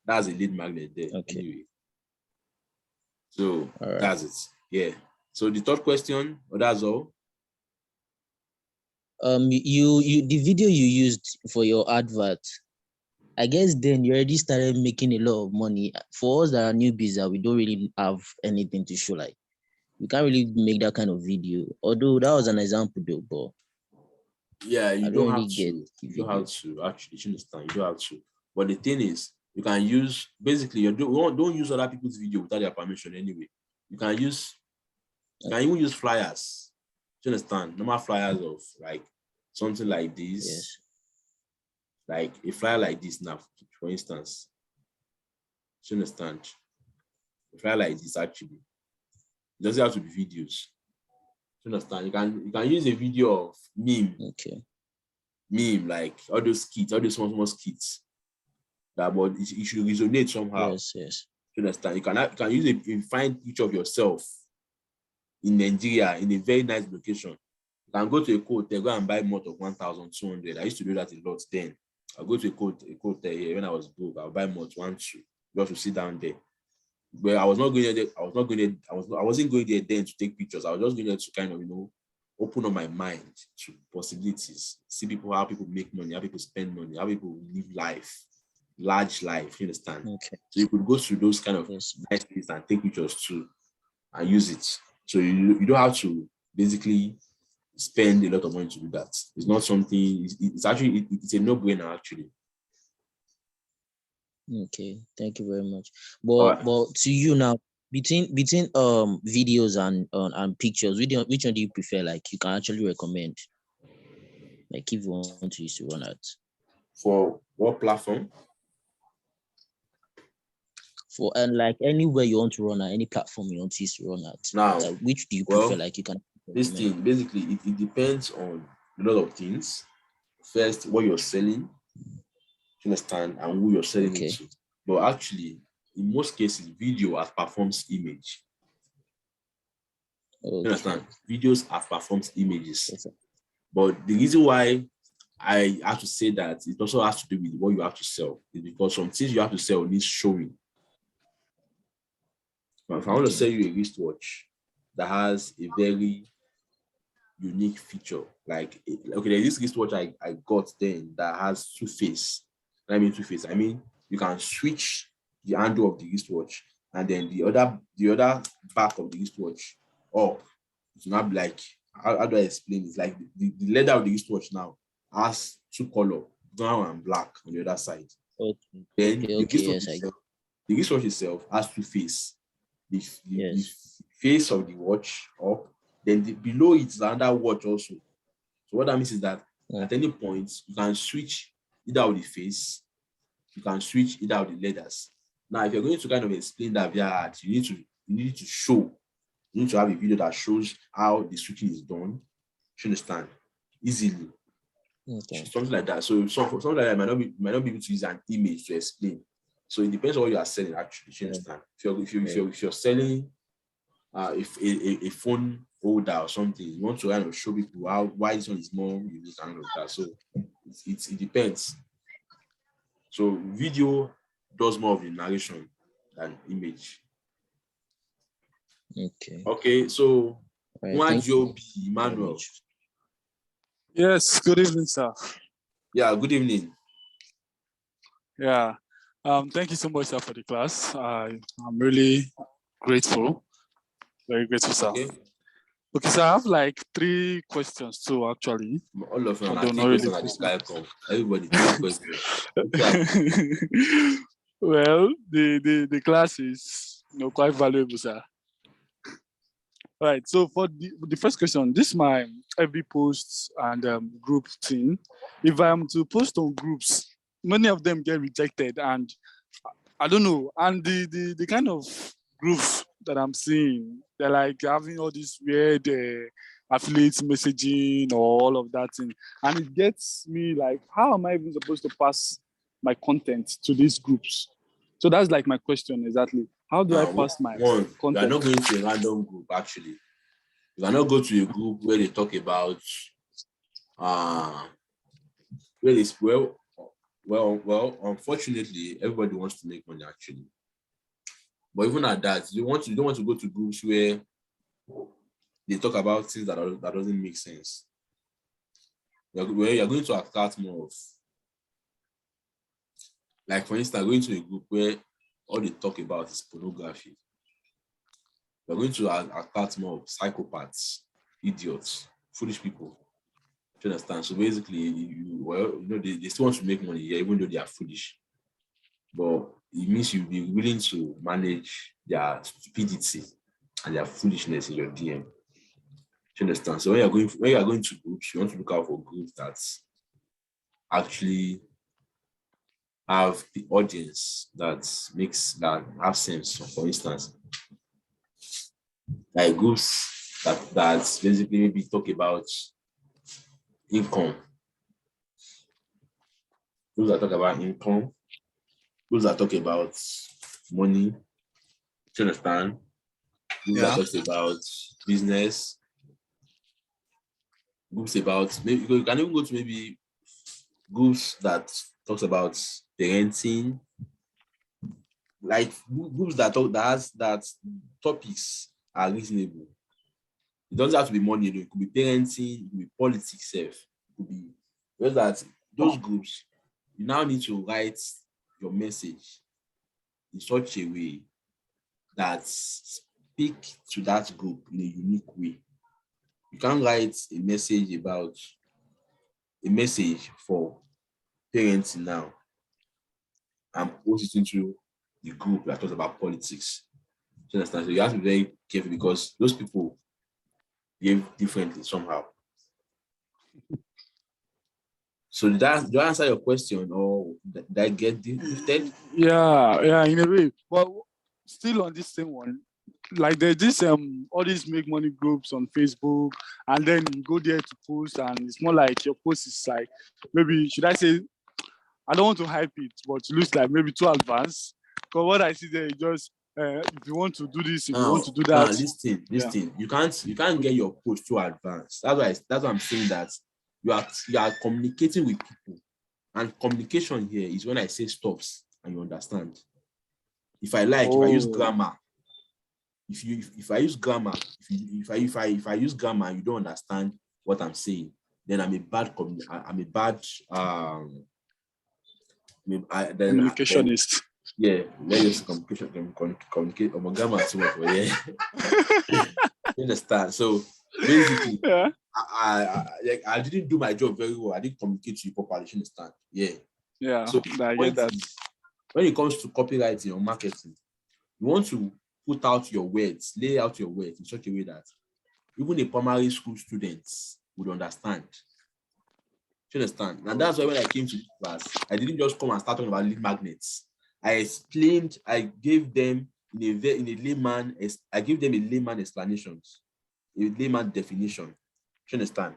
That's a lead magnet there. Okay. Anyway. So that's it. Yeah. So the third question, that's all. The video you used for your advert, I guess then you already started making a lot of money. For us that are newbies, that we don't really have anything to show, like we can't really make that kind of video. Although that was an example though, but Yeah, you I don't don't have really get to. the You don't have video. to actually. You understand? You don't have to. But the thing is, you can use basically. You don't use other people's video without their permission anyway. You can use. You can even use flyers. Do you understand? Normal flyers of like something like this, Yes. like a flyer like this now, for instance. Do you understand? A flyer like this actually. It doesn't have to be videos. Do you understand? You can use a video of Okay. meme like all those skits, all those small skits. That but it should resonate somehow. Yes. Yes. You understand? You can use a fine picture of yourself in Nigeria in a very nice location. You can go to a hotel, go and buy malt of 1,200. I used to do that a lot then. I'll go to a hotel here when I was broke. I'll buy malt 1, 2, just to sit down there. But I was not going there. I was not going there. I wasn't going there then to take pictures. I was just going there to kind of, open up my mind to possibilities. See people, how people make money, how people spend money, how people live life, large life. You understand? Okay. So you could go through those kind of Yes. nice places and take pictures too and use it. So you don't have to basically spend a lot of money to do that. It's not something. It's actually it's a no-brainer actually. Okay. Thank you very much. All But right. but to you now, between videos and pictures, which one do you prefer? Like you can actually recommend, like if you want to use to run out For what platform? for, and like anywhere you want to run out, any platform you want to use to run out. Now, Like which do you prefer? well, Like you can this recommend. thing basically it depends on a lot of things. First, what you're selling, you understand, and who you're selling it Okay. to. But actually, in most cases, video outperforms image. You Okay. understand? Videos outperforms images. Yes, sir. But the reason why I have to say that it also has to do with what you have to sell is because some things you have to sell needs showing. Now, if I want to Okay. sell you a wristwatch that has a very unique feature, like okay, there's this wristwatch I got then that has two face. I mean two face. I mean you can switch the handle of the wristwatch and then the other back of the wristwatch up. It's not like how do I explain? It's like the leather of the wristwatch now has two colors, brown and black on the other side. Okay. Then Okay. Okay. Yes, I get. the wristwatch itself has two face. The Yes. face of the watch up, then below it is another watch also. So what that means is that Yeah. at any point you can switch either of the face, you can switch either of the leathers. Now, if you're going to kind of explain that via art, you need to show, you need to have a video that shows how the switching is done. You understand? Easily. Okay. Something like that. So something like that might not be able to use an image to explain. So it depends on what you are selling actually. You understand? If you're selling if a phone holder or something, you want to kind of show people why this one is more unique and all of that. So it depends. So video does more of the narration than image. Okay. Okay, so All right. Thank you Job very Emmanuel. much. Yes, good evening, sir. Yeah, good evening. Yeah. Thank you so much, sir, for the class. I'm really grateful. Very grateful, sir. Okay, so I have like 3 questions too, actually. All of them Although are not 3 really questions at this guy come. Everybody 3 questions. Well, the class is quite valuable, sir. Right. So for the first question, this is my every post and group thing. If I'm to post on groups, many of them get rejected, and I don't know. And the kind of groups that I'm seeing, they're like having all this weird affiliate messaging or all of that thing, and it gets me like, how am I even supposed to pass my content to these groups? So that's like my question exactly. How do I pass my You are content? not going to a random group actually. You cannot go to a group where they talk about where it's well, unfortunately, everybody wants to make money actually. But even at that, you don't want to go to groups where they talk about things that doesn't make sense. You're going to attract more of, like for instance, going to a group where all they talk about is pornography. You're going to attract more of psychopaths, idiots, foolish people. you understand? So basically, they still want to make money here, even though they are foolish. But it means you'll be willing to manage their stupidity and their foolishness in your DM. You understand? So when you are going to groups, you want to look out for groups that actually have the audience that have sense. So for instance, like groups that basically maybe talk about income. Those that talk about income, those that talk about money. Do you understand? Those that talk about business. Groups about maybe you can even go to maybe groups that talks about parenting, like groups that topics are reasonable. It doesn't have to be money, it could be parenting, it could be politics self. It could be just that those groups, you now need to write your message in such a way that speak to that group in a unique way. You can't write a message for parenting now and post it into the group that talks about politics. You understand? So you have to be very careful because those people behave differently somehow. So did I answer your question or did I get drifted? Yeah, in a way. But still on this same one, like there's this all these make money groups on Facebook, and then you go there to post, and it's more like your post is like, maybe should I say, I don't want to hype it, but it looks like maybe too advanced. Because what I see there is just if you want to do this, if you want to do that. Listen. You can't get your post too advanced. That's why I'm saying that you are communicating with people, and communication here is when I say stops and you understand. If I use grammar, if I use grammar and you don't understand what I'm saying, then I'm a bad communicationist. Yeah, let's use communicate grammar too much, but yeah. You understand? So basically, I didn't do my job very well. I didn't communicate to you properly. You understand? Yeah. So I get that. When it comes to copywriting or marketing, you want to put out your words, lay out your words in such a way that even a primary school student would understand. You understand? And that's why when I came to this class, I didn't just come and start talking about lead magnets. I gave them a layman explanations, a layman definition. You understand?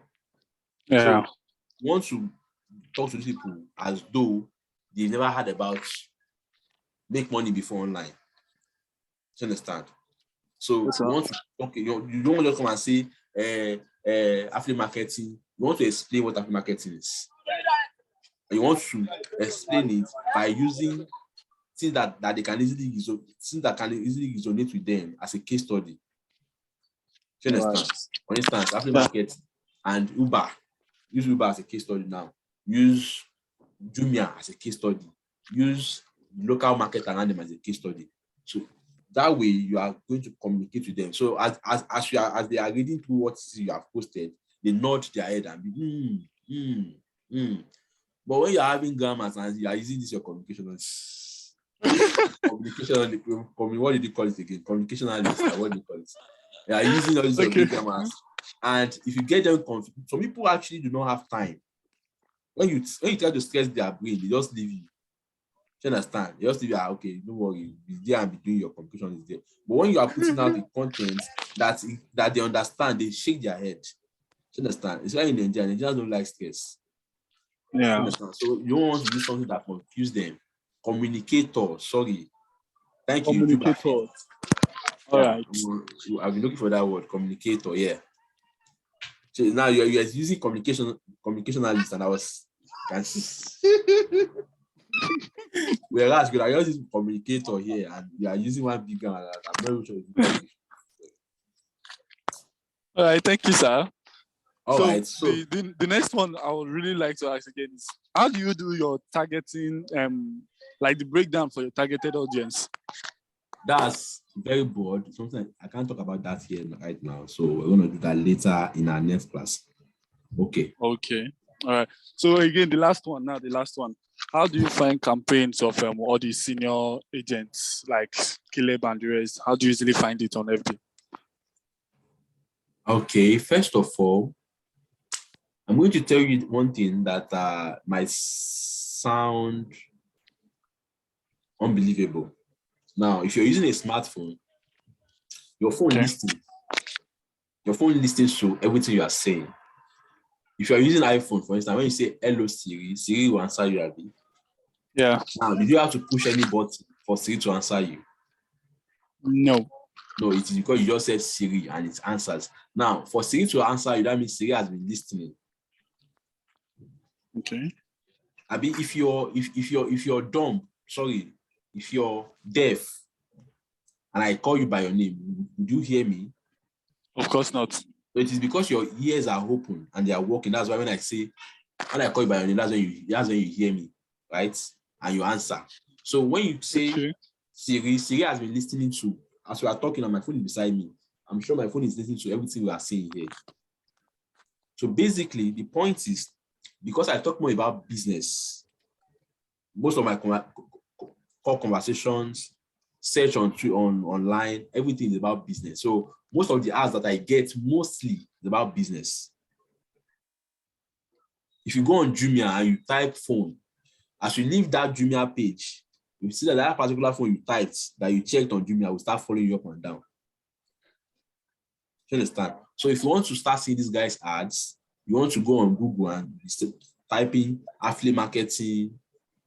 Yeah. So you want to talk to these people as though they've never heard about make money before online. You understand? So you want to talk, you don't want to come and say affiliate marketing. You want to explain what affiliate marketing is. And you want to explain it by using things that can easily resonate with them as a case study. Do you understand? For instance, affiliate marketing and Uber. Use Uber as a case study now. Use Jumia as a case study. Use local market around them as a case study. So that way you are going to communicate with them. So as they are reading through what you have posted, they nod their head and be But when you are having grammars and you are using this your communication, what did you call it again? Communication analyst, what do you call it? They are using all these big grammars. And if you get them confused, some people actually do not have time. When you try to stress their brain, they just leave you. You understand? They just leave you, okay, don't worry, be there and be doing your communication is there. But when you are putting out the content that they understand, they shake their head. You understand? It's why in Nigeria, Nigerians don't like stress. Yeah. You understand? So you don't want to use something that confuse them. Communicator, sorry. Thank you. Communicator. All right. I've been looking for that word, communicator, yeah. So now you're using communicationalist, and I was whereas you are using communicator here and you are using one big one. I'm not sure. All right, thank you, sir. So the next one I would really like to ask again is, how do you do your targeting, like the breakdown for your targeted audience? That's very broad. Something I can't talk about that here right now. So we're going to do that later in our next class. Okay. Okay. All right. So again, the last one. How do you find campaigns of all these senior agents like Caleb and the rest? How do you usually find it on FB? Okay. First of all, I'm going to tell you one thing that might sound unbelievable. Now, if you're using a smartphone, your phone listens. Your phone listens to everything you are saying. If you're using iPhone, for instance, when you say hello Siri, Siri will answer you, Abby. Yeah. Now, did you have to push any button for Siri to answer you? No. No, it is because you just said Siri and it answers. Now, for Siri to answer you, that means Siri has been listening. Okay. Abby, if you're dumb, sorry, if you're deaf, and I call you by your name, would you hear me? Of course not. So it is because your ears are open and they are working. That's why when I call you by your name, that's when you hear me, right? And you answer. So when you say Siri has been listening to, as we are talking, and my phone is beside me, I'm sure my phone is listening to everything we are saying here. So basically, the point is, because I talk more about business, most of my call conversations, search on online, everything is about business. So most of the ads that I get mostly is about business. If you go on Jumia and you type phone, as you leave that Jumia page, you see that particular phone you typed that you checked on Jumia will start following you up and down. You understand? So if you want to start seeing these guys' ads, you want to go on Google and type in affiliate marketing,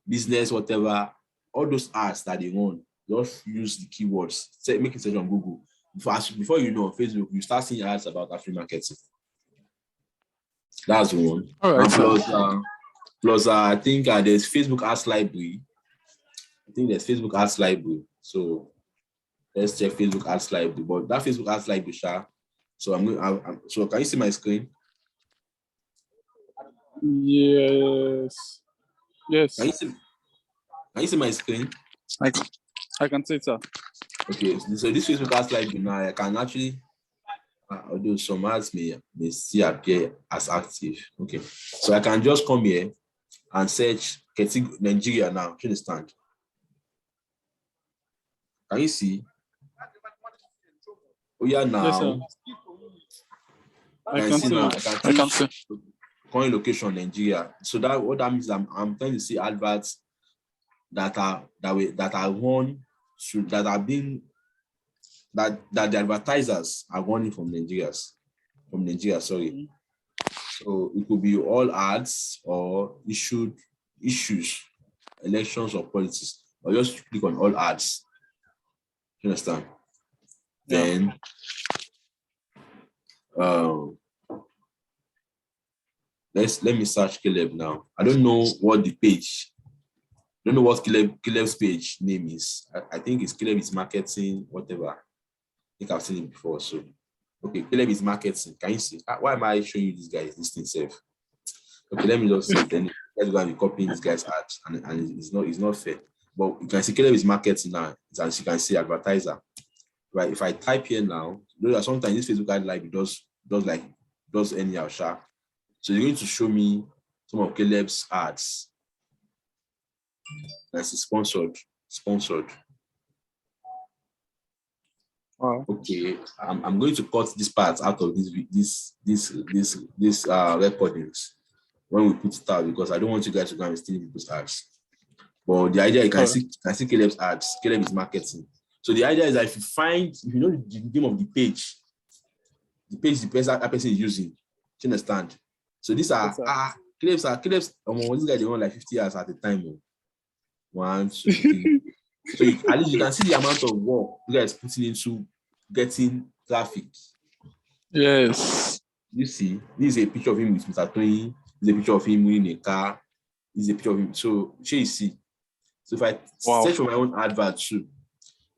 business, whatever, all those ads that they want, just use the keywords, make it search on Google. Before you know, on Facebook, you start seeing ads about affiliate marketing. That's the one. All right. Plus, I think there's Facebook Ads Library. I think there's Facebook Ads Library. So let's check Facebook Ads Library. But that Facebook Ads Library, so so can you see my screen? Yes. Yes. Can you see my screen? I can see it, sir. Okay, so this Facebook Ads Library now, I can actually, although some ads may still appear as active. Okay, so I can just come here and search Nigeria now. Do you understand? Can you see? Oh yeah, now. Yes, sir. I can see. Current location Nigeria. So that what that means, I'm trying to see adverts that the advertisers are running from Nigeria. Sorry. So it could be all ads or issues, elections or politics, or just click on all ads. You understand? Yeah. Then let me search Caleb now. I don't know what the page. I don't know what Caleb's page name is. I think it's Caleb is marketing, whatever. I think I've seen it before. So okay, Caleb is marketing. Can you see? Why am I showing you this guy this thing safe? Okay, let me just see. Then let's go and be copying this guy's ads, and it's not fair. But you can see Caleb is marketing now. As you can see, advertiser. Right. If I type here now, you know that sometimes this Facebook ad live does anyhow, sha. So you're going to show me some of Caleb's ads. That's sponsored. Wow. Okay, I'm going to cut this part out of this recordings when we put it out, because I don't want you guys to go and steal people's ads. But the idea, you can see Caleb's ads. Caleb is marketing. So the idea is that if you know the name of the page the person is using, do you understand? So these are Caleb's. This guy they want like 50 hours at a time. 1, 2, 3. So at least you can see the amount of work you guys putting into getting traffic. Yes. You see, this is a picture of him with Mr. Tony. This is a picture of him in a car. This is a picture of him. So you see. So if I search for my own advert too,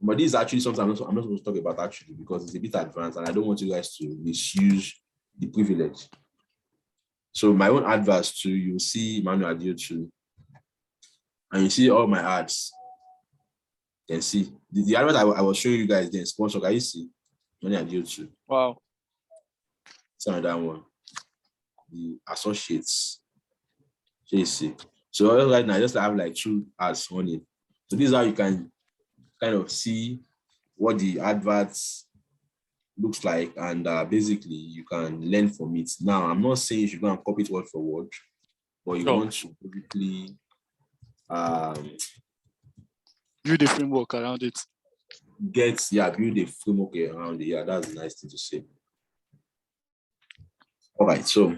but this is actually something I'm not supposed to talk about actually, because it's a bit advanced and I don't want you guys to misuse the privilege. So my own adverts too, you'll see Manuel Adio too, and you see all my ads. You can see the advert I was showing you guys then, sponsor. Can you see Manuel Adio too? Wow. It's another one. the associates. JC. So right now I just have like 2 ads on it. So this is how you can kind of see what the adverts looks like, and basically you can learn from it. Now, I'm not saying you should go and copy it word for word, but you want to basically build a framework around it. Build a framework around it. Yeah, that's a nice thing to say. All right, so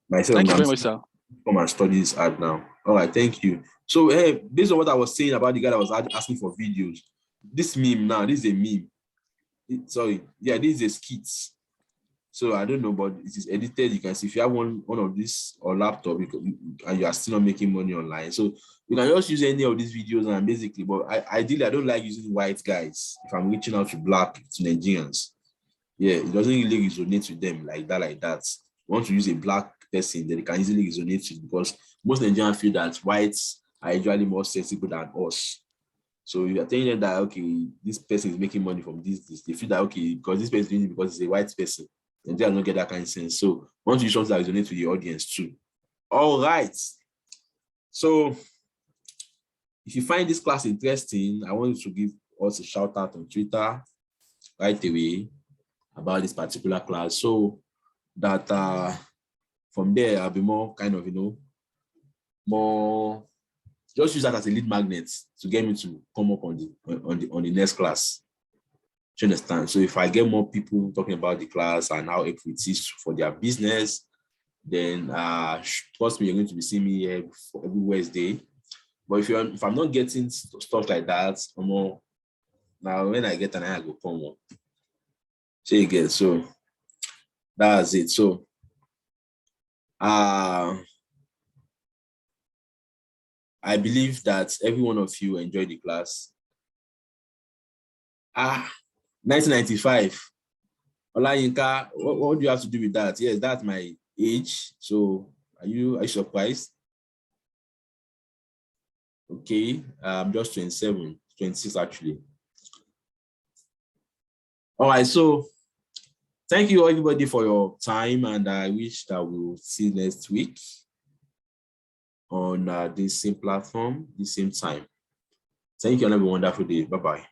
myself, thank you very much, sir. Come and study this ad now. All right, thank you. So, based on what I was saying about the guy that was asking for videos, this meme now, this is a meme. This is a skit. So I don't know, but it is edited. You can see if you have one of these or laptop, and you are still not making money online. So you can just use any of these videos and basically, but ideally I don't like using white guys if I'm reaching out to Nigerians. Yeah, it doesn't really resonate with them like that. Want to use a black person, then they can easily resonate with, because most Nigerians feel that whites are usually more sensible than us. So you are telling them that, okay, this person is making money from this, they feel that, okay, because this person is doing it because it's a white person, and they are not get that kind of sense. So want to use something that resonates with the audience too. All right. So if you find this class interesting, I want you to give us a shout out on Twitter right away about this particular class, so that from there I'll be more kind of, more, just use that as a lead magnet to get me to come up on the next class. Do you understand? So if I get more people talking about the class and how it is for their business, then trust me, you're going to be seeing me here for every Wednesday. But if I'm not getting stuff like that, now when I get an I go come on. Say again. So that's it. So I believe that every one of you enjoyed the class. 1995. Olayinka, what do you have to do with that? Yes, that's my age. So are you surprised? Okay, I'm just 27, 26 actually. All right, so thank you everybody for your time, and I wish that we'll see you next week on this same platform, the same time. Thank you and have a wonderful day. Bye-bye.